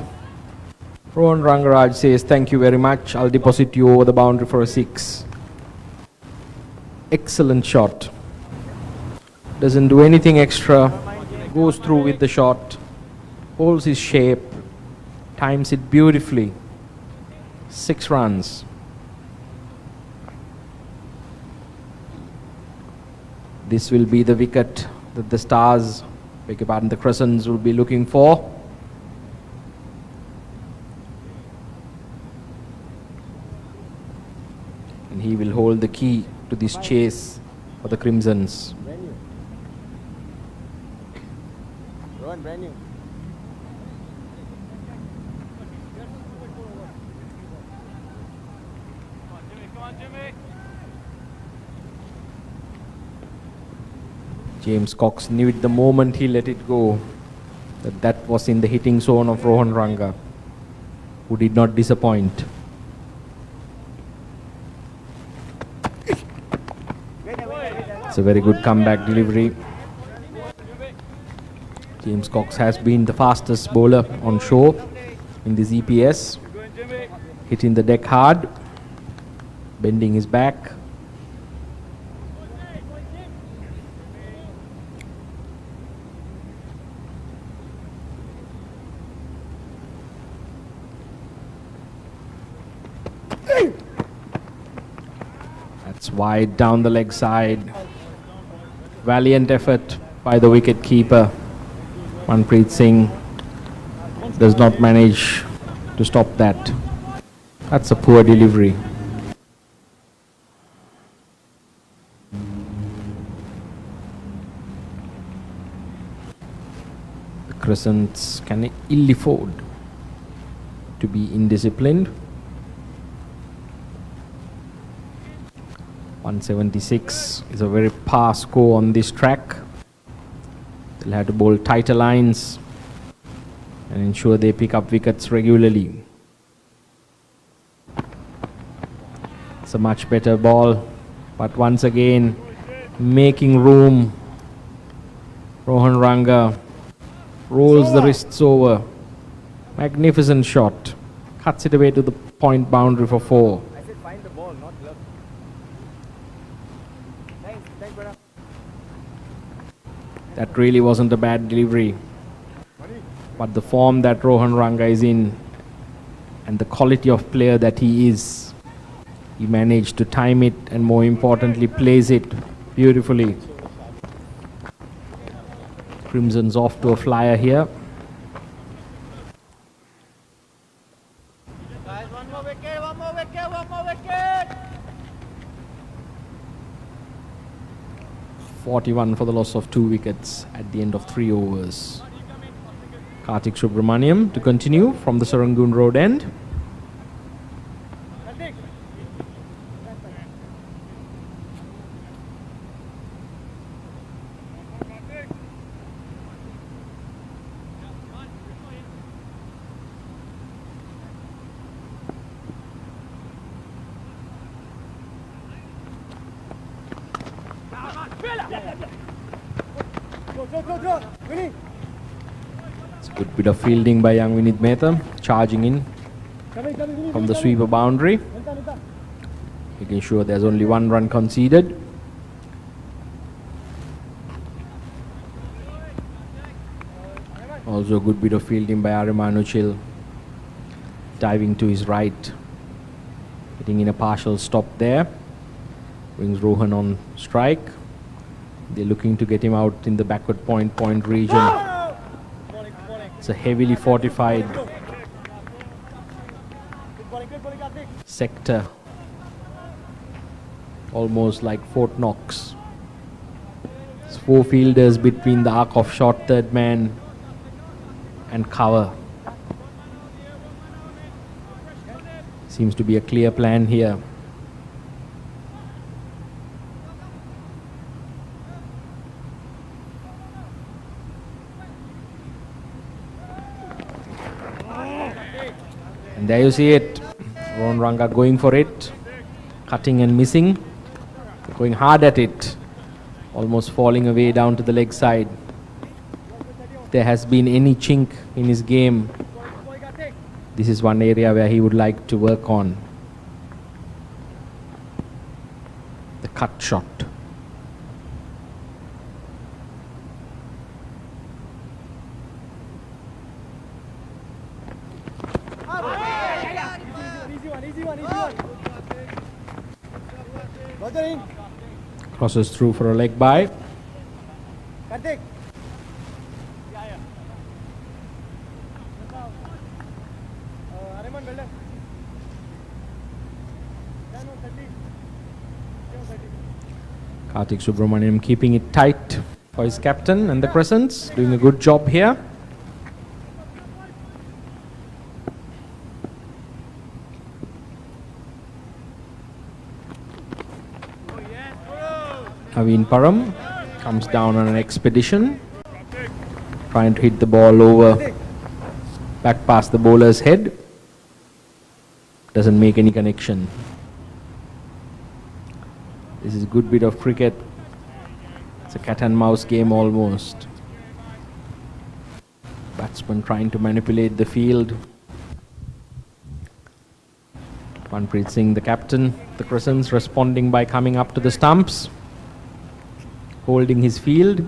Rohan Rangaraj says, "Thank you very much. I'll deposit you over the boundary for a 6. Excellent shot. Doesn't do anything extra. Goes through with the shot. Holds his shape. Times it beautifully. 6 runs. This will be the wicket that the Stars, beg your pardon, the Crescents will be looking for. And he will hold the key to this chase for the Crimsons. Rohan, brand new. James Cox knew it the moment he let it go that that was in the hitting zone of Rohan Ranga, who did not disappoint. It's a very good comeback delivery. James Cox has been the fastest bowler on show in this EPS. Hitting the deck hard, bending his back. That's wide down the leg side. Valiant effort by the wicket keeper. Manpreet Singh does not manage to stop that. That's a poor delivery. The Crescents can ill afford to be indisciplined. 176 is a very par score on this track. They'll have to bowl tighter lines and ensure they pick up wickets regularly. It's a much better ball, but once again making room. Rohan Ranga rolls the wrists over. Magnificent shot. Cuts it away to the point boundary for 4. I said find the ball, not glove. Thanks, brother. That really wasn't a bad delivery. But the form that Rohan Ranga is in and the quality of player that he is, he managed to time it and more importantly place it beautifully. Crimson's off to a flyer here. Guys, one more wicket. 41 for the loss of 2 wickets at the end of 3 overs. Karthik Subramaniam to continue from the Serangoon Road end. It's a good bit of fielding by young Vinith Mehta, charging in from the sweeper boundary, making sure there's only 1 run conceded. Also a good bit of fielding by Arimanuchil, diving to his right, hitting in a partial stop there, brings Rohan on strike. They're looking to get him out in the backward point region. It's a heavily fortified sector, almost like Fort Knox. It's 4 fielders between the arc of short third man and cover. Seems to be a clear plan here. And there you see it. Rohan Ranga going for it, cutting and missing, going hard at it, almost falling away down to the leg side. If there has been any chink in his game, this is one area where he would like to work on. The cut shot. Crosses through for a leg bye. Karthik Subramaniam keeping it tight for his captain and the Crescents, doing a good job here. Naveen Param comes down on an expedition, trying to hit the ball over, back past the bowler's head. Doesn't make any connection. This is a good bit of cricket. It's a cat and mouse game almost. Batsman trying to manipulate the field. Manpreet Singh, the captain, the Crescents, responding by coming up to the stumps, holding his field.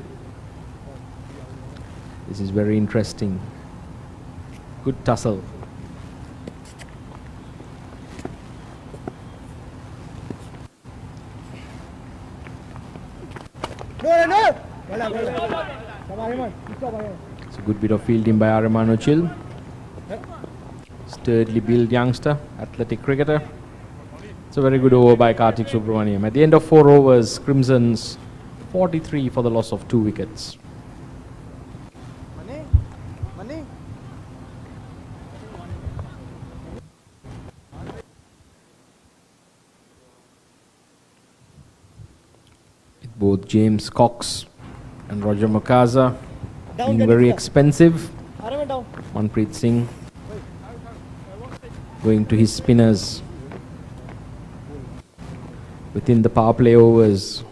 This is very interesting. Good tussle. It's a good bit of fielding by Arimanuchil. Sturdily built youngster, athletic cricketer. It's a very good over by Karthik Subramaniam. At the end of 4 overs, Crimson's 43 for the loss of 2 wickets. With both James Cox and Roger Mukaza being very expensive. down. Manpreet Singh going to his spinners. Within the power play overs,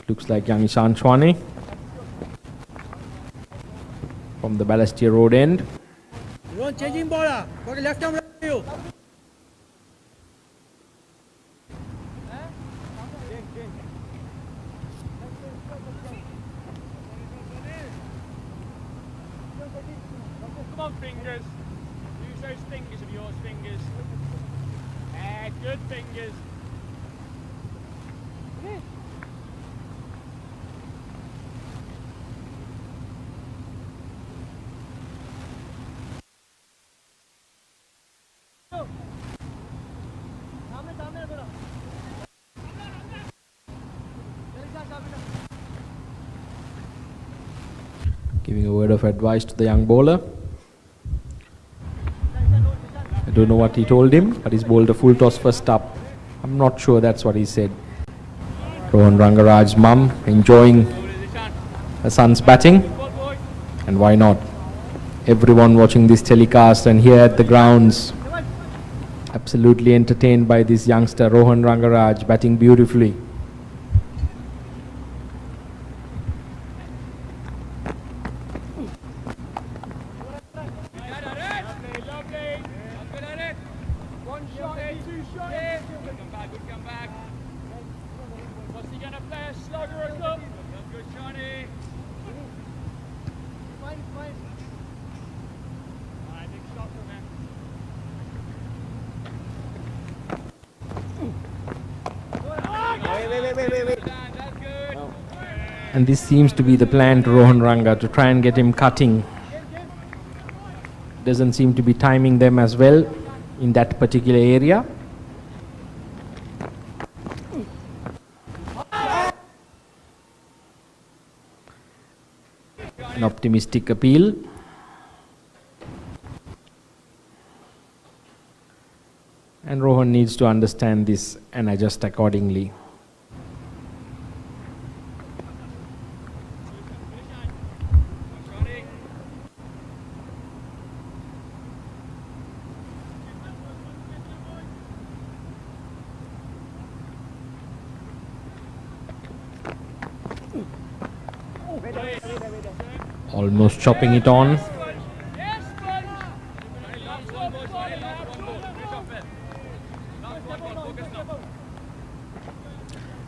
looks like young Ishan Chwane from the Balestier Road end. You want changing ball? Got left arm right you. Come on, fingers. Use those fingers of yours, fingers. Good fingers. Giving a word of advice to the young bowler. I don't know what he told him, but he's bowled a full toss first up. I'm not sure that's what he said. Rohan Rangaraj's mum enjoying her son's batting. And why not? Everyone watching this telecast and here at the grounds, absolutely entertained by this youngster Rohan Rangaraj batting beautifully. And this seems to be the plan to Rohan Ranga, to try and get him cutting. Doesn't seem to be timing them as well in that particular area. An optimistic appeal. And Rohan needs to understand this and adjust accordingly. Almost chopping it on.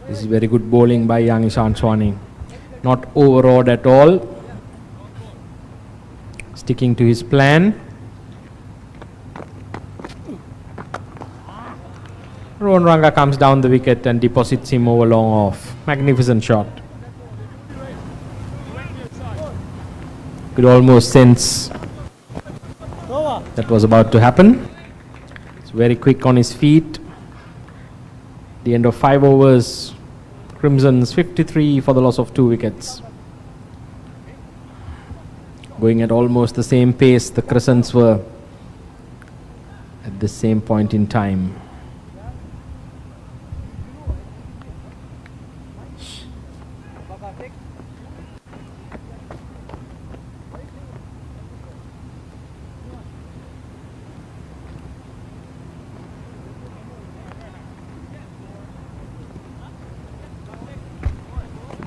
This is very good bowling by young Ishan Chwane. Not overawed at all. Sticking to his plan. Rohan Ranga comes down the wicket and deposits him over long off. Magnificent shot. Could almost sense that was about to happen. It's very quick on his feet. The end of 5 overs. Crimsons 53 for the loss of 2 wickets. Going at almost the same pace the Crescents were at the same point in time.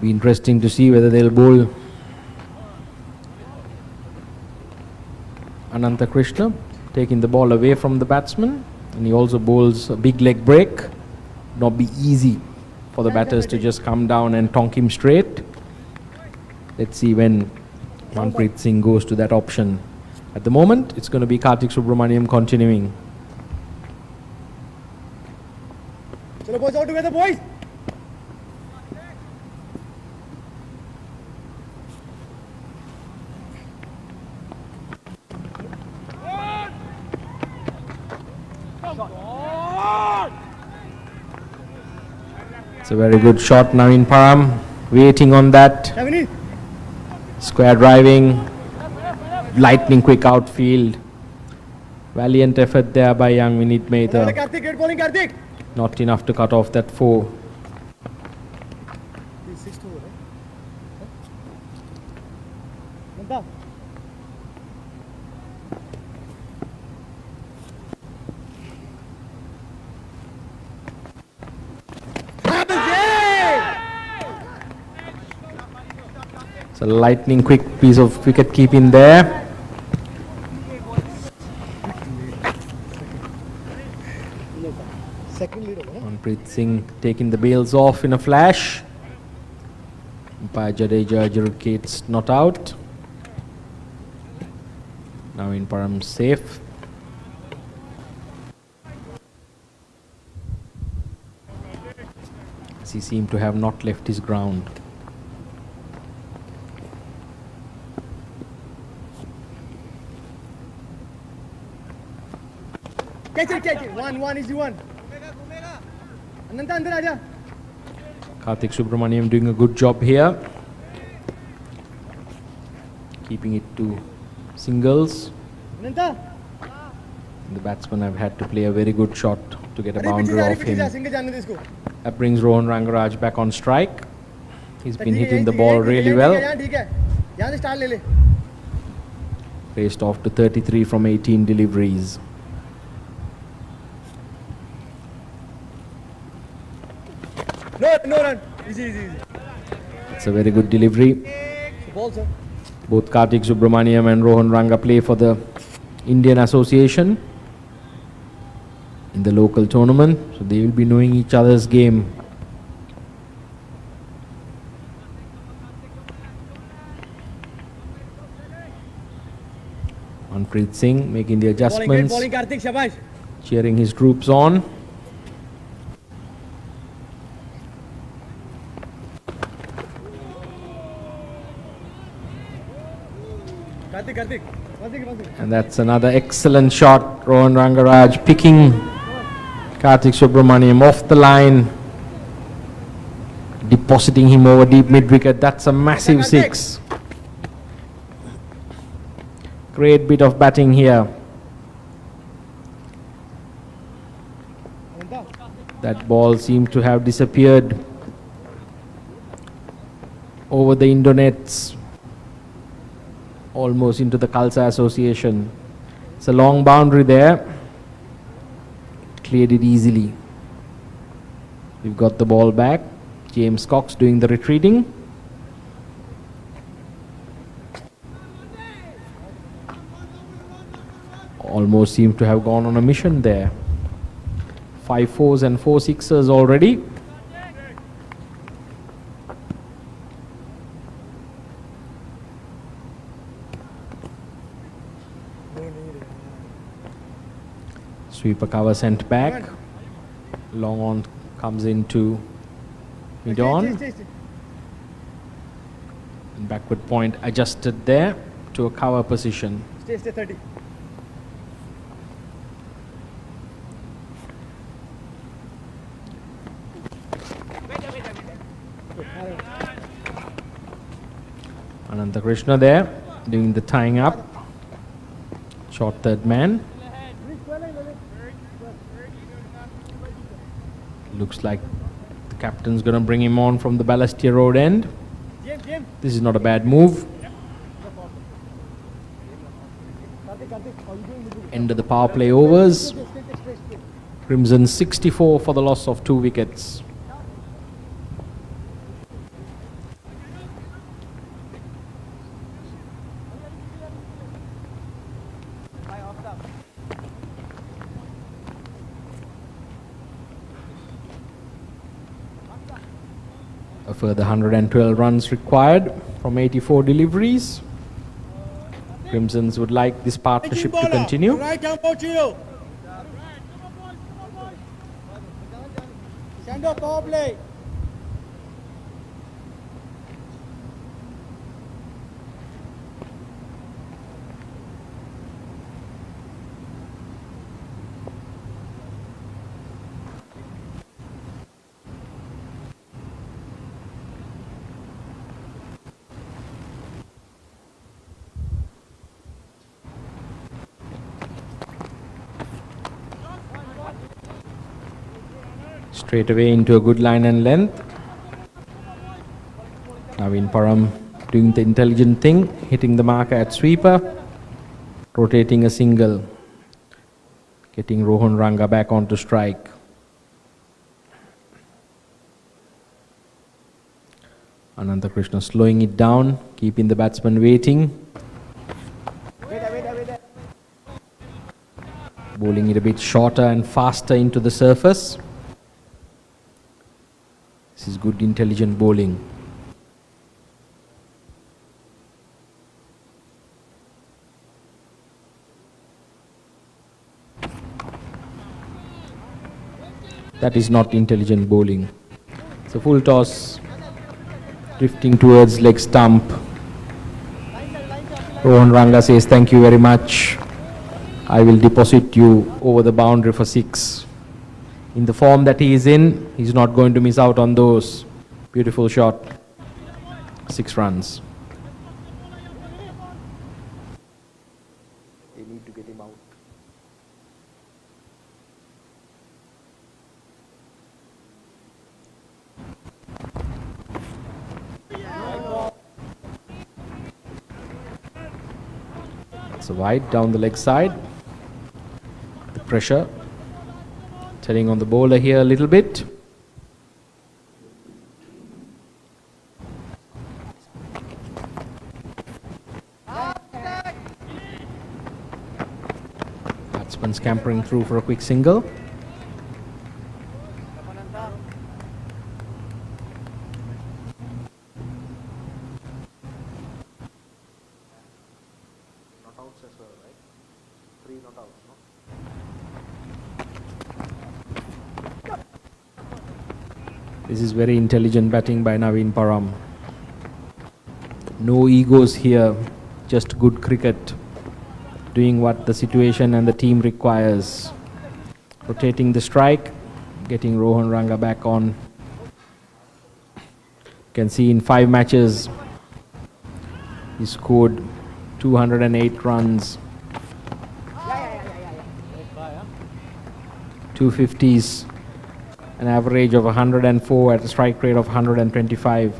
Be interesting to see whether they'll bowl Ananta Krishna, taking the ball away from the batsman, and he also bowls a big leg break. Not be easy for the batters to just come down and tonk him straight. Let's see when Manpreet Singh goes to that option. At the moment, it's going to be Karthik Subramaniam continuing. Chalo boys, out together, boys. It's a very good shot, Naveen Param. Waiting on that. Square driving. Lightning quick outfield. Valiant effort there by young Vinit Mehta. Karthik, great bowling, Karthik. Not enough to cut off that 4. Ananta. It's a lightning quick piece of wicket keeping there. Second lead over. Manpreet Singh taking the bails off in a flash. Umpire Jadeja adjudicates not out. Now in Param safe. As he seemed to have not left his ground. Catch it. 1 is the one. Ananta, andar aaja. Karthik Subramaniam doing a good job here. Keeping it to singles. Ananta. The batsmen have had to play a very good shot to get a boundary off him. Single जाने दे इसको. That brings Rohan Rangaraj back on strike. He's been hitting the ball really well. ठीक है. यहाँ से start ले ले. Raced off to 33 from 18 deliveries. No run. Easy. It's a very good delivery. Ball, sir. Both Karthik Subramaniam and Rohan Ranga play for the Indian Association in the local tournament, so they will be knowing each other's game. Manpreet Singh making the adjustments, Bowling Karthik, shabash. cheering his troops on. Karthik. And that's another excellent shot. Rohan Rangaraj picking Karthik Subramaniam off the line, depositing him over deep mid-wicket. That's a massive six. Great bit of batting here. That ball seemed to have disappeared over the Indo nets, almost into the Khalsa Association. It's a long boundary there. Cleared it easily. We've got the ball back. James Cox doing the retreating. Almost seemed to have gone on a mission there. 5 fours and 4 sixers already. Sweeper cover sent back. Long on comes into mid on. And backward point adjusted there to a cover position. Stay 30. Ananta Krishna there doing the tying up. Short third man. Looks like the captain's going to bring him on from the Balestier Road end. This is not a bad move. End of the power play overs. Crimson 64 for the loss of 2 wickets. A further 112 runs required from 84 deliveries. Crimsons would like this partnership to continue. Right down for you. Stand up, power play. Straight away into a good line and length. Naveen Param doing the intelligent thing, hitting the marker at sweeper, rotating a single, getting Rohan Ranga back onto strike. Ananta Krishna slowing it down, keeping the batsman waiting. Bowling it a bit shorter and faster into the surface. This is good intelligent bowling. That is not intelligent bowling. It's a full toss, drifting towards leg stump. Rohan Ranga says, thank you very much. I will deposit you over the boundary for 6. In the form that he is in, he's not going to miss out on those. Beautiful shot. 6 runs. They need to get him out. It's a wide down the leg side. The pressure telling on the bowler here a little bit. Batsman scampering through for a quick single. This is very intelligent batting by Naveen Param. No egos here, just good cricket. Doing what the situation and the team requires. Rotating the strike, getting Rohan Ranga back on. You can see in 5 matches, he scored 208 runs. 250s. An average of 104 at a strike rate of 125.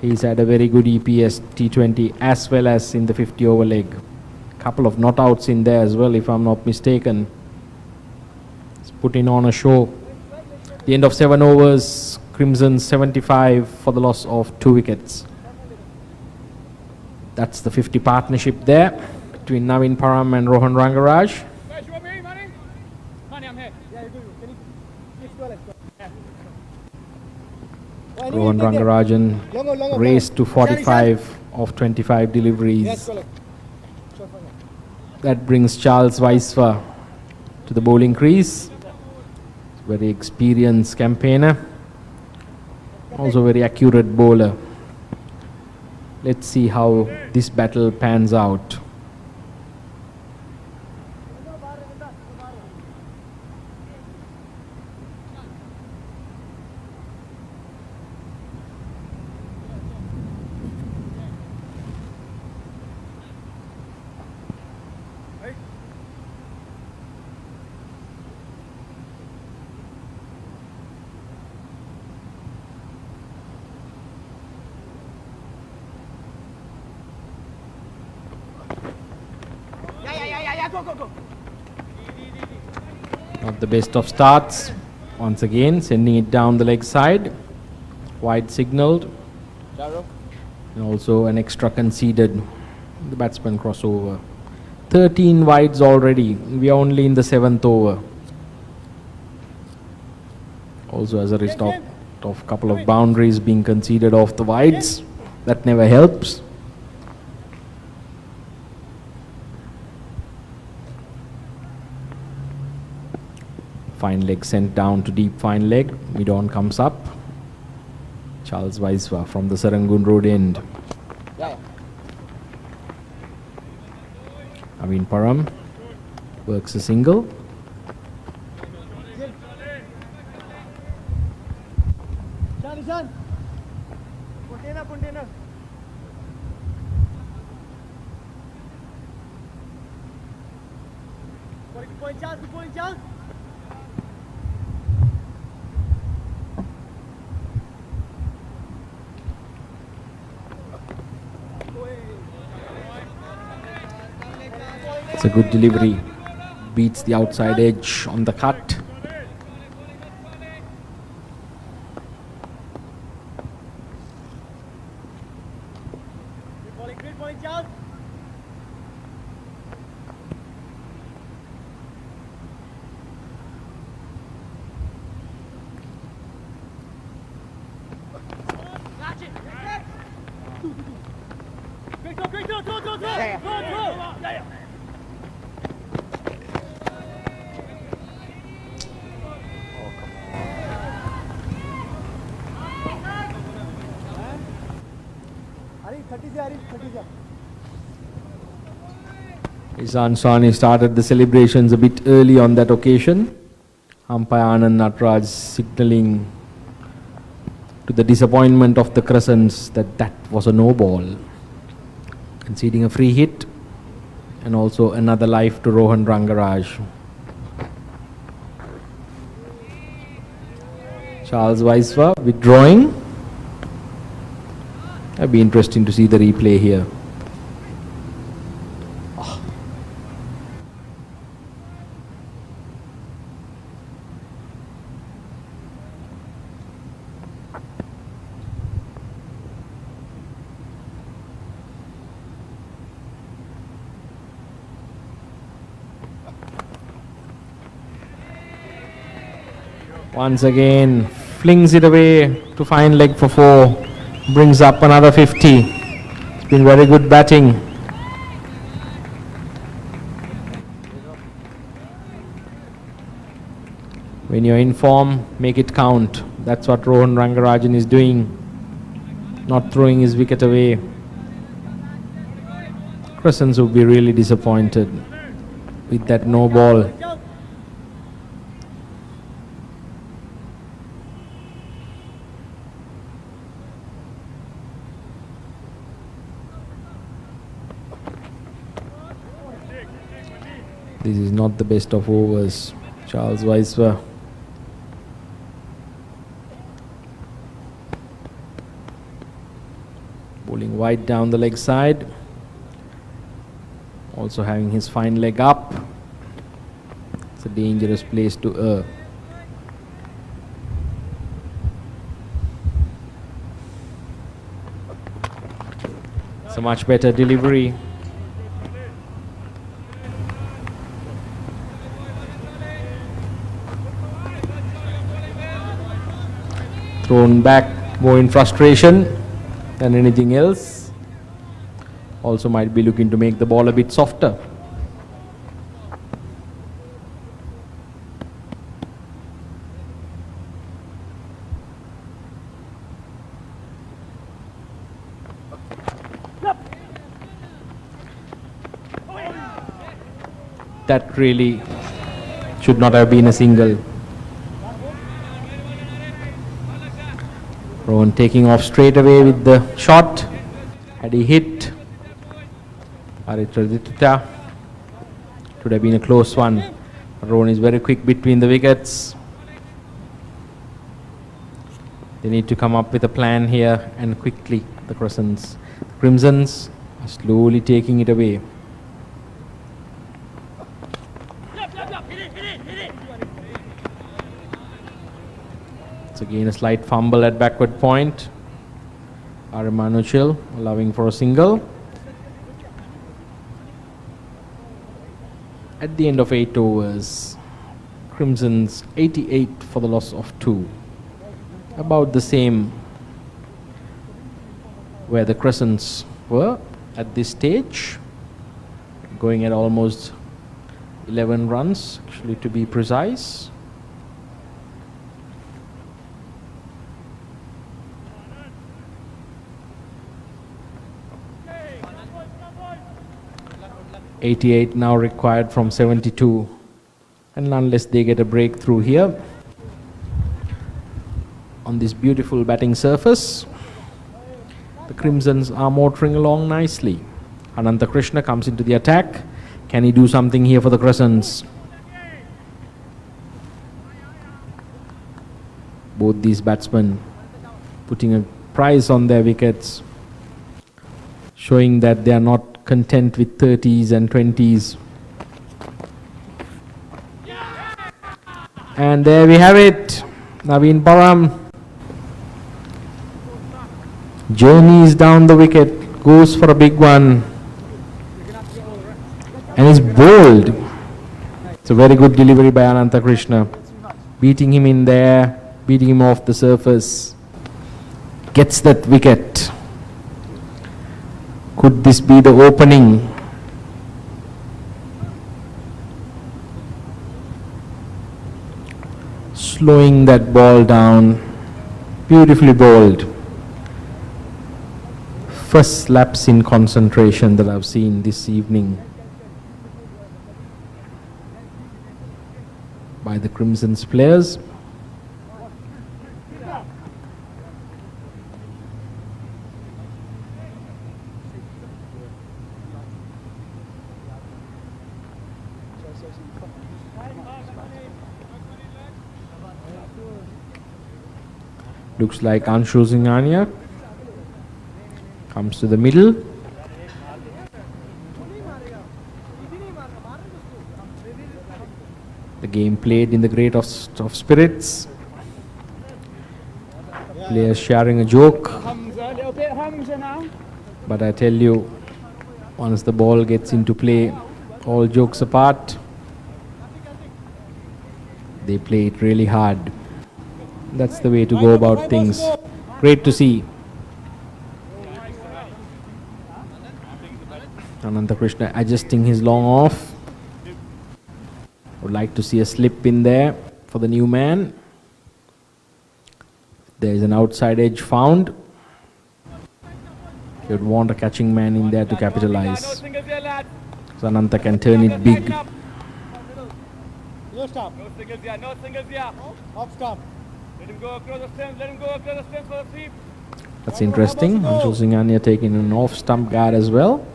He's had a very good EPS T20 as well as in the 50 over leg. Couple of not outs in there as well, if I'm not mistaken. He's putting on a show. The end of 7 overs, Crimson 75 for the loss of 2 wickets. That's the 50 partnership there between Naveen Param and Rohan Rangaraj. Rohan Rangarajan raced to 45 of 25 deliveries. That brings Charles Weiswa to the bowling crease. Very experienced campaigner. Also very accurate bowler. Let's see how this battle pans out. Not the best of starts. Once again, sending it down the leg side. Wide signalled. And also an extra conceded. The batsman crossover. 13 wides already. We are only in the 7th over. Also as a result of a couple of boundaries being conceded off the wides. That never helps. Fine leg sent down to deep fine leg. Mid-on comes up. Charles Weiswa from the Serangoon Road end. Naveen Param works a single. It's a good delivery. Beats the outside edge on the cut. Isan Sani started the celebrations a bit early on that occasion. Umpire Anand Natraj signalling to the disappointment of the Crescents that that was a no ball, conceding a free hit and also another life to Rohan Rangaraj. Charles Weiswa withdrawing. It'll be interesting to see the replay here. Once again, flings it away to find leg for 4. Brings up another 50. It's been very good batting. When you're in form, make it count. That's what Rohan Rangarajan is doing. Not throwing his wicket away. Crescents would be really disappointed with that no ball. This is not the best of overs. Charles Weiswa. Bowling wide down the leg side. Also having his fine leg up. It's a dangerous place to err. It's a much better delivery. Thrown back more in frustration than anything else. Also might be looking to make the ball a bit softer. That really should not have been a single. Rohan taking off straight away with the shot. Had he hit, Aritraditya, should have been a close one. Rohan is very quick between the wickets. They need to come up with a plan here and quickly. The Crescents, Crimsons are slowly taking it away. Again a slight fumble at backward point. Arimanuchil allowing for a single. At the end of 8 overs, Crimsons 88 for the loss of 2. About the same where the Crescents were at this stage. Going at almost 11 runs, actually to be precise. .88 now required from 72, and unless they get a breakthrough here on this beautiful batting surface, the Crimsons are motoring along nicely. Ananta Krishna comes into the attack. Can he do something here for the Crescents? Both these batsmen putting a price on their wickets, showing that they are not content with 30s and 20s And there we have it. Naveen Param journeys down the wicket, goes for a big one, and is bowled. It's a very good delivery by Ananta Krishna. Beating him in there, beating him off the surface. Gets that wicket. Could this be the opening? Slowing that ball down. Beautifully bowled. First lapse in concentration that I've seen this evening by the Crimson's players. Looks like Anshu Singhania comes to the middle. The game played in the greatest of spirits. Players sharing a joke. But I tell you, once the ball gets into play, all jokes apart, they play it really hard. That's the way to go about things. Great to see. Ananta Krishna adjusting his long off. Would like to see a slip in there for the new man. There is an outside edge found. He would want a catching man in there to capitalize. So Ananta can turn it big. No stop. No singles here, no singles here. Off stop. Let him go across the stump, let him go across the stump for the sweep. That's interesting. Anshu Singhania taking an off stump guard as well.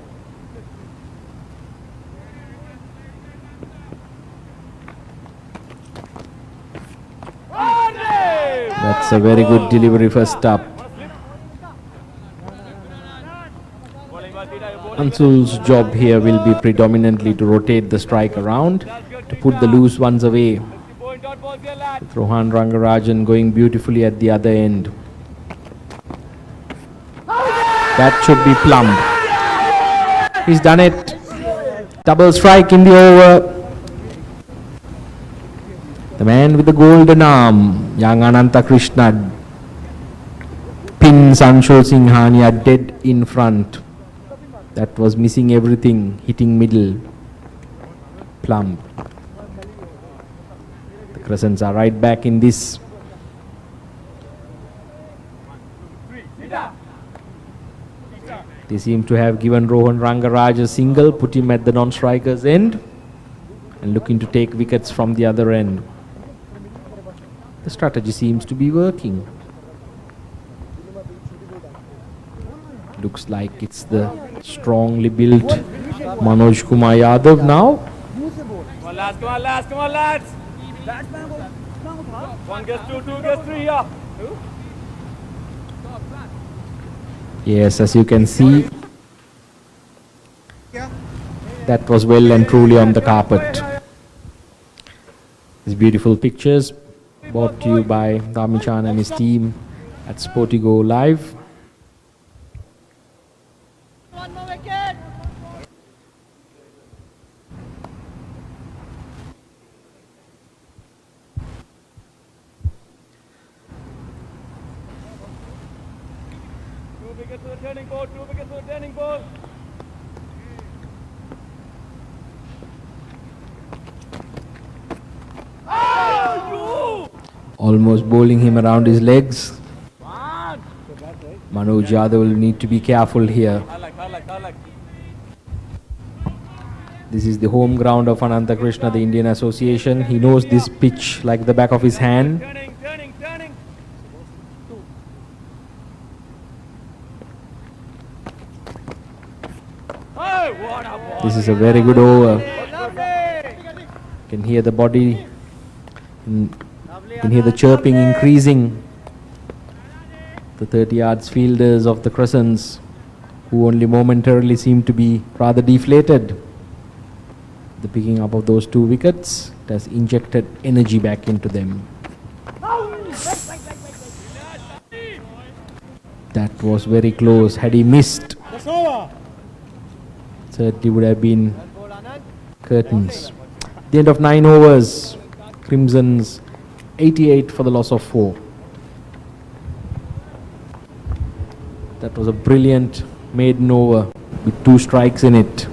That's a very good delivery first up. Ansul's job here will be predominantly to rotate the strike around, to put the loose ones away. With Rohan Rangarajan going beautifully at the other end. That should be plumbed. He's done it. Double strike in the over. The man with the golden arm, young Ananta Krishna, pins Anshu Singhania dead in front. That was missing everything, hitting middle. Plumb. The Crescents are right back in this. They seem to have given Rohan Rangaraj a single, put him at the non-striker's end, and looking to take wickets from the other end. The strategy seems to be working. Looks like it's the strongly built Manoj Kumar Yadav now. Come on lads, come on lads, come on lads. One gets two, two gets three here. Yes, as you can see, that was well and truly on the carpet. These beautiful pictures brought to you by Damichan and his team at Sportigo Live. One more wicket. Two wickets to the turning ball, two wickets to the turning ball. Almost bowling him around his legs. Manoj Yadav will need to be careful here. This is the home ground of Ananta Krishna, the Indian Association. He knows this pitch like the back of his hand. Turning, turning, turning. Oh, what a ball. This is a very good over. You can hear the body, you can hear the chirping increasing. The 30 yards fielders of the Crescents, who only momentarily seem to be rather deflated. The picking up of those two wickets. It has injected energy back into them. That was very close. Had he missed, That's over. certainly would have been curtains. The end of 9 overs. Crimsons 88 for the loss of 4. That was a brilliant maiden over with 2 strikes in it.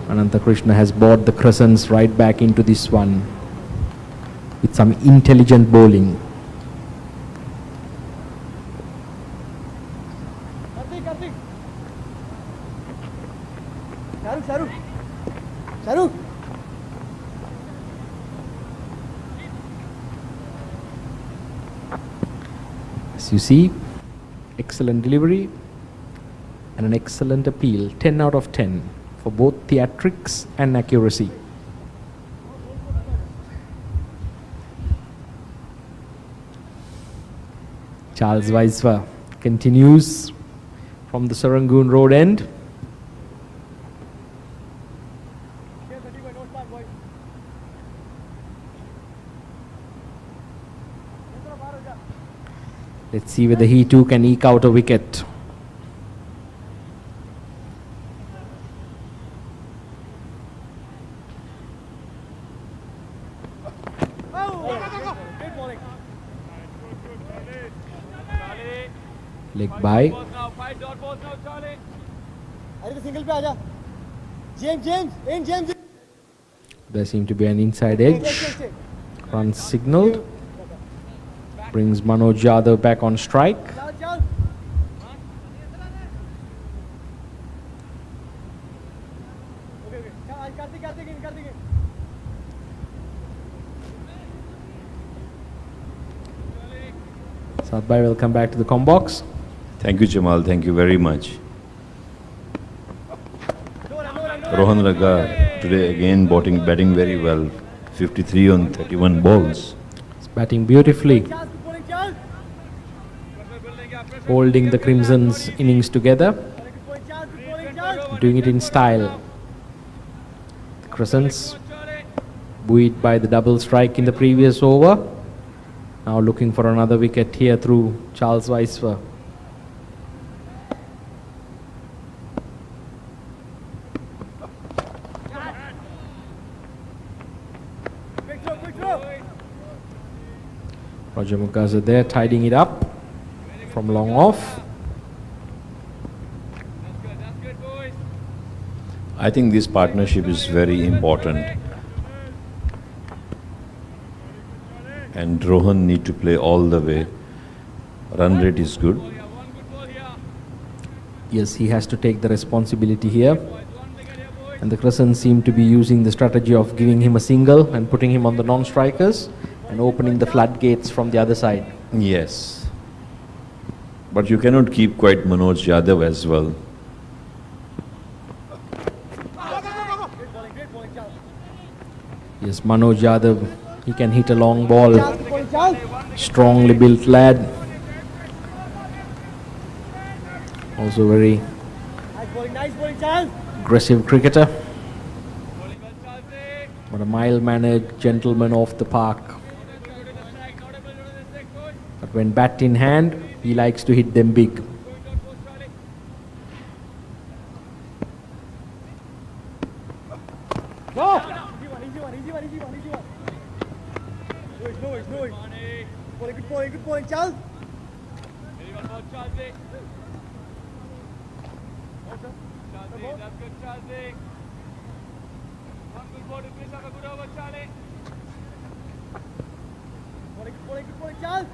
Ananta Krishna has brought the Crescents right back into this one with some intelligent bowling. Karthik. Shahrukh. As you see, excellent delivery and an excellent appeal. 10 out of 10 for both theatrics and accuracy. Charles Weiswa continues from the Serangoon Road end. Let's see whether he too can eke out a wicket. Leg by. Single पे आजा. James. There seemed to be an inside edge. Run signal. Brings Manoj Yadav back on strike. Sadbhai will come back to the com box. Thank you, Jamal. Thank you very much. Rohan Raga today again batting very well. 53 on 31 balls. He's batting beautifully. Holding the Crimson's innings together. Doing it in style. The Crescents buoyed by the double strike in the previous over. Now looking for another wicket here through Charles Weiswa. Roger Mugaza there tidying it up from long off. I think this partnership is very important. And Rohan need to play all the way. Run rate is good. Yes, he has to take the responsibility here. And the Crescents seem to be using the strategy of giving him a single and putting him on the non-strikers and opening the floodgates from the other side. Yes. But you cannot keep quiet Manoj Yadav as well. Yes, Manoj Yadav, he can hit a long ball. Strongly built lad. Also very aggressive cricketer. But a mild-mannered gentleman off the park. But when bat in hand, he likes to hit them big. Good point, Charles. Good point, Charles.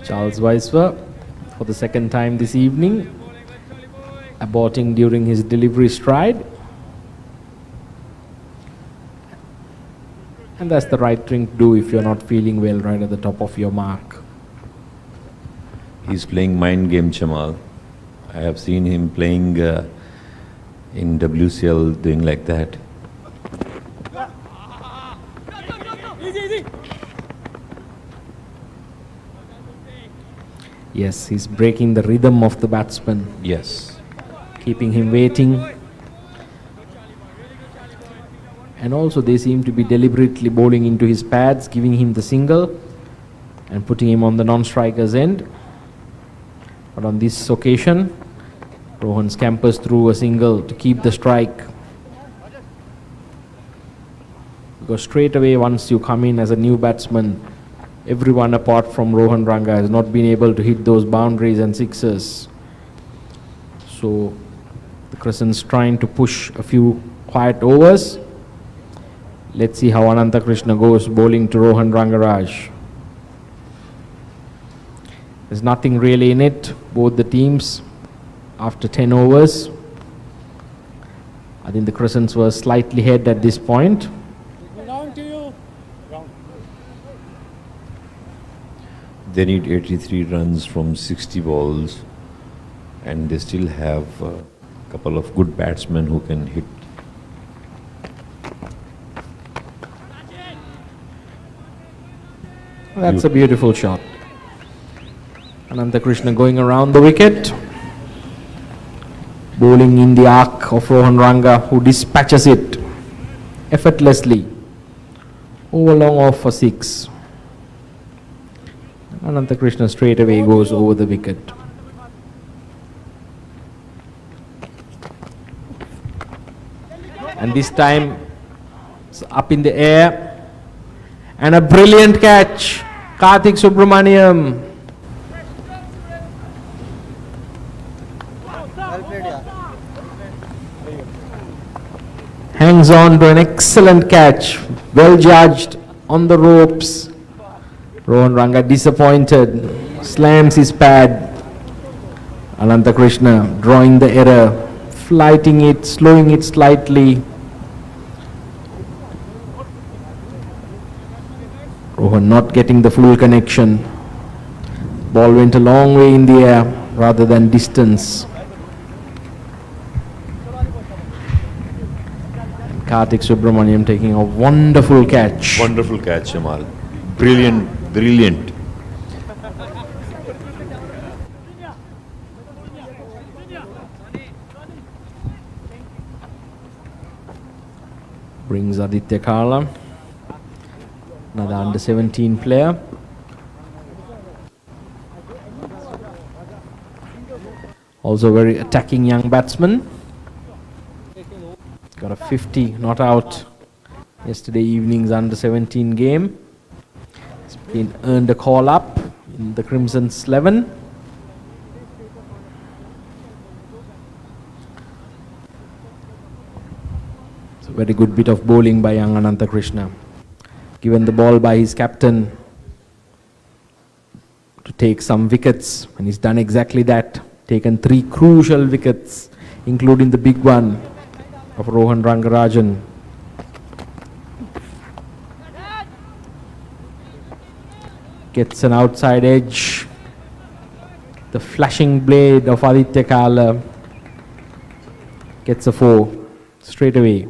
Charles Weiswa, for the second time this evening, aborting during his delivery stride. And that's the right thing to do if you're not feeling well right at the top of your mark. He's playing mind game, Jamal. I have seen him playing in WCL doing like that. Easy. Yes, he's breaking the rhythm of the batsman, Yes. keeping him waiting. And also they seem to be deliberately bowling into his pads, giving him the single and putting him on the non-striker's end. But on this occasion, Rohan scampers through a single to keep the strike. Because straight away, once you come in as a new batsman, everyone apart from Rohan Ranga has not been able to hit those boundaries and sixes. So the Crescents trying to push a few quiet overs. Let's see how Ananta Krishna goes bowling to Rohan Rangaraj. There's nothing really in it, both the teams, after 10 overs. I think the Crescents were slightly ahead at this point. Down to you. They need 83 runs from 60 balls, and they still have a couple of good batsmen who can hit. That's a beautiful shot. Ananta Krishna going around the wicket, bowling in the arc of Rohan Ranga, who dispatches it effortlessly. Over long off for 6. Ananta Krishna straight away goes over the wicket. And this time it's up in the air. And a brilliant catch. Karthik Subramaniam. Hangs on to an excellent catch. Well judged on the ropes. Rohan Ranga disappointed. Slams his pad. Ananta Krishna drawing the error. Flighting it, slowing it slightly. Rohan not getting the full connection. Ball went a long way in the air rather than distance. And Karthik Subramaniam taking a wonderful catch. Wonderful catch, Jamal. Brilliant, brilliant. Brings Aditya Karla, another under 17 player. Also very attacking young batsman. Got a 50 not out yesterday evening's under 17 game. He's been earned a call up in the Crimson's 11. It's a very good bit of bowling by young Ananta Krishna. Given the ball by his captain to take some wickets, and he's done exactly that. Taken 3 crucial wickets, including the big one of Rohan Rangarajan. Gets an outside edge. The flashing blade of Aditya Kala gets a 4 straight away.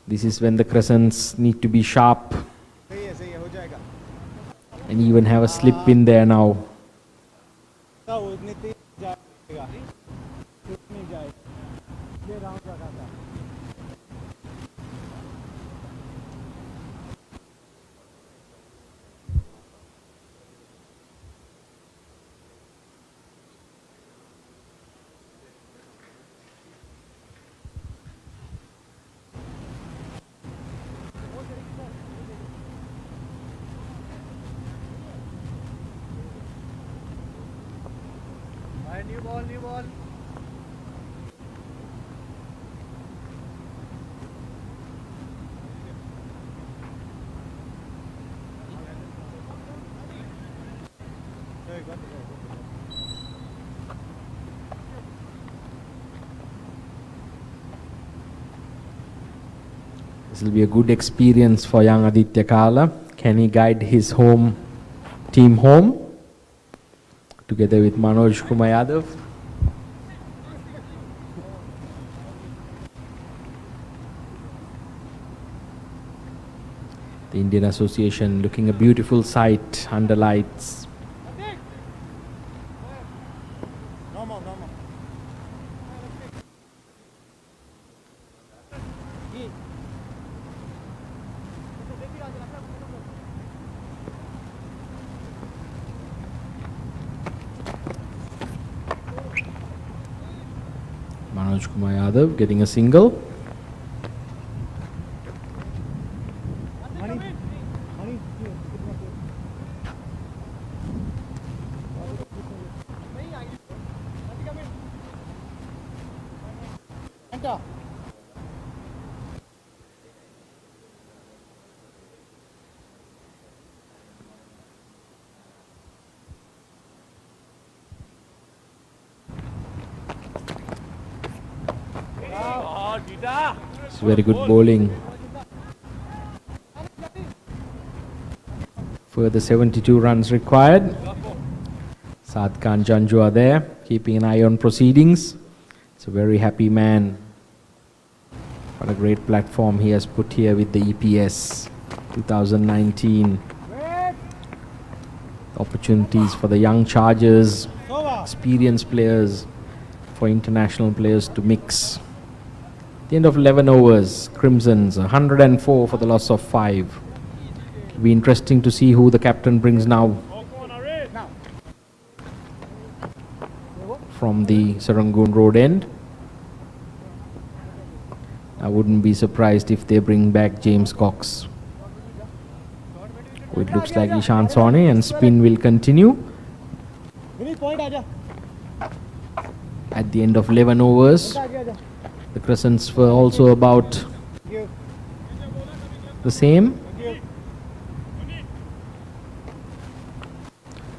This is when the Crescents need to be sharp and even have a slip in there now. New ball. This will be a good experience for young Aditya Kala. Can he guide his team home together with Manoj Kumar Yadav? The Indian Association looking a beautiful sight under lights. Manoj Kumar Yadav getting a single. It's very good bowling. Further 72 runs required. Saad Khan Janju are there, keeping an eye on proceedings. It's a very happy man. What a great platform he has put here with the EPS 2019. Opportunities for the young chargers, experienced players, for international players to mix. The end of 11 overs, Crimsons 104 for the loss of 5. It'll be interesting to see who the captain brings now from the Serangoon Road end. I wouldn't be surprised if they bring back James Cox. It looks like Ishan Sawhney, and spin will continue. At the end of 11 overs, the Crescents were also about the same.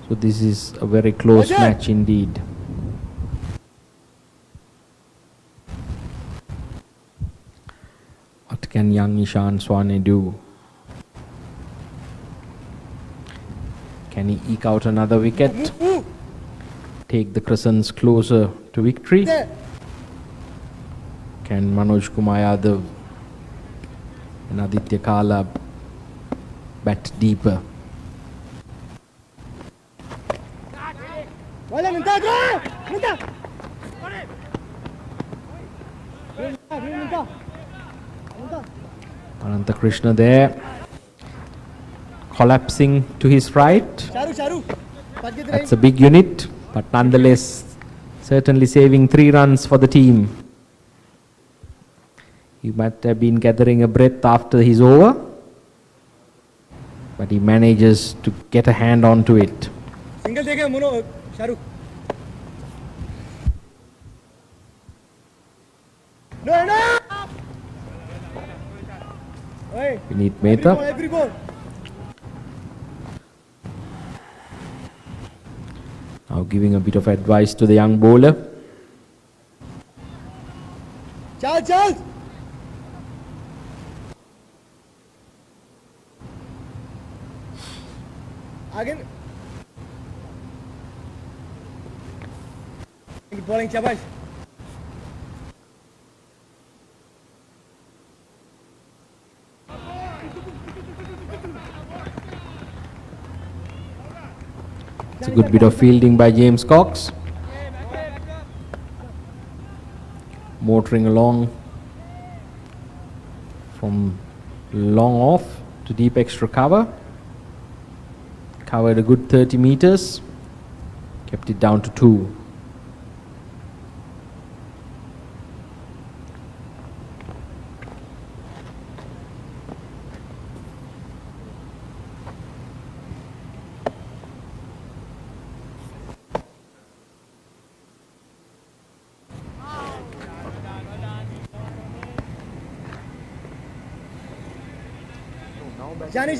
So this is a very close match indeed. What can young Ishan Sawhney do? Can he eke out another wicket? Take the Crescents closer to victory? Can Manoj Kumar Yadav and Aditya Kala bat deeper? Ananta Krishna there, collapsing to his right. That's a big unit, but nonetheless certainly saving 3 runs for the team. He might have been gathering a breath after his over, but he manages to get a hand onto it. Single take Mono Shahrukh. No. We need Mehta. Every ball. Now giving a bit of advice to the young bowler. Charles. Again. Good bowling, Chabash. It's a good bit of fielding by James Cox. Motoring along from long off to deep extra cover. Covered a good 30 meters. Kept it down to 2. Shani.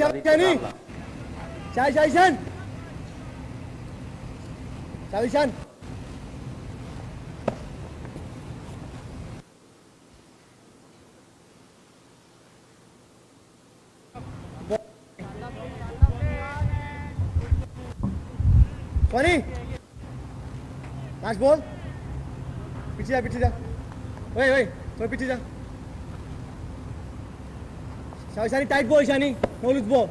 Shan. Funny. Nice ball. पीछे जा. Wait. थोड़ा पीछे जा. Shani, tight ball, Shani. No loose ball.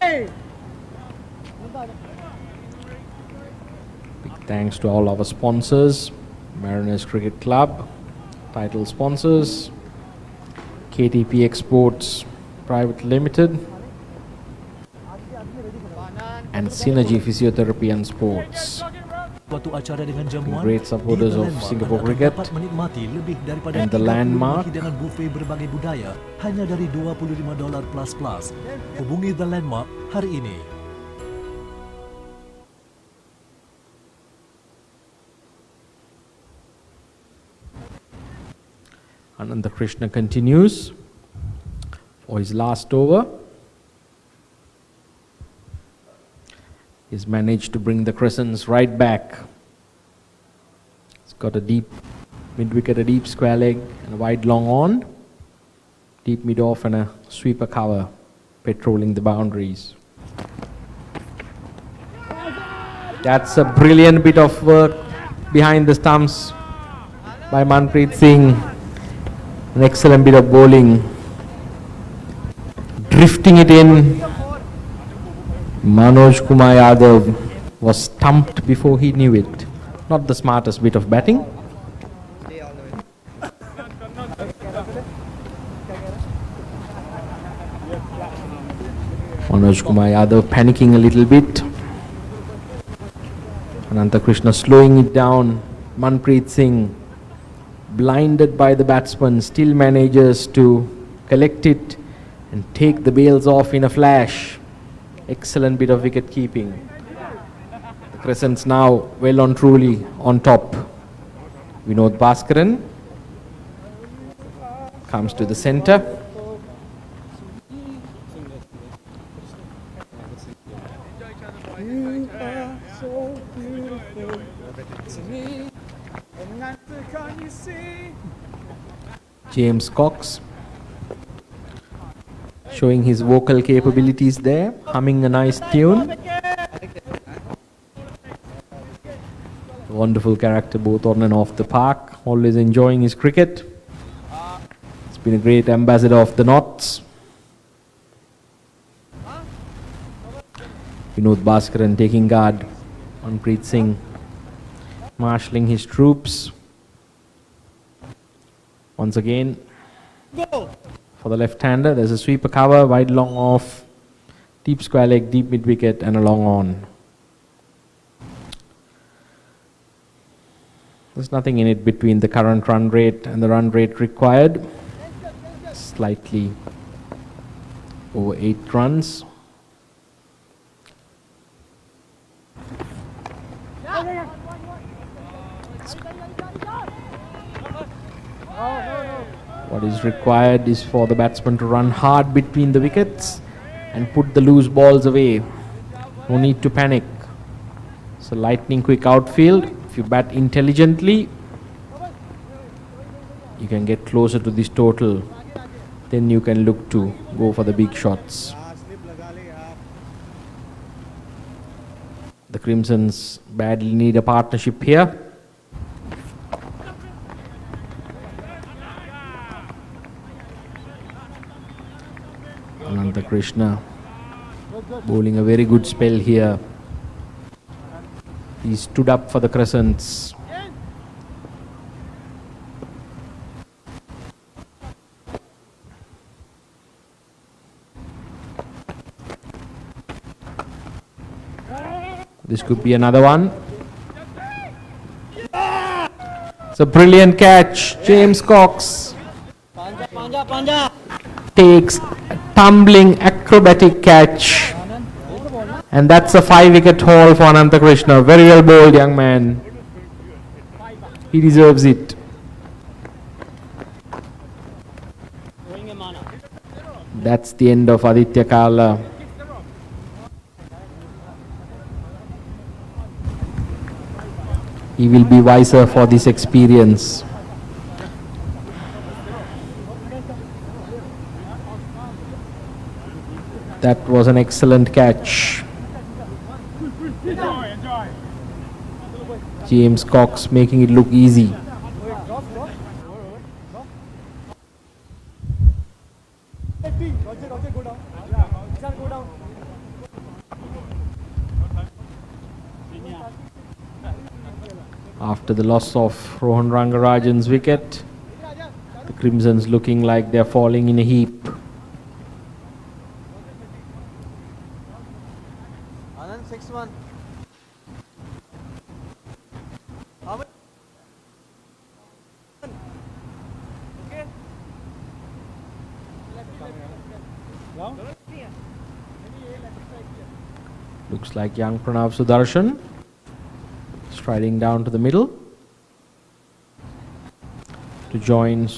Hey! Big thanks to all our sponsors, Mariners Cricket Club, title sponsors, KTP Exports Private Limited, and Synergy Physiotherapy and Sports. Suatu acara dengan jamuan Great supporters di The of Landmark Singapore Anda akan cricket dapat menikmati lebih daripada and the 35 Landmark. hidangan buffet berbagai budaya hanya dari $25 plus. Hubungi The Landmark hari ini. Ananda Krishna continues for his last over. He's managed to bring the Crescents right back. He's got a deep mid-wicket, a deep square leg and a wide long on. Deep mid-off and a sweeper cover, patrolling the boundaries. That's a brilliant bit of work behind the stumps by Manpreet Singh. An excellent bit of bowling. Drifting it in. Manoj Kumar Yadav was stumped before he knew it. Not the smartest bit of batting. Manoj Kumar Yadav panicking a little bit. Ananta Krishna slowing it down. Manpreet Singh, blinded by the batsman, still manages to collect it and take the bails off in a flash. Excellent bit of wicket keeping. The Crescents now well and truly on top. Vinod Bhaskaran comes to the centre. You are so beautiful to me. And nothing can you see? James Cox showing his vocal capabilities there, humming a nice tune. Wonderful character both on and off the park, always enjoying his cricket. He's been a great ambassador of the Knots. Vinod Bhaskaran taking guard. Manpreet Singh marshalling his troops. Once again, for the left-hander, there's a sweeper cover, wide long off, deep square leg, deep mid-wicket and a long on. There's nothing in it between the current run rate and the run rate required. Slightly over 8 runs. What is required is for the batsman to run hard between the wickets and put the loose balls away. No need to panic. It's a lightning quick outfield. If you bat intelligently, you can get closer to this total. Then you can look to go for the big shots. The Crimsons badly need a partnership here. Ananta Krishna bowling a very good spell here. He stood up for the Crescents. This could be another one. It's a brilliant catch. James Cox takes a tumbling acrobatic catch. And that's a 5-wicket haul for Ananta Krishna. Very well bowled, young man. He deserves it. That's the end of Aditya Kala. He will be wiser for this experience. That was an excellent catch. James Cox making it look easy. After the loss of Rohan Rangarajan's wicket, the Crimsons looking like they're falling in a heap. Anand 6-1. Looks like young Pranav Sudarshan striding down to the middle to join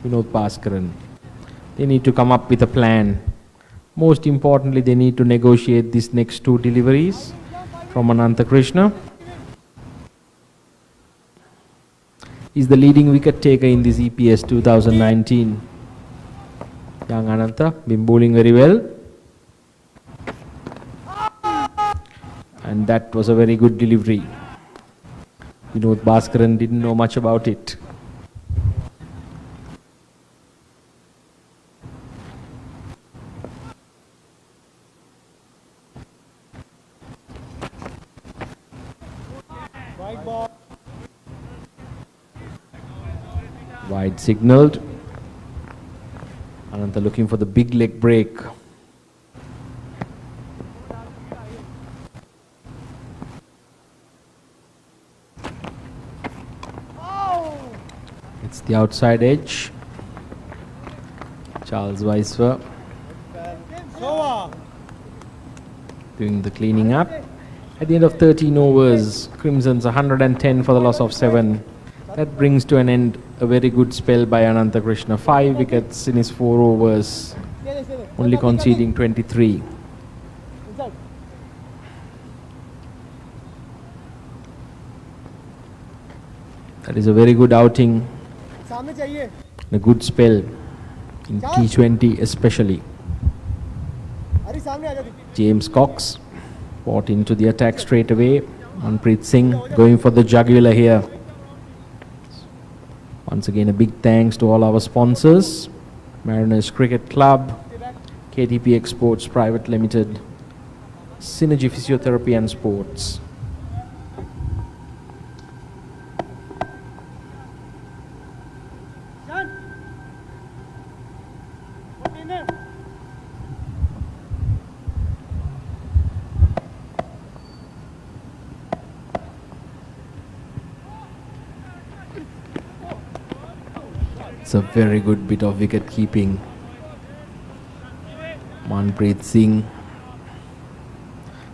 Vinod Bhaskaran. They need to come up with a plan. Most importantly, they need to negotiate these next two deliveries from Anantha Krishna. He's the leading wicket taker in this EPS 2019. Young Anantha been bowling very well. And that was a very good delivery. Vinod Bhaskaran didn't know much about it. Wide signalled. Anantha looking for the big leg break. It's the outside edge. Charles Weiswer doing the cleaning up. At the end of 13 overs, Crimson's 110 for the loss of 7. That brings to an end a very good spell by Anantha Krishna. 5 wickets in his 4 overs, only conceding 23. That is a very good outing, a good spell in T20 especially. James Cox brought into the attack straight away. Manpreet Singh going for the jugular here. Once again, a big thanks to all our sponsors: Mariners Cricket Club, KTP Exports Private Limited, Synergy Physiotherapy and Sports. It's a very good bit of wicket keeping. Manpreet Singh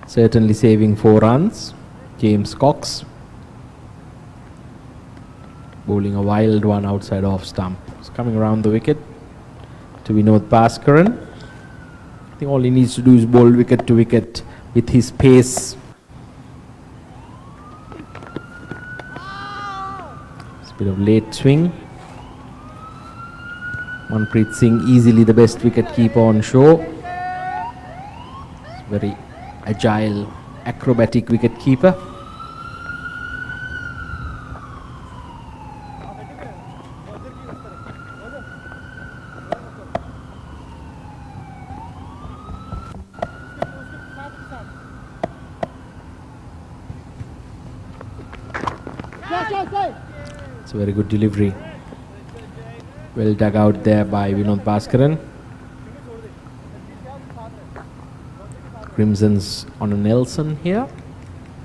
certainly saving 4 runs. James Cox bowling a wild one outside off stump. It's coming around the wicket to Vinod Bhaskaran. I think all he needs to do is bowl wicket to wicket with his pace. It's a bit of late swing. Manpreet Singh easily the best wicket keeper on show. Very agile, acrobatic wicket keeper. It's a very good delivery. Well dug out there by Vinod Bhaskaran. Crimson's on a Nelson here.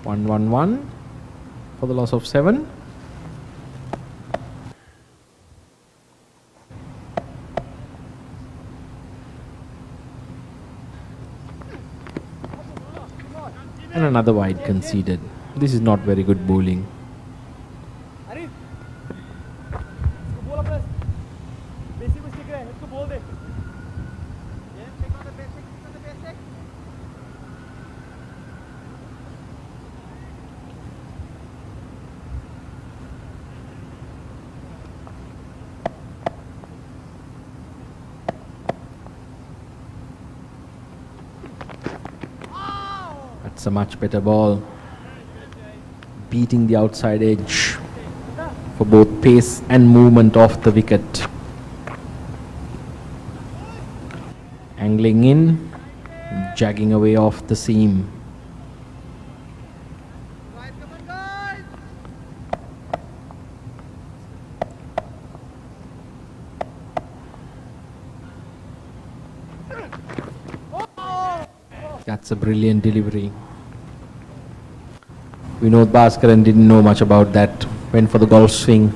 1-1-1 for the loss of 7. And another wide conceded. This is not very good bowling. That's a much better ball. Beating the outside edge for both pace and movement off the wicket. Angling in, jagging away off the seam. That's a brilliant delivery. Vinod Bhaskaran didn't know much about that. Went for the golf swing.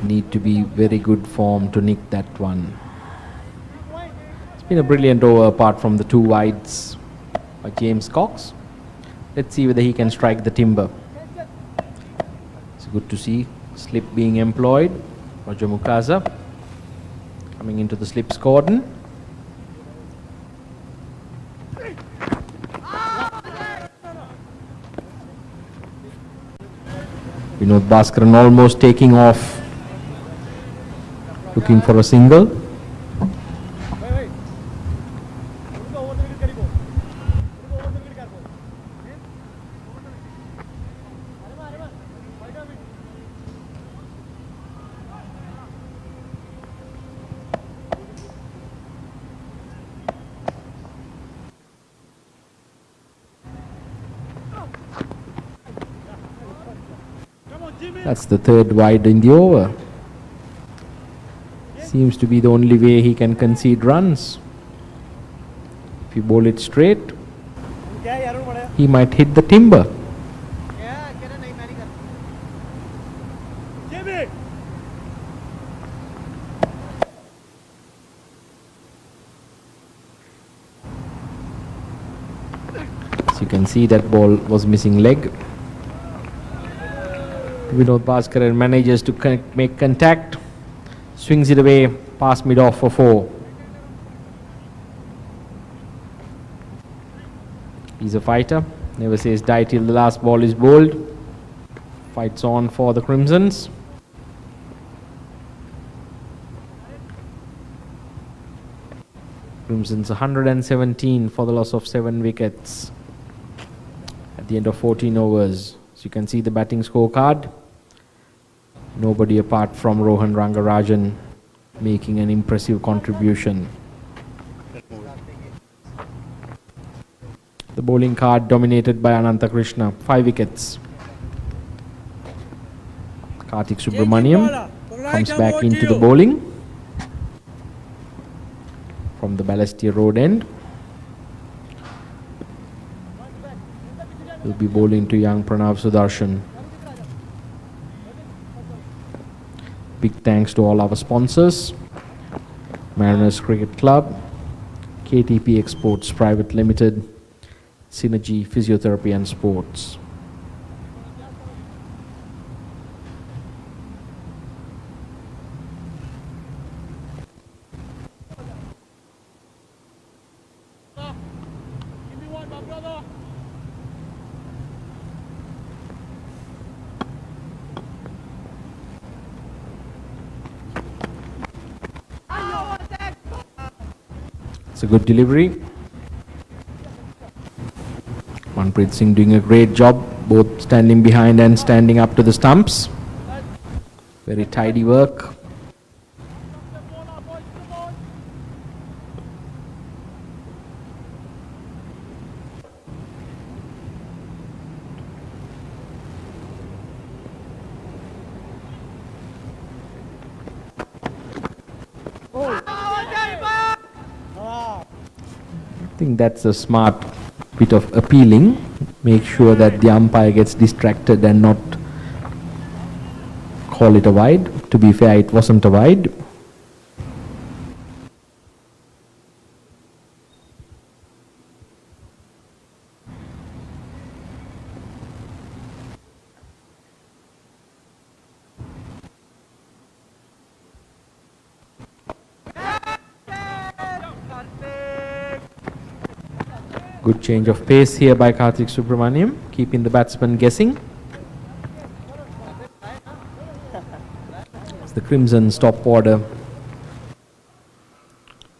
Need to be very good form to nick that one. It's been a brilliant over apart from the two wides by James Cox. Let's see whether he can strike the timber. It's good to see slip being employed. Roger Mukasa coming into the slips cordon. Vinod Bhaskaran almost taking off, looking for a single. That's the third wide in the over. Seems to be the only way he can concede runs. If you bowl it straight, he might hit the timber. So you can see that ball was missing leg. Vinod Bhaskaran manages to make contact, swings it away, past mid-off for 4. He's a fighter, never says die till the last ball is bowled. Fights on for the Crimsons. Crimsons 117 for the loss of 7 wickets at the end of 14 overs. So you can see the batting scorecard. Nobody apart from Rohan Rangarajan making an impressive contribution. The bowling card dominated by Ananta Krishna, 5 wickets. Karthik Subramaniam comes back into the bowling from the Balestier Road end. He'll be bowling to young Pranav Sudarshan. Big thanks to all our sponsors: Mariners Cricket Club, KTP Exports Private Limited, Synergy Physiotherapy and Sports. It's a good delivery. Manpreet Singh doing a great job, both standing behind and standing up to the stumps. Very tidy work. I think that's a smart bit of appealing. Make sure that the umpire gets distracted and not call it a wide. To be fair, it wasn't a wide. Good change of pace here by Karthik Subramaniam, keeping the batsman guessing. It's the Crimson's top order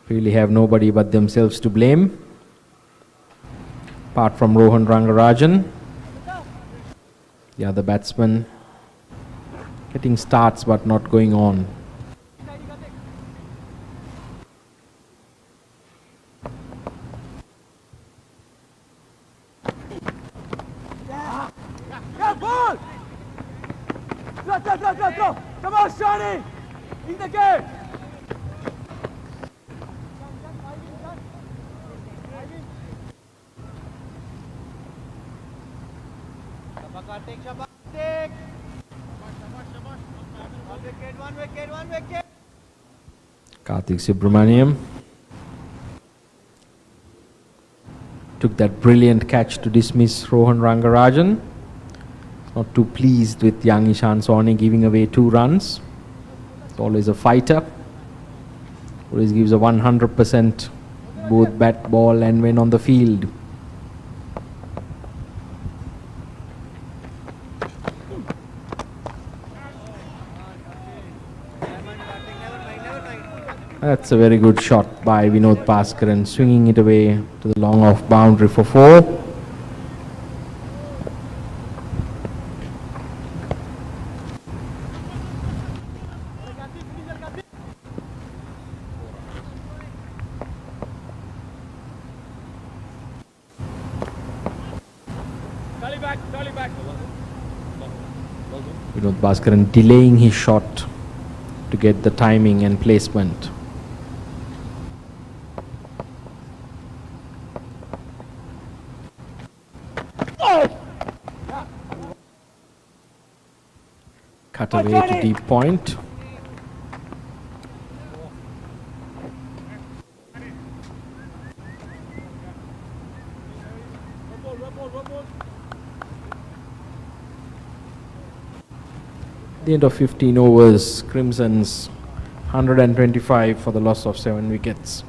really have nobody but themselves to blame, apart from Rohan Rangarajan. The other batsman getting starts but not going on. throw. Come on, Shani. In the game. One wicket. Karthik Subramaniam took that brilliant catch to dismiss Rohan Rangarajan. Not too pleased with young Ishan Sawhney giving away 2 runs. He's always a fighter. Always gives a 100% both bat, ball and when on the field. That's a very good shot by Vinod Bhaskaran, swinging it away to the long off boundary for 4. Dolly back. Vinod Bhaskaran delaying his shot to get the timing and placement. Cut away to deep point. At the end of 15 overs, Crimsons 125 for the loss of 7 wickets.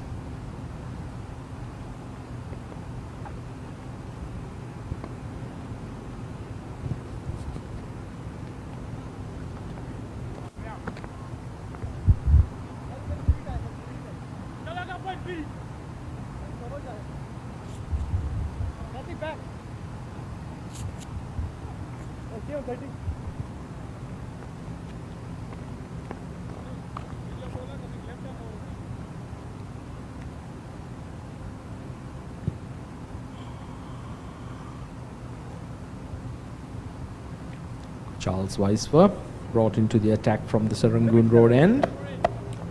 Charles Weisver brought into the attack from the Serangoon Road end.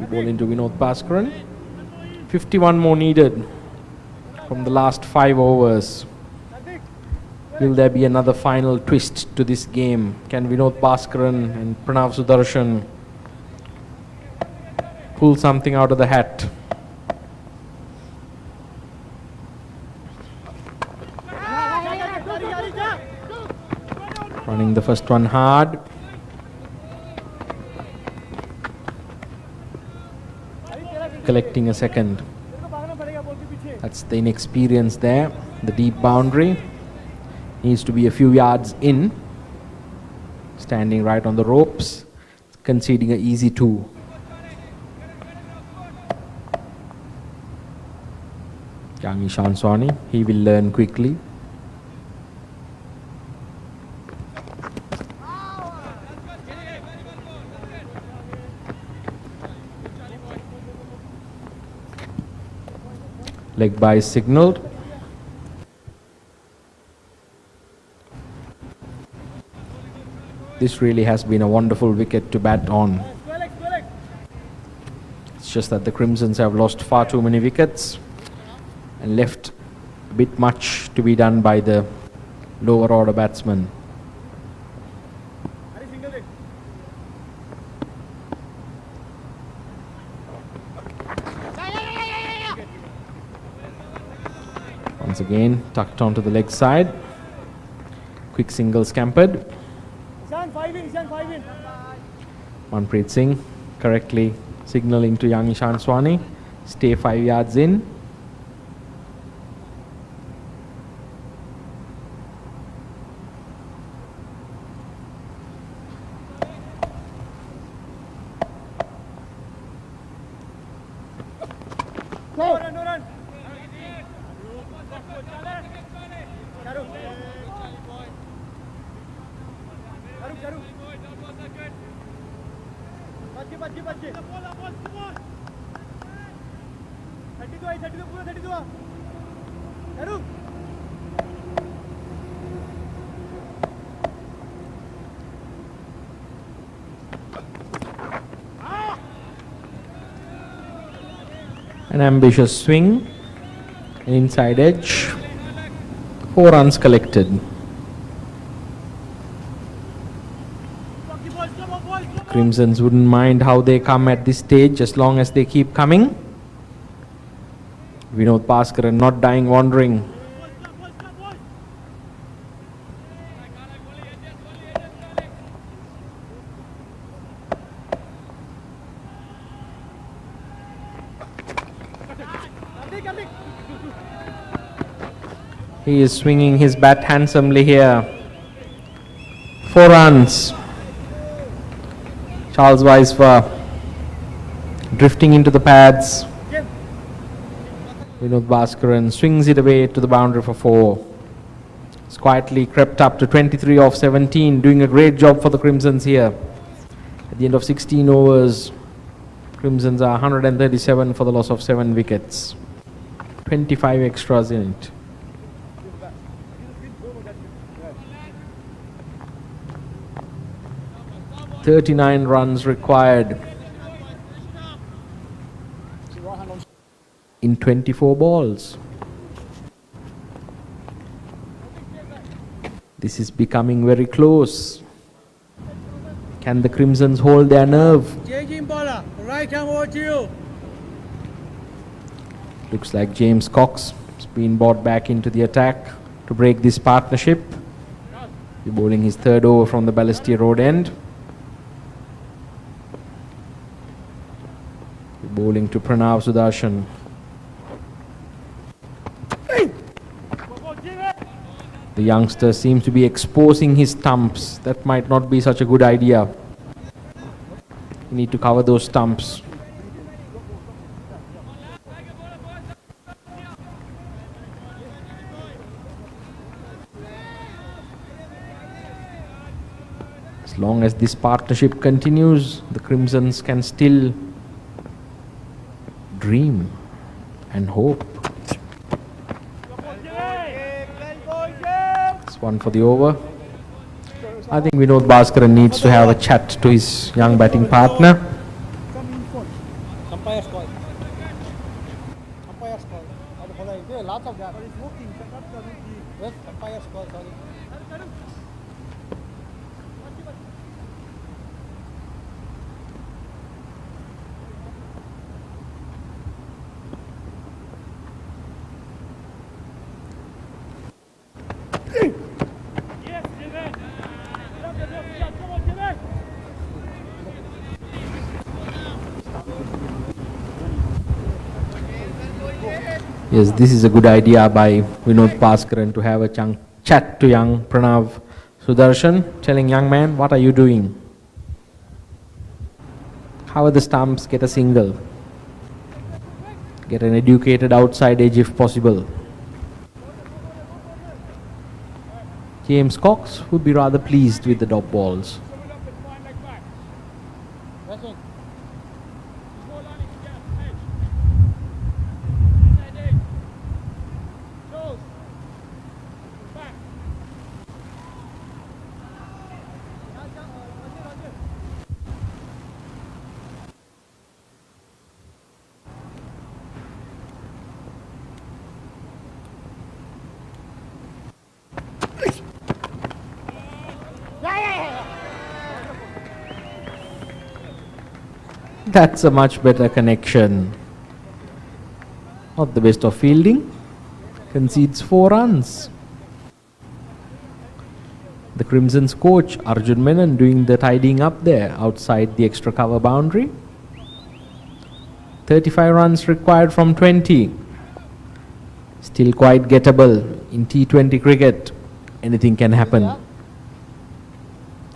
We ball into Vinod Bhaskaran. 51 more needed from the last 5 overs. Will there be another final twist to this game? Can Vinod Bhaskaran and Pranav Sudarshan pull something out of the hat? Running the first one hard. Collecting a second. That's the inexperience there. The deep boundary needs to be a few yards in. Standing right on the ropes. Conceding an easy 2. Young Ishan Sawhney, he will learn quickly. Leg by signalled. This really has been a wonderful wicket to bat on. It's just that the Crimsons have lost far too many wickets and left a bit much to be done by the lower order batsmen. Once again, tucked onto the leg side. Quick single scampered. Manpreet Singh correctly signalling to young Ishan Sawhney. Stay 5 yards in. No run. An ambitious swing, an inside edge, 4 runs collected. Crimsons wouldn't mind how they come at this stage as long as they keep coming. Vinod Bhaskaran not dying wandering. He is swinging his bat handsomely here. 4 runs. Charles Weisfer drifting into the pads. Vinod Bhaskaran swings it away to the boundary for 4. It's quietly crept up to 23 off 17, doing a great job for the Crimsons here. At the end of 16 overs, Crimsons are 137 for the loss of 7 wickets. 25 extras in it. .39 runs required in 24 balls. This is becoming very close. Can the Crimsons hold their nerve? Changing bowler, right hand over to you. Looks like James Cox has been brought back into the attack to break this partnership. He's bowling his 3rd over from the Balestier Road end. Bowling to Pranav Sudarshan. The youngster seems to be exposing his stumps. That might not be such a good idea. You need to cover those stumps. As long as this partnership continues, the Crimsons can still dream and hope. It's 1 for the over. I think Vinod Bhaskaran needs to have a chat to his young batting partner. Umpire's call. Umpire's call. There are lots of that. Yes, umpire's call, sorry. Yes, this is a good idea by Vinod Bhaskaran to have a chat to young Pranav Sudarshan, telling young man, what are you doing? Cover the stumps, get a single. Get an educated outside edge if possible. James Cox would be rather pleased with the dot balls. That's a much better connection. Not the best of fielding. Concedes 4 runs. The Crimson's coach Arjun Menon doing the tidying up there outside the extra cover boundary. 35 runs required from 20. Still quite gettable in T20 cricket. Anything can happen.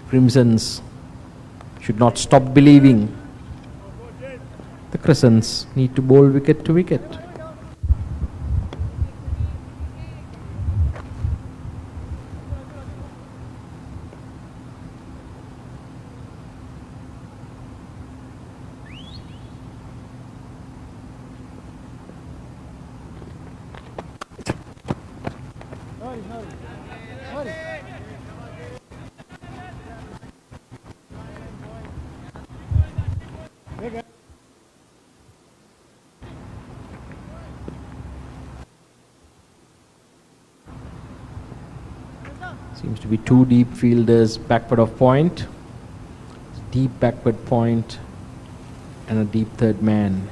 Crimsons should not stop believing. The Crescents need to bowl wicket to wicket. Seems to be two deep fielders backward of point. Deep backward point and a deep third man.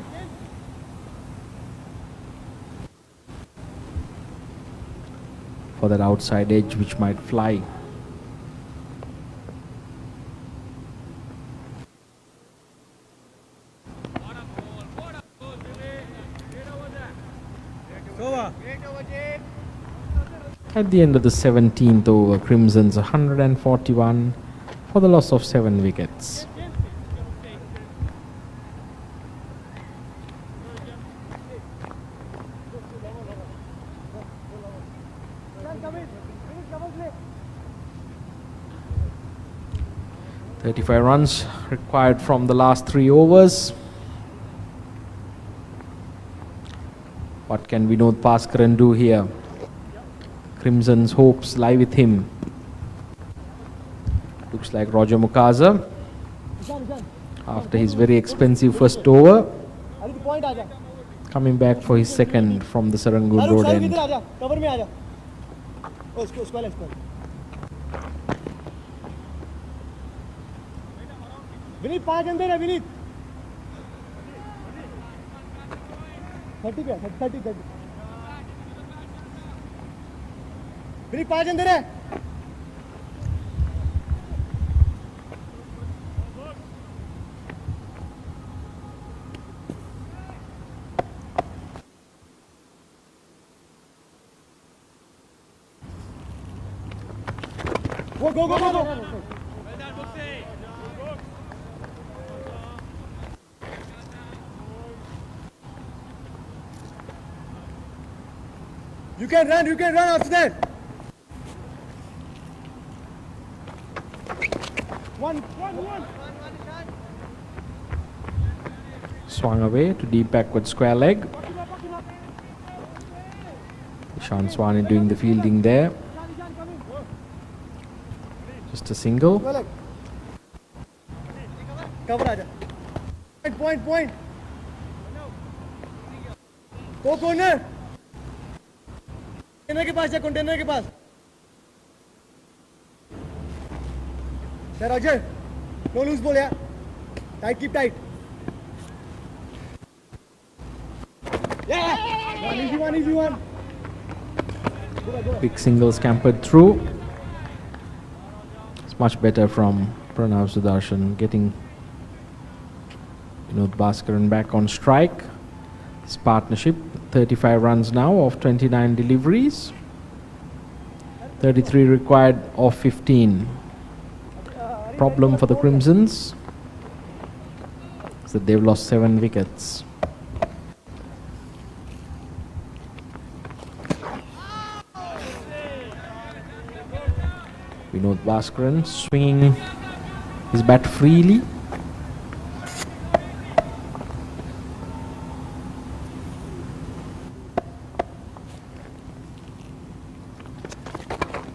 For that outside edge which might fly. At the end of the 17th over, Crimsons 141 for the loss of 7 wickets. .35 runs required from the last 3 overs. What can Vinod Bhaskaran do here? Crimson's hopes lie with him. Looks like Roger Mukasa, after his very expensive first over, coming back for his second from the Serangoon Road end. Vineet 5 अंदर है विनीत 30 पे 30 विनीत 5 अंदर है go You can run after that. One. Swung away to deep backward square leg. Ishan Swani doing the fielding there. Just a single. Cover aja. Point. Go corner. Container के पास Roger, no loose ball, yeah. Tight, keep tight. Yeah! Easy one. Big single scampered through. It's much better from Pranav Sudarshan getting Vinod Bhaskaran back on strike. This partnership, 35 runs now of 29 deliveries. 33 required of 15. Problem for the Crimsons is that they've lost 7 wickets. Vinod Bhaskaran swinging his bat freely.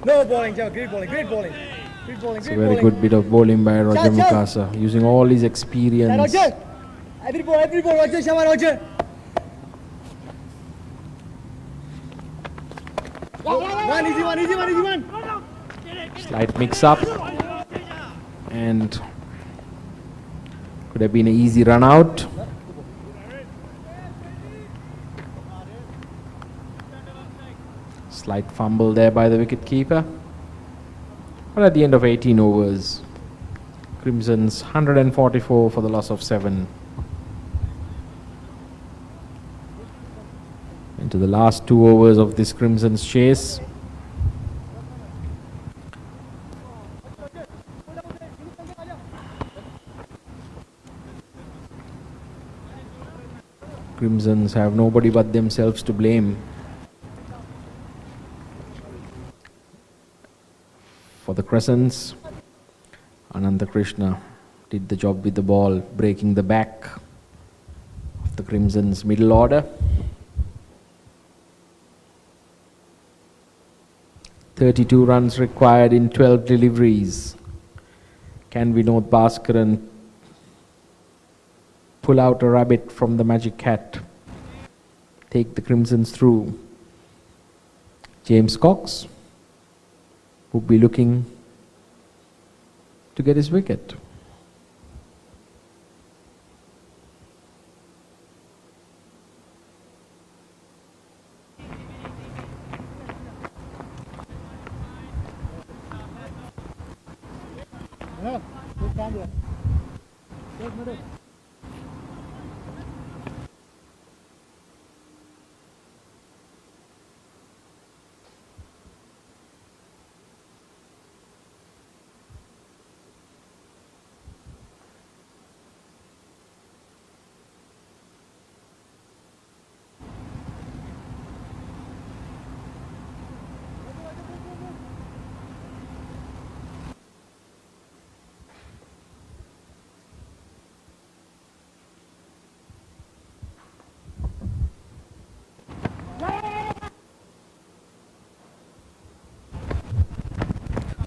No bowling, Joe. Great bowling. It's a very good bit of bowling by Roger Mukasa, using all his experience. Roger! Every ball, Roger, Shama, Roger! Easy one! Slight mix-up, and could have been an easy run out. Slight fumble there by the wicket-keeper. But at the end of 18 overs, Crimsons 144 for the loss of 7. Into the last 2 overs of this Crimsons chase. Crimsons have nobody but themselves to blame for the Crescents. Ananda Krishna did the job with the ball, breaking the back of the Crimsons' middle order. 32 runs required in 12 deliveries. Can Vinod Bhaskaran pull out a rabbit from the magic hat? Take the Crimsons through. James Cox would be looking to get his wicket. Yeah, good camera. Good middle.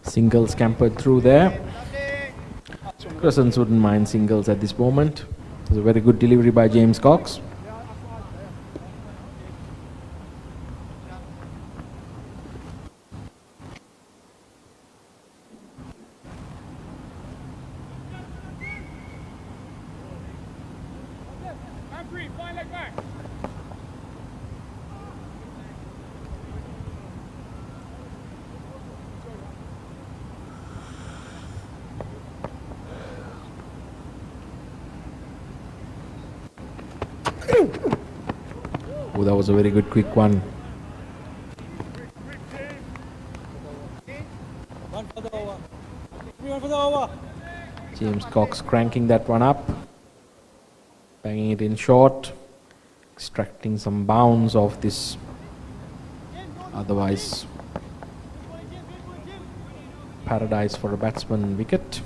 Singles scampered through there. Crescents wouldn't mind singles at this moment. It was a very good delivery by James Cox. Free, fine leg back. Oh, that was a very good quick one. One for the over. One for the over. James Cox cranking that one up, banging it in short, extracting some bounce off this otherwise paradise for a batsman wicket.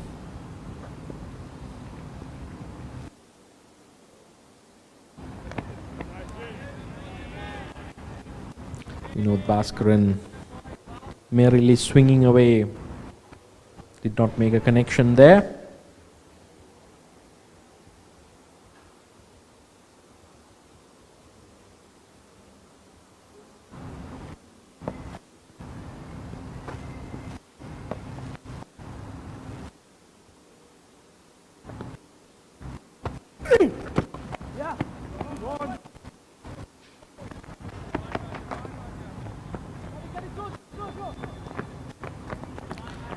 Vinod Bhaskaran merrily swinging away, did not make a connection there.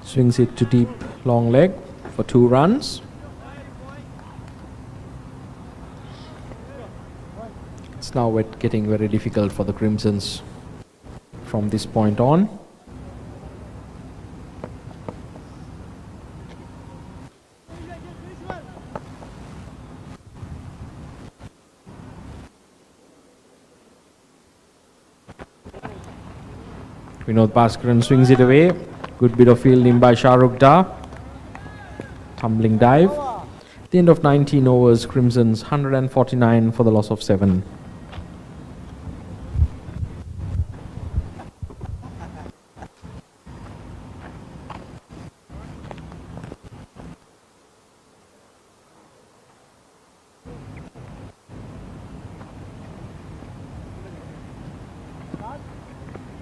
Swings it to deep long leg for 2 runs. It's now getting very difficult for the Crimsons from this point on. Vinod Bhaskaran swings it away. Good bit of fielding by Shahrukh Dar. Tumbling dive. At the end of 19 overs, Crimsons 149 for the loss of 7.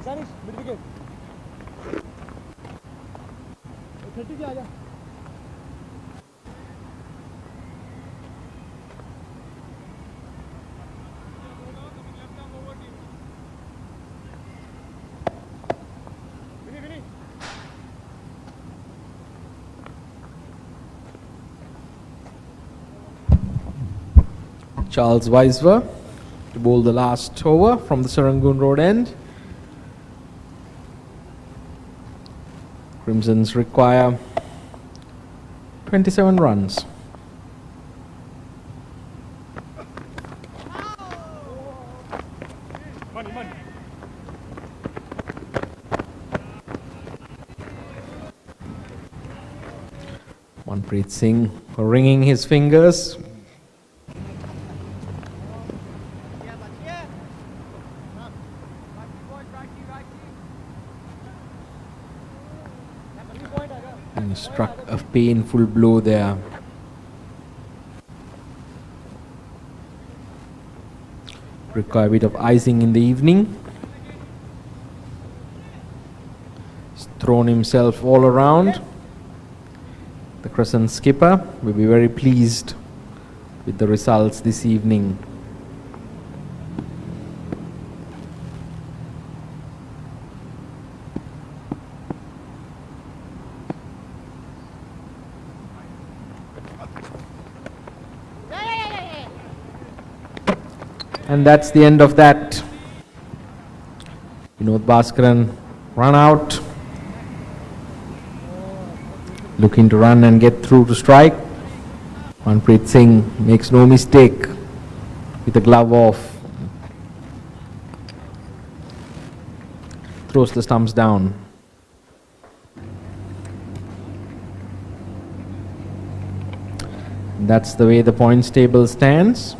Sanish, mid wicket. 30 पे आ जा. Charles Weisver to bowl the last over from the Serangoon Road end. Crimsons require 27 runs. Manpreet Singh wringing his fingers. And struck a painful blow there. Require a bit of icing in the evening. He's thrown himself all around. The Crescent skipper will be very pleased with the results this evening. And that's the end of that. Vinod Bhaskaran run out, looking to run and get through to strike. Manpreet Singh makes no mistake with the glove off, throws the stumps down. And that's the way the points table stands.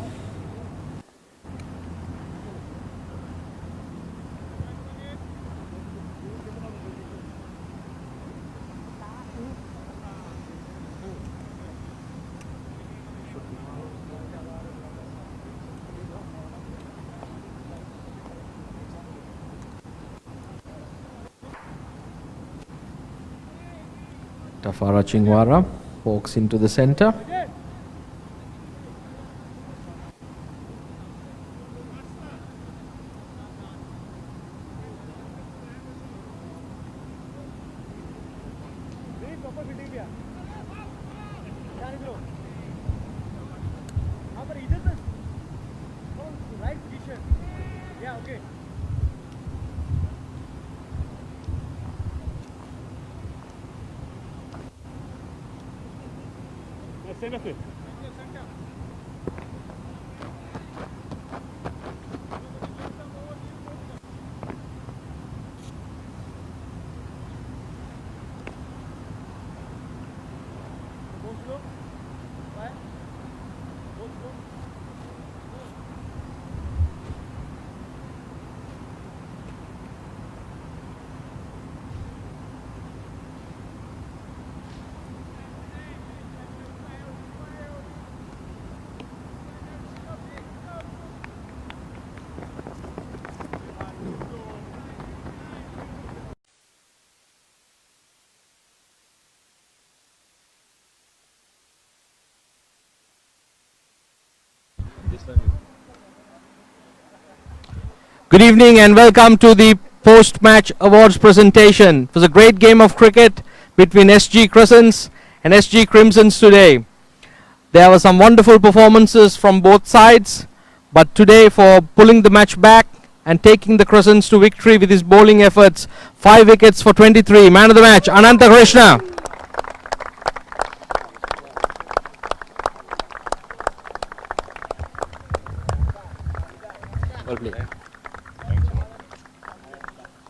Tafara Chingwara walks into the center. Good evening and welcome to the post-match awards presentation. It was a great game of cricket between SG Crescents and SG Crimsons today. There were some wonderful performances from both sides, but today, for pulling the match back and taking the Crescents to victory with his bowling efforts, 5 wickets for 23. Man of the match, Ananta Krishna. Well played.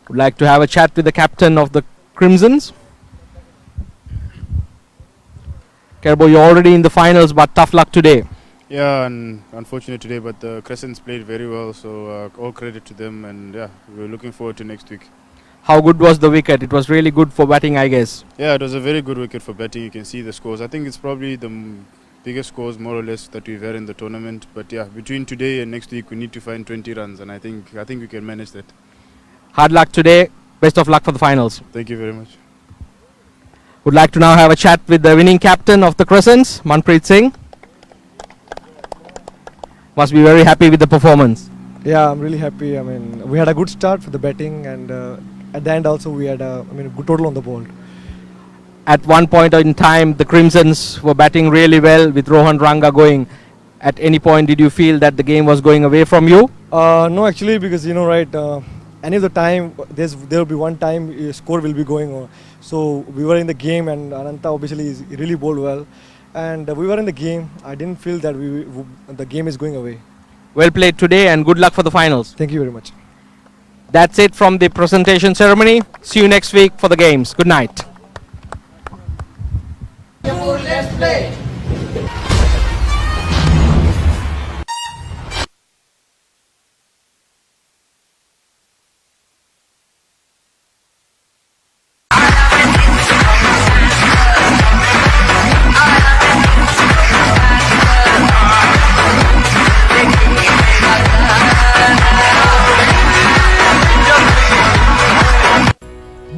Would like to have a chat with the captain of the Crimsons. Kerbo, you're already in the finals, but tough luck today. Yeah, and unfortunate today, but the Crescents played very well, so all credit to them, and yeah, we're looking forward to next week. How good was the wicket? It was really good for batting, I guess. Yeah, it was a very good wicket for batting. You can see the scores. I think it's probably the biggest scores, more or less, that we've had in the tournament. But yeah, between today and next week, we need to find 20 runs, and I think we can manage that. Hard luck today. Best of luck for the finals. Thank you very much. Would like to now have a chat with the winning captain of the Crescents, Manpreet Singh. Must be very happy with the performance. Yeah, I'm really happy. I mean, we had a good start for the batting, and at the end also we had a good total on the board. At one point in time, the Crimsons were batting really well with Rohan Ranga going. At any point, did you feel that the game was going away from you? No, actually, because any of the time there will be one time score will be going on. So we were in the game, and Ananta obviously really bowled well, and we were in the game. I didn't feel that the game is going away. Well played today, and good luck for the finals. Thank you very much. That's it from the presentation ceremony. See you next week for the games. Good night. Let's play.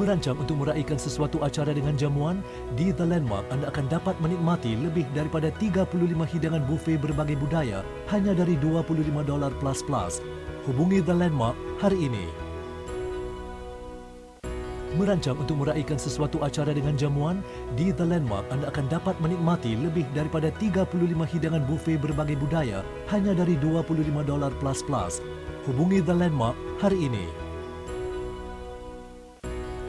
Merancang untuk meraihkan sesuatu acara dengan jamuan, di The Landmark anda akan dapat menikmati lebih daripada 35 hidangan buffet berbagai budaya hanya dari $25 plus. Hubungi The Landmark hari ini. Merancang untuk meraihkan sesuatu acara dengan jamuan, di The Landmark anda akan dapat menikmati lebih daripada 35 hidangan buffet berbagai budaya hanya dari $25 plus. Hubungi The Landmark hari ini.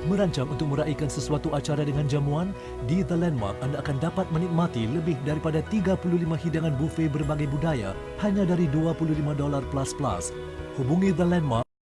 Merancang untuk meraihkan sesuatu acara dengan jamuan, di The Landmark anda akan dapat menikmati lebih daripada 35 hidangan buffet berbagai budaya hanya dari $25 plus. Hubungi The Landmark